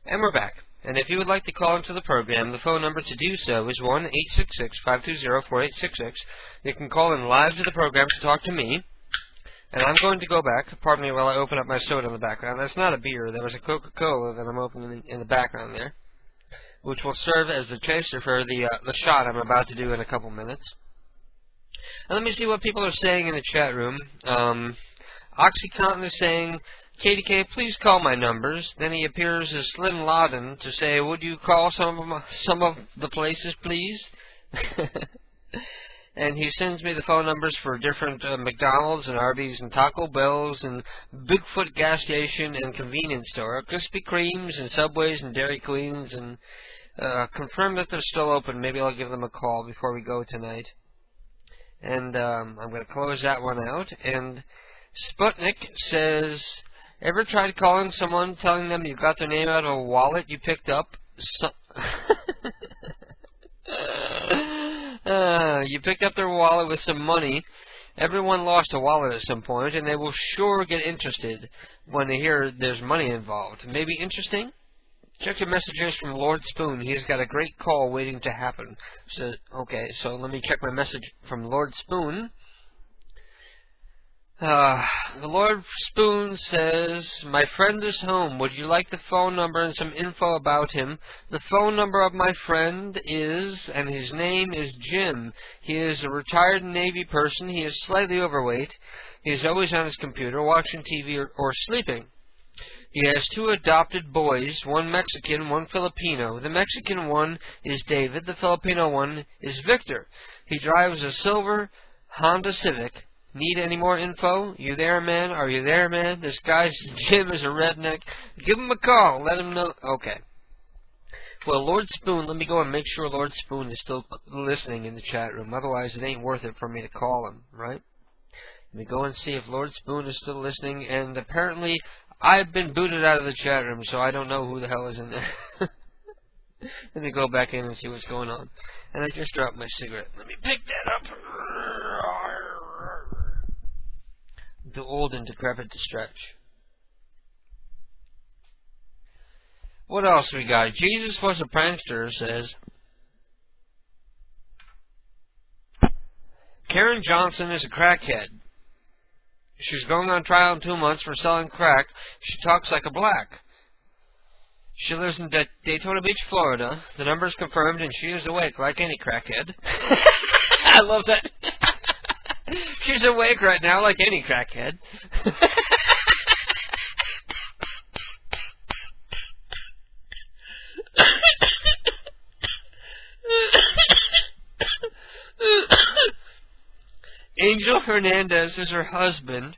And we're back. And if you would like to call into the program, the phone number to do so is 1-866-520-4866. You can call in live to the program to talk to me. And I'm going to go back, pardon me while I open up my soda in the background. That's not a beer, that was a Coca-Cola that I'm opening in the background there, which will serve as the chaser for the shot I'm about to do in a couple minutes. And let me see what people are saying in the chat room. Oxycontin is saying, KDK, please call my numbers. Then he appears as Slim Laden to say, would you call some of the places, please? And he sends me the phone numbers for different McDonald's and Arby's and Taco Bell's and Bigfoot gas station and convenience store, Krispy Kremes and Subways and Dairy Queens, and confirm that they're still open. Maybe I'll give them a call before we go tonight. And I'm going to close that one out. And Sputnik says, ever tried calling someone, telling them you got their name out of a wallet you picked up? You picked up their wallet with some money. Everyone lost a wallet at some point, and they will sure get interested when they hear there's money involved. Maybe interesting? Check your messages from Lord Spoon. He's got a great call waiting to happen. So, okay, so let me check my message from Lord Spoon. The Lord Spoon says, my friend is home. Would you like the phone number and some info about him? The phone number of my friend is, and his name is Jim. He is a retired Navy person. He is slightly overweight. He is always on his computer, watching TV or sleeping. He has 2 adopted boys, one Mexican, one Filipino. The Mexican one is David. The Filipino one is Victor. He drives a silver Honda Civic. Need any more info? You there, man? Are you there, man? This guy's Jim is a redneck. Give him a call. Let him know. Okay. Well, Lord Spoon, let me go and make sure Lord Spoon is still listening in the chat room. Otherwise, it ain't worth it for me to call him, right? Let me go and see if Lord Spoon is still listening. And apparently, I've been booted out of the chat room, so I don't know who the hell is in there. Let me go back in and see what's going on. And I just dropped my cigarette. Let me pick that up. Too old and decrepit to stretch. What else we got? Jesus was a prankster says, Karen Johnson is a crackhead. She's going on trial in 2 months for selling crack. She talks like a black. She lives in Daytona Beach, Florida. The number is confirmed, and she is awake like any crackhead. I love that. She's awake right now like any crackhead. Angel Hernandez is her husband.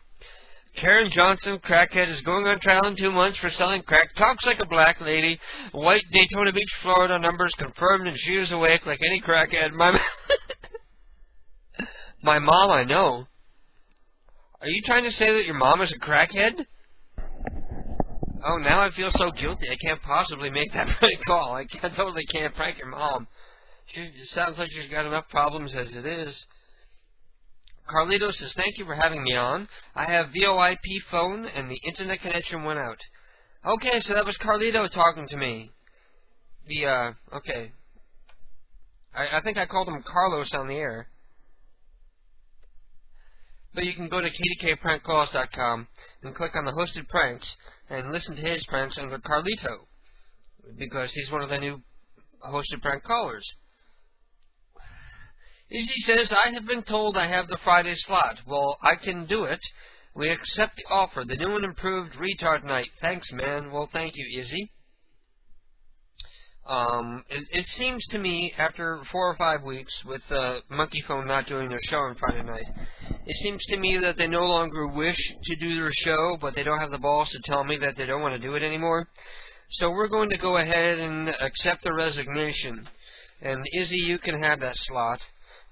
Karen Johnson, crackhead, is going on trial in 2 months for selling crack. Talks like a black lady. White, Daytona Beach, Florida. Numbers confirmed, and she is awake like any crackhead. My mom, I know. Are you trying to say that your mom is a crackhead? Oh, now I feel so guilty. I can't possibly make that prank call. I totally can't prank your mom. It sounds like she's got enough problems as it is. Carlito says, thank you for having me on. I have VoIP phone and the internet connection went out. Okay, so that was Carlito talking to me. Okay. I think I called him Carlos on the air. But you can go to KDKPrankCalls.com and click on the hosted pranks and listen to his pranks under Carlito, because he's one of the new hosted prank callers. Izzy says, I have been told I have the Friday slot. Well, I can do it. We accept the offer. The new and improved retard night. Thanks, man. Well, thank you, Izzy. It seems to me, after 4 or 5 weeks with Monkey Phone not doing their show on Friday night, It seems to me that they no longer wish to do their show, but they don't have the balls to tell me that they don't want to do it anymore. So we're going to go ahead and accept the resignation. And Izzy, you can have that slot.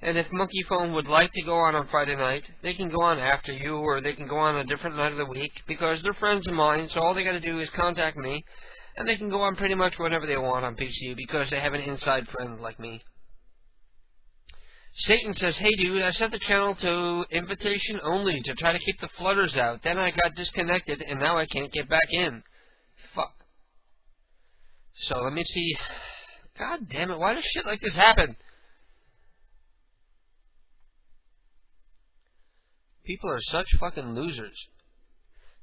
And if Monkey Phone would like to go on Friday night, they can go on after you, or they can go on a different night of the week, because they're friends of mine, so all they got to do is contact me, and they can go on pretty much whenever they want on PCU, because they have an inside friend like me. Satan says, hey dude, I set the channel to invitation only to try to keep the flutters out. Then I got disconnected, and now I can't get back in. Fuck. So let me see. God damn it, why does shit like this happen? People are such fucking losers.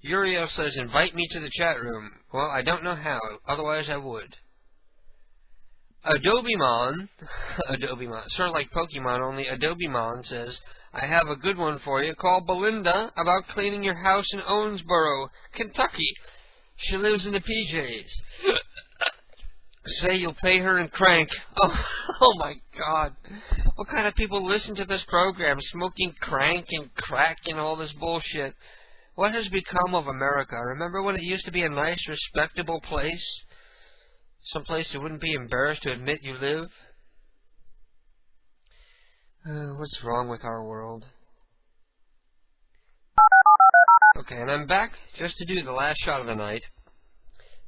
Uriel says, invite me to the chat room. Well, I don't know how, otherwise I would. Adobemon, sort of like Pokemon, only Adobemon says, I have a good one for you. Call Belinda about cleaning your house in Owensboro, Kentucky. She lives in the PJs. Say you'll pay her in crank. Oh my God. What kind of people listen to this program? Smoking crank and crack and all this bullshit. What has become of America? Remember when it used to be a nice, respectable place? Some place you wouldn't be embarrassed to admit you live? What's wrong with our world? Okay, and I'm back just to do the last shot of the night.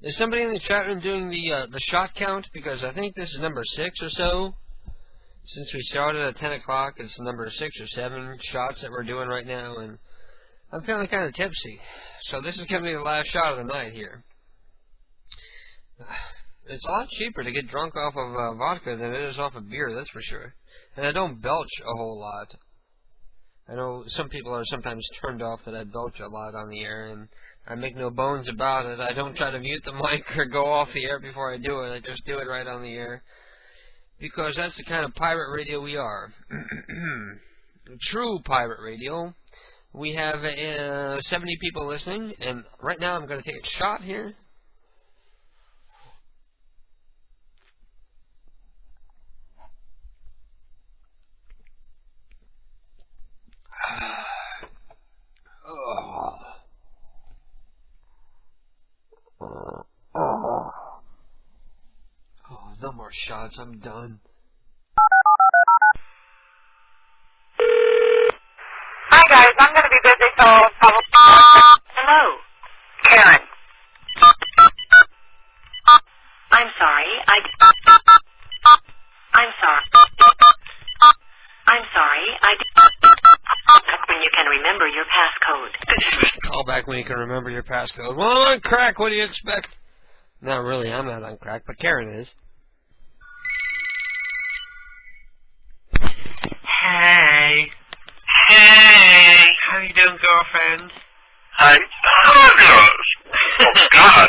Is somebody in the chat room doing the shot count? Because I think this is number 6 or so. Since we started at 10 o'clock, it's number 6 or 7 shots that we're doing right now, and I'm feeling kind of tipsy. So this is going to be the last shot of the night here. It's a lot cheaper to get drunk off of vodka than it is off of beer, that's for sure. And I don't belch a whole lot. I know some people are sometimes turned off that I belch a lot on the air, and I make no bones about it. I don't try to mute the mic or go off the air before I do it. I just do it right on the air. Because that's the kind of pirate radio we are. True pirate radio. We have 70 people listening, and right now I'm going to take a shot here. No more shots, I'm done. Hi guys, I'm going to be busy, so probably... Hello. Karen. I'm sorry, Back when you can remember your passcode. Call back when you can remember your passcode. Well, I'm on crack, what do you expect? No, really, I'm not on crack, but Karen is. Hey. Hey. How you doing, girlfriend? I'm fabulous. Oh, God.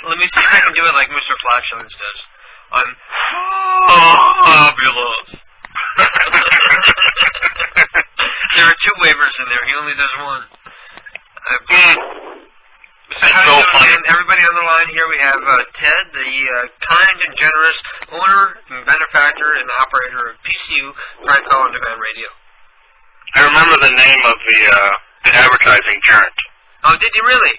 Let me see if I can do it like Mr. Flatulence does. I'm fabulous. There are 2 waivers in there. He only does 1. So how you doing, man? Everybody on the line here, we have Ted, the kind and generous owner, benefactor, and operator of PCU, Prank Call on Demand Radio. I remember the name of the advertising parent. Oh, did you really?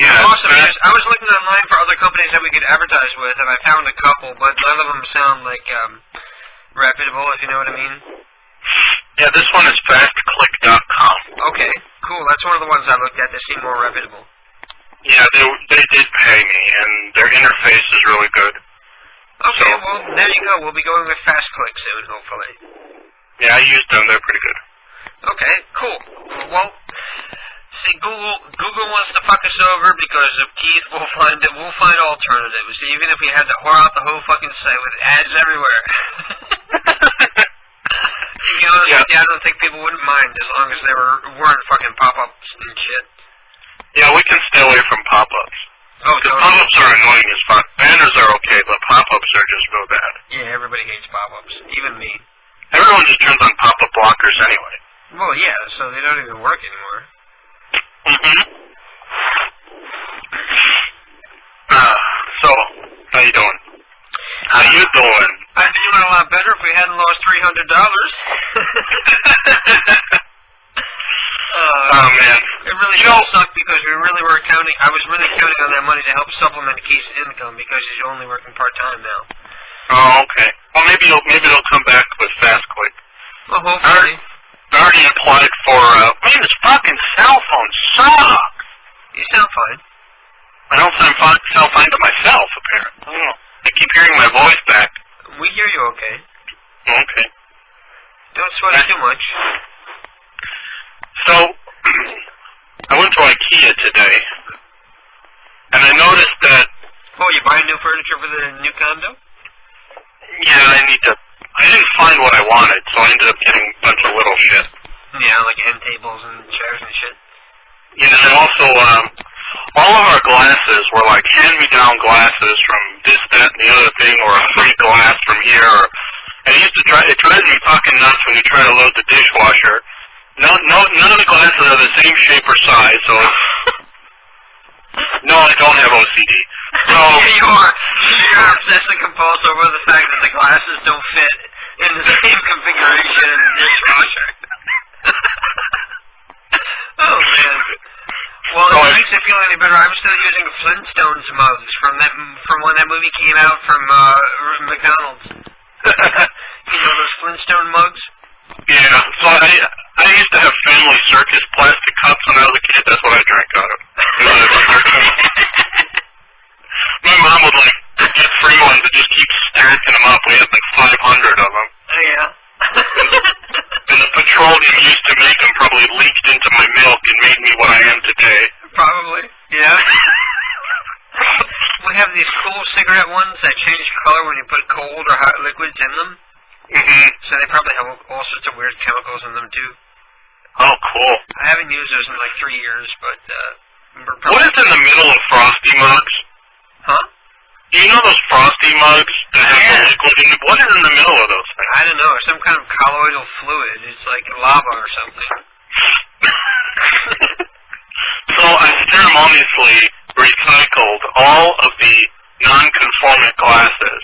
Yeah. Awesome. I was looking online for other companies that we could advertise with, and I found a couple, but none of them sound like reputable, if you know what I mean. Yeah, this one is fastclick.com. Okay, cool. That's one of the ones I looked at that seemed more reputable. Yeah, they did pay me, and their interface is really good. Okay, so, well, there you go. We'll be going with FastClick soon, hopefully. Yeah, I used them. They're pretty good. Okay, cool. Well, see, Google wants to fuck us over because of Keith. We'll find alternatives, even if we had to whore out the whole fucking site with ads everywhere. To be honest with you, I don't think people wouldn't mind as long as they weren't fucking pop-ups and shit. Yeah, we can stay away from pop-ups. Oh, totally. Pop-ups are annoying as fuck. Banners are okay, but pop-ups are just real bad. Yeah, everybody hates pop-ups, even me. Everyone just turns on pop-up blockers anyway. Well, yeah, so they don't even work anymore. So, how you doing? How you doing? I'd be doing a lot better if we hadn't lost $300. really sucked because we really were counting. I was really counting on that money to help supplement Keith's income because he's only working part-time now. Oh, okay. Well, maybe it'll come back with fast quick. Well, hopefully. I already applied for, man, this fucking cell phone sucks. You sound fine. I don't sound fine to myself, apparently. I don't know. I keep hearing my voice back. We hear you okay. Okay. Don't sweat too much. So, I went to IKEA today, and I noticed that... Oh, you buying new furniture for the new condo? Yeah, I didn't find what I wanted, so I ended up getting a bunch of little shit. Yeah, like end tables and chairs and shit. Yeah, and also, all of our glasses were like hand-me-down glasses from this, that, and the other thing, or a free glass from here. And it drives me fucking nuts when you try to load the dishwasher. None of the glasses are the same shape or size, so... No, I don't have OCD. So... You're obsessive compulsive over the fact that the glasses don't fit in the same configuration in the dishwasher. Oh, man. Well, if it makes it feel any better, I'm still using Flintstones mugs from when that movie came out from McDonald's. You know those Flintstone mugs? Yeah, so I used to have Family Circus plastic cups when I was a kid. That's what I drank out of. My mom would, like, get free ones and just keep stacking them up. We had, like, 500 of them. Yeah. And the petroleum used to make them probably leaked into my milk and made me what I am today. Probably, yeah. We have these cool cigarette ones that change color when you put cold or hot liquids in them. Mm-hmm. So they probably have all sorts of weird chemicals in them, too. Oh, cool. I haven't used those in, like, 3 years, but, what is in the middle of Frosty mugs? Huh? Do you know those Frosty mugs that have the liquid in them? What is in the middle of those things? I don't know. Some kind of colloidal fluid. It's like lava or something. So I ceremoniously recycled all of the non-conformant glasses.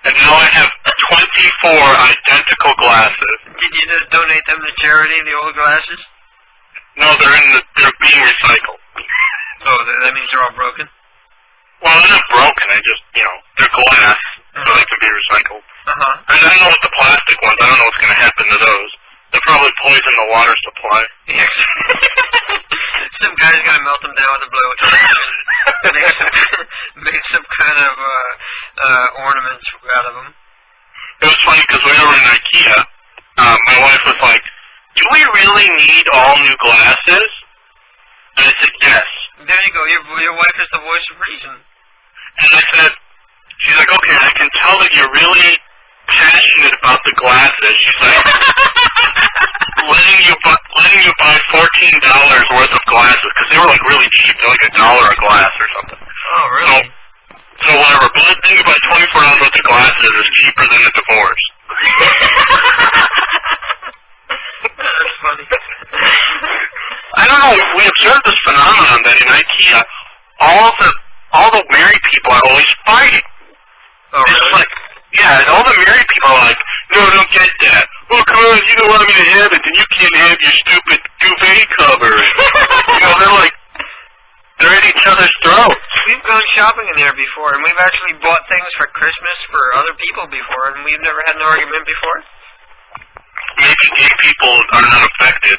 And now I have 24 identical glasses. Did you just donate them to charity, the old glasses? No, they're being recycled. Oh, that means they're all broken? Well, they're not broken. They're glass, so they can be recycled. Uh-huh. And I don't know what the plastic ones. I don't know what's going to happen to those. They'll probably poison the water supply. Yes. Some guy's going to melt them down with a blowtorch. Make some kind of ornaments out of them. It was funny because when we were in IKEA, my wife was like, "Do we really need all new glasses?" And I said, "Yes." There you go. Your wife is the voice of reason. And I said, she's like, "Okay, I can tell that you're really passionate about the glasses." She's like, letting you buy $14 worth of glasses because they were like really cheap. They're like $1 a glass or something. Oh, really? So whatever. But letting you buy $24 worth of glasses is cheaper than a divorce. That's funny. I don't know. We observed this phenomenon that in IKEA, all the married people are always fighting. Oh, really? It's like, yeah, and all the married people are like, "No, don't get that. Oh, come on, you don't want me to have it, then you can't have your stupid duvet cover." They're at each other's throats. We've gone shopping in there before, and we've actually bought things for Christmas for other people before, and we've never had an argument before. Maybe gay people are not affected.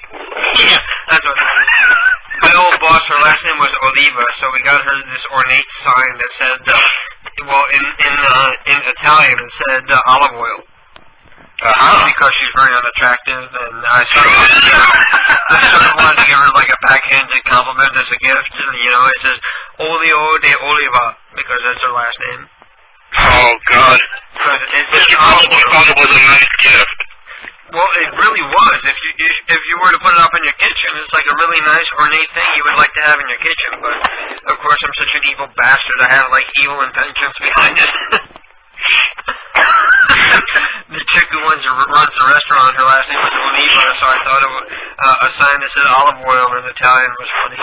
Yeah, that's what it is. My old boss, her last name was Oliva, so we got her this ornate sign that said, in Italian, it said olive oil. Because she's very unattractive, and I sort of wanted to give her like a backhanded compliment as a gift. It says Olio de Oliva, because that's her last name. Oh, God. She probably thought it was a nice gift. Well, it really was. If you were to put it up in your kitchen, it's like a really nice ornate thing you would like to have in your kitchen. But of course, I'm such an evil bastard. I have like evil intentions behind it. The chick who runs the restaurant, her last name was Oliva, so I thought a sign that said olive oil in Italian was funny.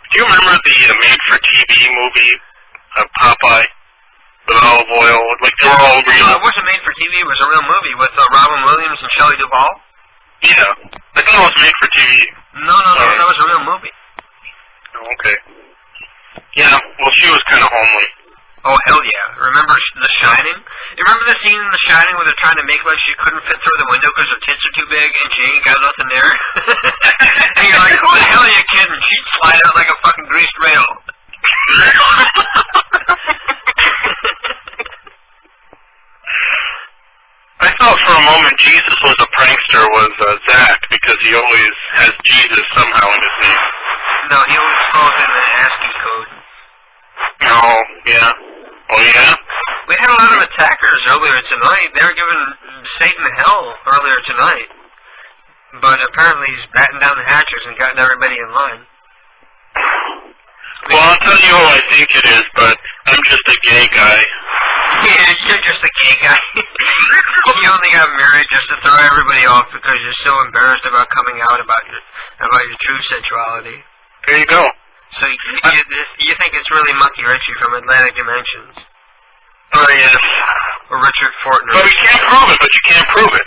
Do you remember the made-for-TV movie of Popeye? With olive oil, like they were all real. It wasn't made for TV. It was a real movie with Robin Williams and Shelley Duvall. Yeah. I thought it was made for TV. No, that was a real movie. Oh, okay. Yeah, well, she was kind of homely. Oh, hell yeah. Remember The Shining? You remember the scene in The Shining where they're trying to make like she couldn't fit through the window because her tits are too big and she ain't got nothing there? And you're like, who the hell are you kidding? She'd slide out like a fucking greased rail. I thought for a moment Jesus was a prankster was Zach because he always has Jesus somehow in his name. No, he always calls in an ASCII code. Oh, yeah. Oh, yeah? We had a lot of attackers earlier tonight. They were giving Satan hell earlier tonight. But apparently he's batting down the hatches and gotten everybody in line. Well, I'll tell you who I think it is, but I'm just a gay guy. Yeah, you're just a gay guy. You only got married just to throw everybody off because you're so embarrassed about coming out about your true sexuality. There you go. So you think it's really Monkey Richie from Atlantic Dimensions? Oh, yes. Or Richard Fortner. But you can't prove it, but you can't prove it.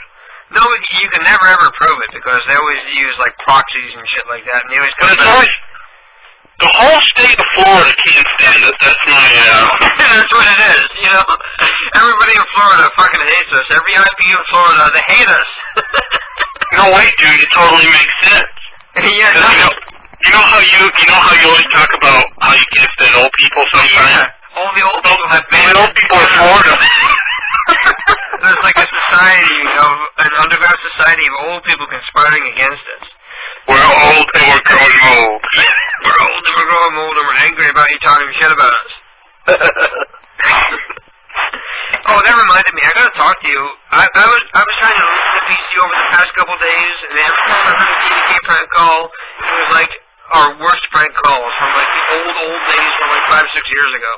No, you can never ever prove it because they always use like proxies and shit like that. And they always but it's always... The whole state of Florida can't stand us. That's my, That's what it is, you know? Everybody in Florida fucking hates us. Every IP in Florida, they hate us. No, wait, dude, it totally makes sense. Yeah, no. You know how you always talk about how you can't stand old people sometimes? Yeah, all the old people have been... The old people in Florida. There's like a society an underground society of old people conspiring against us. We're old and we're growing old. We're old and we're growing old and we're angry about you talking shit about us. Oh, that reminded me. I gotta talk to you. I was trying to listen to PC over the past couple days, and every time I heard a KDK prank call, it was like our worst prank calls from like the old days from like 5 or 6 years ago.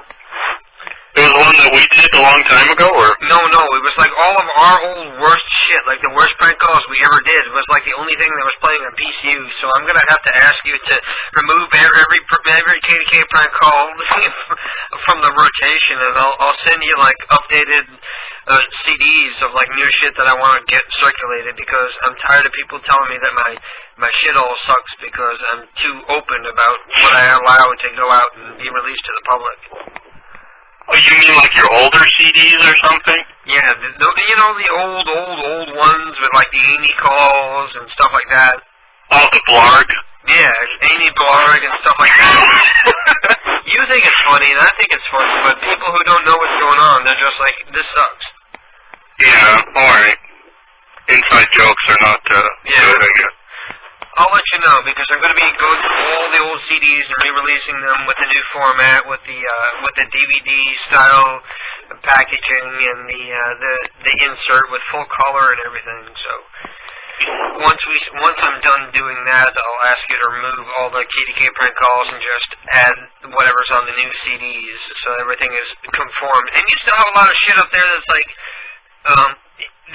It was one that we did a long time ago, or? No, it was like all of our old worst shit, like the worst prank calls we ever did. It was like the only thing that was playing on PCU, so I'm gonna have to ask you to remove every KDK prank call from the rotation, and I'll send you like updated CDs of like new shit that I want to get circulated because I'm tired of people telling me that my shit all sucks because I'm too open about what I allow to go out and be released to the public. Oh, you mean like your older CDs or something? Yeah, you know the old ones with like the Amy calls and stuff like that. Oh, the Blarg? Yeah, Amy Blarg and stuff like that. You think it's funny, and I think it's funny, but people who don't know what's going on, they're just like, this sucks. Yeah, alright. Inside jokes are not good, I guess. I'll let you know because I'm going to be going through all the old CDs and re-releasing them with the new format, with the DVD style packaging and the insert with full color and everything. So once I'm done doing that, I'll ask you to remove all the KDK prank calls and just add whatever's on the new CDs, so everything is conformed. And you still have a lot of shit up there that's like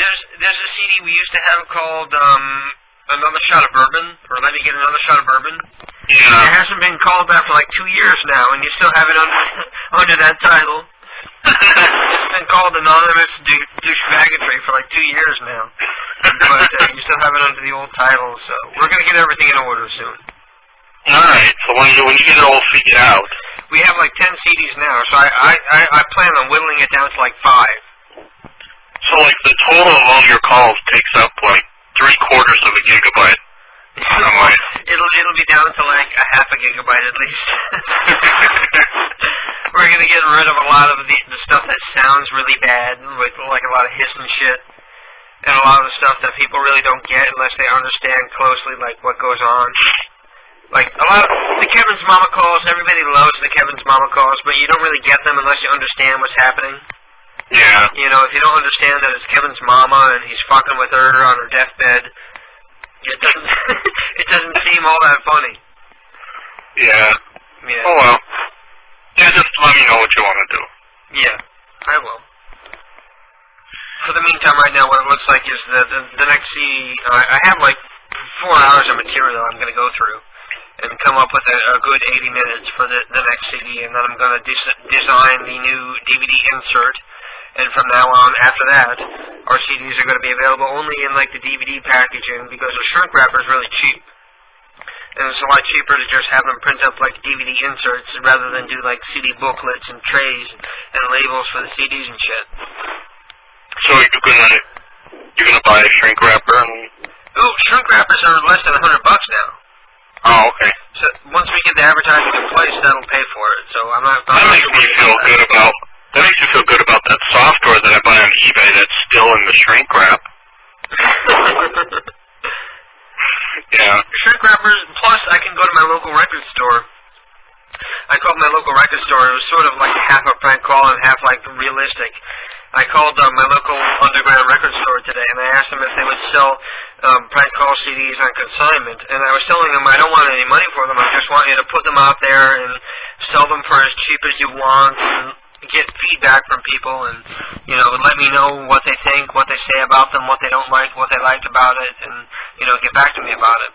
there's a CD we used to have called Another Shot of Bourbon, or Let Me Get Another Shot of Bourbon. Yeah. It hasn't been called that for like 2 years now, and you still have it under that title. It's been called Anonymous Douchebaggetry for like 2 years now. But you still have it under the old title, so we're going to get everything in order soon. Alright, so when you get it all figured out. We have like 10 CDs now, so I plan on whittling it down to like 5. So like the total of all your calls takes up like 3/4 of a gigabyte. It'll be down to like a half a gigabyte at least. We're gonna get rid of a lot of the stuff that sounds really bad, with like a lot of hiss and shit, and a lot of the stuff that people really don't get unless they understand closely like what goes on. Like a lot of the Kevin's Mama calls, everybody loves the Kevin's Mama calls, but you don't really get them unless you understand what's happening. Yeah. You know, if you don't understand that it's Kevin's mama and he's fucking with her on her deathbed, it doesn't seem all that funny. Yeah. Oh well. Yeah, just let me know what you want to do. Yeah, I will. For the meantime, right now, what it looks like is that the next CD, I have like 4 hours of material I'm going to go through and come up with a good 80 minutes for the next CD, and then I'm going to design the new DVD insert. And from now on, after that, our CDs are going to be available only in like the DVD packaging because the shrink wrapper is really cheap. And it's a lot cheaper to just have them print up like DVD inserts rather than do like CD booklets and trays and labels for the CDs and shit. So you're gonna buy a shrink wrapper? Oh, shrink wrappers are less than $100 now. Oh, okay. So once we get the advertising in place, that'll pay for it. So I'm not. That makes me feel good about. That makes me feel good about that software that I buy on eBay that's still in the shrink wrap. Yeah. Shrink wrappers, plus I can go to my local record store. I called my local record store. It was sort of like half a prank call and half like realistic. I called my local underground record store today, and I asked them if they would sell prank call CDs on consignment. And I was telling them I don't want any money for them. I just want you to put them out there and sell them for as cheap as you want and get feedback from people and, you know, let me know what they think, what they say about them, what they don't like, what they liked about it, and, you know, get back to me about it.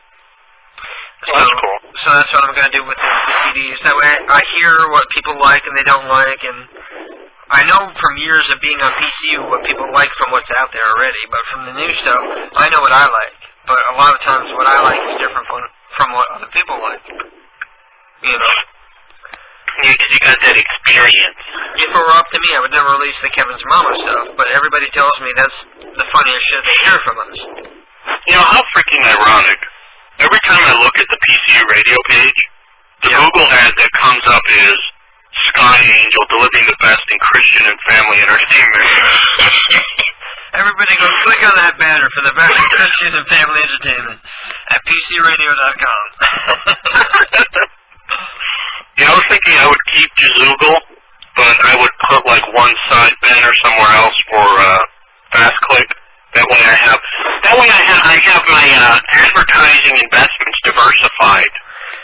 So, that's cool. So that's what I'm going to do with the CDs. That way I hear what people like and they don't like, and I know from years of being on PCU what people like from what's out there already, but from the new stuff, I know what I like. But a lot of times what I like is different from what other people like. You know? Yeah, because you got that experience. If it were up to me, I would never release the Kevin's Mama stuff, but everybody tells me that's the funniest shit they hear from us. You know, how freaking ironic. Every time I look at the PCU radio page, the Google ad that comes up is Sky Angel delivering the best in Christian and family entertainment. Everybody go click on that banner for the best in Christian and family entertainment at PCRadio.com. Yeah, I was thinking I would keep Jazoogle, but I would put like one side banner somewhere else for Fast Click. That way I have my advertising investments diversified.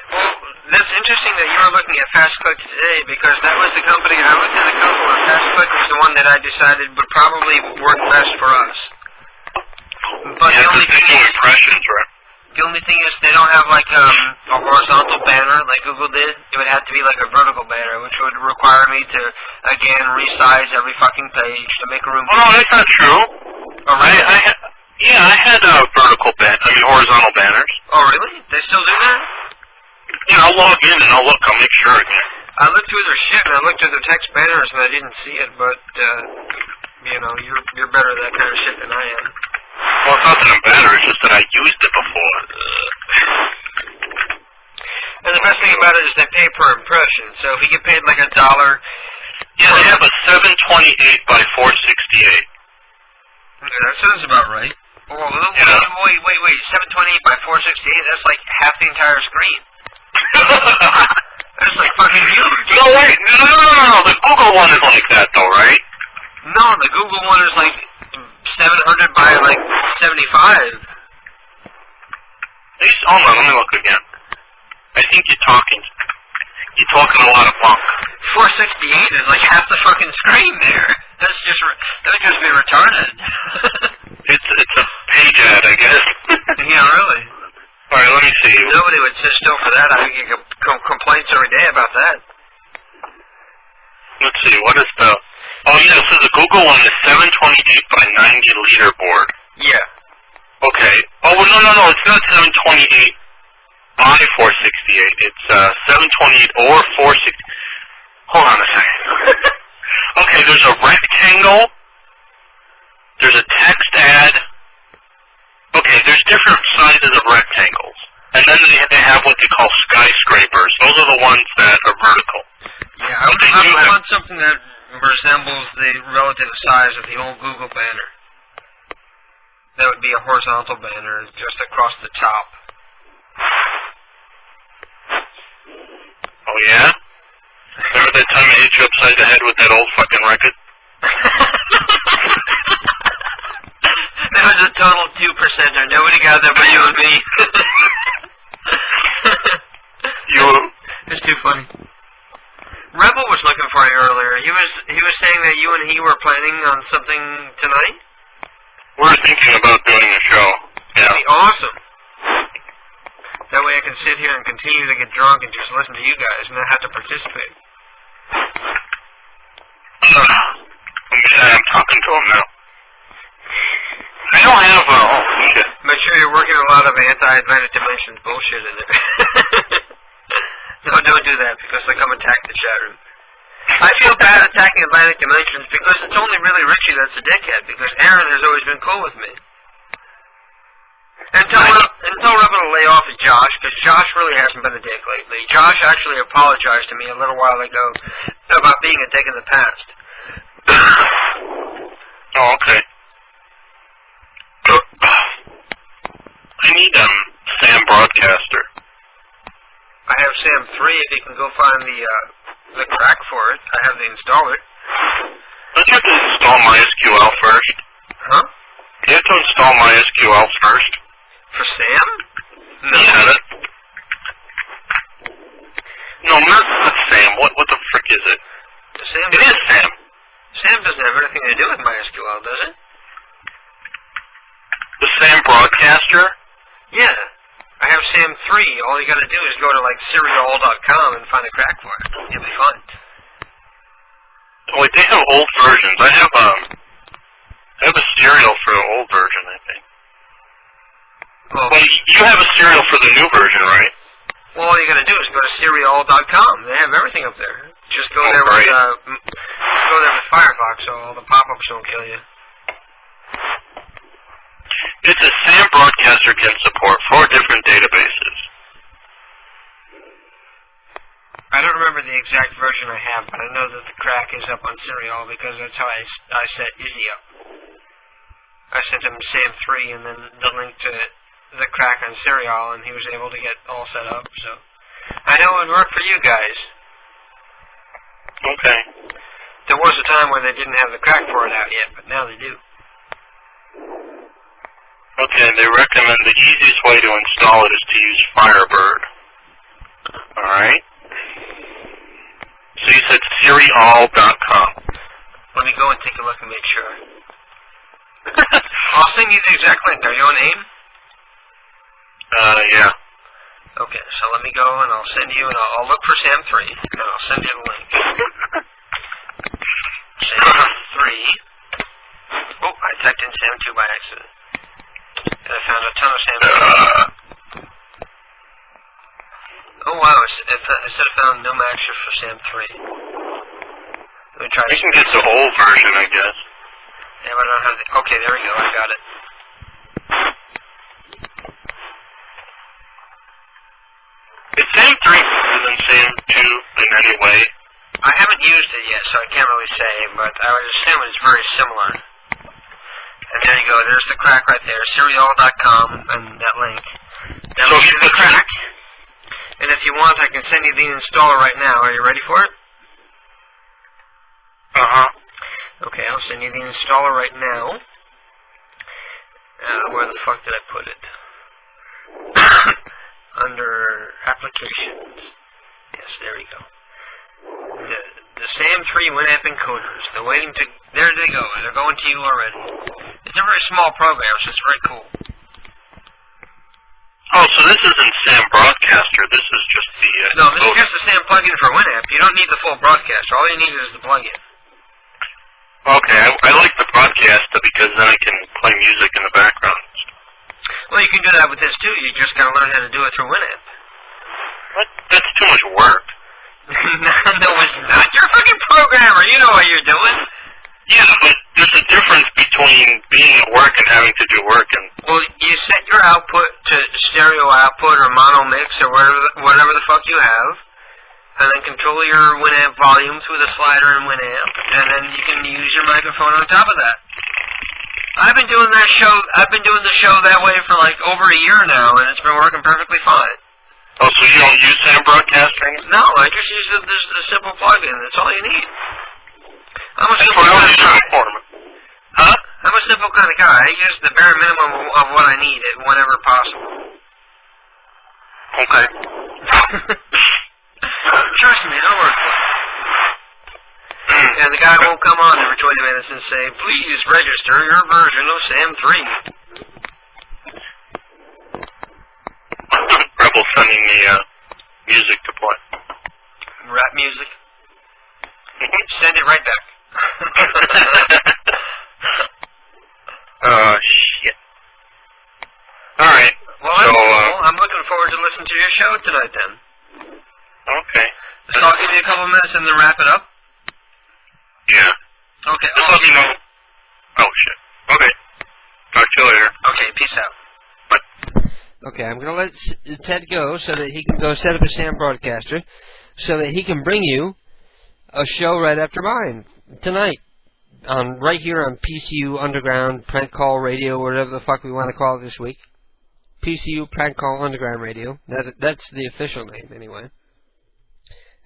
Well, that's interesting that you were looking at Fast Click today, because that was the company I looked at. A couple, and Fast Click was the one that I decided would probably work best for us. But yeah, because they do impressions, right? The only thing is they don't have like a horizontal banner like Google did. It would have to be like a vertical banner, which would require me to again resize every fucking page to make room. Oh no, that's not true. Oh, really? I had horizontal banners. Oh really? They still do that? Yeah, I'll log in and I'll make sure again. I looked through their shit and I looked through their text banners and I didn't see it, but you know, you're better at that kind of shit than I am. Well, it's not that I'm better, it's just that I used it before. And the best thing about it is they pay per impression, so if you get paid like $1... Yeah, they have a 728 by 468. Okay, that sounds about right. Oh, yeah. Wait, 728 by 468, that's like half the entire screen. That's like fucking huge. No, wait, no, the Google one is like that though, right? No, the Google one is like 700 by like 75. Hold on, let me look again. I think you're talking a lot of bunk. 468 is like half the fucking screen there. That would just be retarded. It's a page ad, I guess. Yeah, really. Alright, let me see. Nobody would sit still for that. I get complaints every day about that. Let's see, what is the... Oh, yeah, so the Google one is 728 by 90 leaderboard. Yeah. Okay. Oh, well, no, it's not 728 by 468. It's 728 or 460. Hold on a second. Okay, there's a rectangle. There's a text ad. Okay, there's different sizes of rectangles. And then they have what they call skyscrapers. Those are the ones that are vertical. Yeah, I want something that resembles the relative size of the old Google banner. That would be a horizontal banner just across the top. Oh, yeah? Remember that time I hit you upside the head with that old fucking record? That was a total 2%er. Nobody got that but you and me. It's too funny. Rebel was looking for you earlier. He was saying that you and he were planning on something tonight? We're thinking about doing a show. Yeah. That'd be awesome. That way I can sit here and continue to get drunk and just listen to you guys and not have to participate. I'm talking to him now. I don't have oh shit. Make sure you're working a lot of anti-Atlantic Dimensions bullshit in there. No, don't do that because they come attack the chat room. I feel bad attacking Atlantic Dimensions because it's only really Richie that's a dickhead because Aaron has always been cool with me. And tell Rebel to lay off of Josh because Josh really hasn't been a dick lately. Josh actually apologized to me a little while ago about being a dick in the past. Oh, okay. I need Sam Broadcaster. I have Sam 3 if you can go find the crack for it. I have the installer. Don't you have to install MySQL first? Huh? You have to install MySQL first. For Sam? No. You have it? No, not Sam. What the frick is it? Sam it is Sam. Sam doesn't have anything to do with MySQL, does it? The Sam Broadcaster? Yeah. I have Sam 3. All you gotta do is go to, like, serial.com and find a crack for it. You'll be fine. Oh, wait, they have old versions. I have a serial for the old version, I think. Well, you have a serial for the new version, right? Well, all you gotta do is go to serial.com. They have everything up there. Just go there with Firefox so all the pop-ups don't kill you. It's a Sam Broadcaster can support 4 different databases. I don't remember the exact version I have, but I know that the crack is up on Serial because that's how I set Izzy up. I sent him Sam 3 and then the link to the crack on Serial, and he was able to get all set up, so I know it would work for you guys. Okay. There was a time where they didn't have the crack for it out yet, but now they do. Okay, they recommend the easiest way to install it is to use Firebird. Alright. So you said serial.com. Let me go and take a look and make sure. I'll send you the exact link. Are you on AIM? Yeah. Okay, so let me go and I'll send you, and I'll look for Sam 3, and I'll send you the link. Sam 3. Oh, I typed in Sam 2 by accident. And I found a ton of Sam 3. Oh, wow, it said I found no matches for Sam 3. Let me try You can get the old version, I guess. Yeah, but I don't have the... Okay, there we go, I got it. Is Sam 3 better than Sam 2 in any way? I haven't used it yet, so I can't really say, but I would assume it's very similar. And there you go, there's the crack right there, serial.com, and that link. Now so you the crack. And if you want, I can send you the installer right now. Are you ready for it? Uh-huh. Okay, I'll send you the installer right now. Where the fuck did I put it? Under applications. Yes, there we go. The Sam 3 Winamp encoders. They're waiting to... There they go. They're going to you already. It's a very small program, so it's very cool. Oh, so this isn't Sam Broadcaster. This is just the... No, this is just the Sam plugin for Winamp. You don't need the full broadcaster. All you need is the plugin. Okay, I like the broadcaster because then I can play music in the background. Well, you can do that with this, too. You just gotta learn how to do it through Winamp. What? That's too much work. No, it's not. You're a fucking programmer. You know what you're doing. Yeah, but there's a difference between being at work and having to do work. And well, you set your output to stereo output or mono mix or whatever the fuck you have, and then control your Winamp volume through the slider in Winamp, and then you can use your microphone on top of that. I've been doing the show that way for like over a year now, and it's been working perfectly fine. Oh, so you don't use Sam Broadcasting? No, I just use the simple plug-in. That's all you need. I'm a simple kind of guy. Huh? I'm a simple kind of guy. I use the bare minimum of what I need whenever possible. Okay. Trust me, it'll work. And the guy won't come on every 20 minutes and say, please register your version of Sam 3. Rebel sending me music to play. Rap music? Send it right back. Shit. Alright. Well, so, I'm looking forward to listening to your show tonight, then. Okay. So I'll give you a couple minutes and then wrap it up? Yeah. Okay. Just let me know. Oh, shit. Okay. Talk to you later. Okay, peace out. Okay, I'm going to let Ted go so that he can go set up a SAM broadcaster so that he can bring you a show right after mine tonight. Right here on PCU Underground Prank Call Radio, or whatever the fuck we want to call it this week. PCU Prank Call Underground Radio. That's the official name, anyway.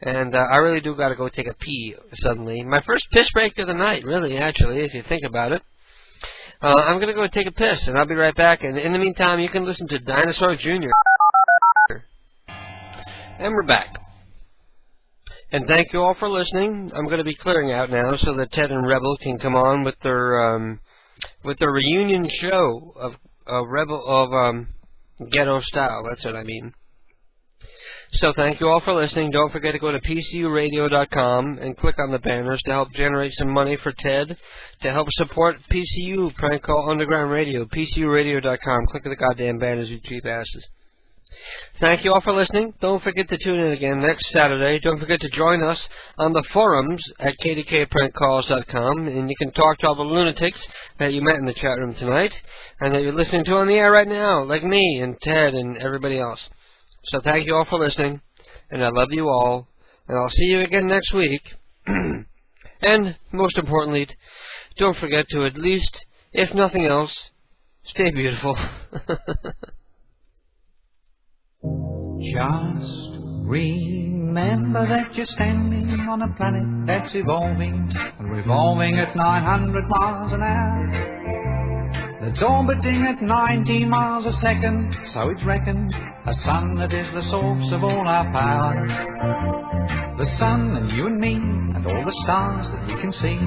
And I really do got to go take a pee suddenly. My first piss break of the night, really, actually, if you think about it. I'm going to go take a piss, and I'll be right back. And in the meantime, you can listen to Dinosaur Jr. And we're back. And thank you all for listening. I'm going to be clearing out now so that Ted and Rebel can come on with their reunion show of ghetto style. That's what I mean. So thank you all for listening. Don't forget to go to PCUradio.com and click on the banners to help generate some money for Ted to help support PCU Prank Call Underground Radio. PCUradio.com. Click on the goddamn banners, you cheap asses. Thank you all for listening. Don't forget to tune in again next Saturday. Don't forget to join us on the forums at KDKPrankCalls.com, and you can talk to all the lunatics that you met in the chat room tonight and that you're listening to on the air right now, like me and Ted and everybody else. So thank you all for listening, and I love you all, and I'll see you again next week. And, most importantly, don't forget to at least, if nothing else, stay beautiful. Just remember that you're standing on a planet that's evolving and revolving at 900 miles an hour. That's orbiting at 90 miles a second, so it's reckoned a sun that is the source of all our power. The sun and you and me and all the stars that we can see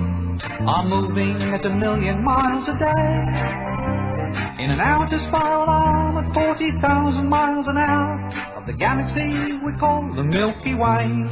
are moving at 1,000,000 miles a day in an outer spiral arm at 40,000 miles an hour of the galaxy we call the Milky Way.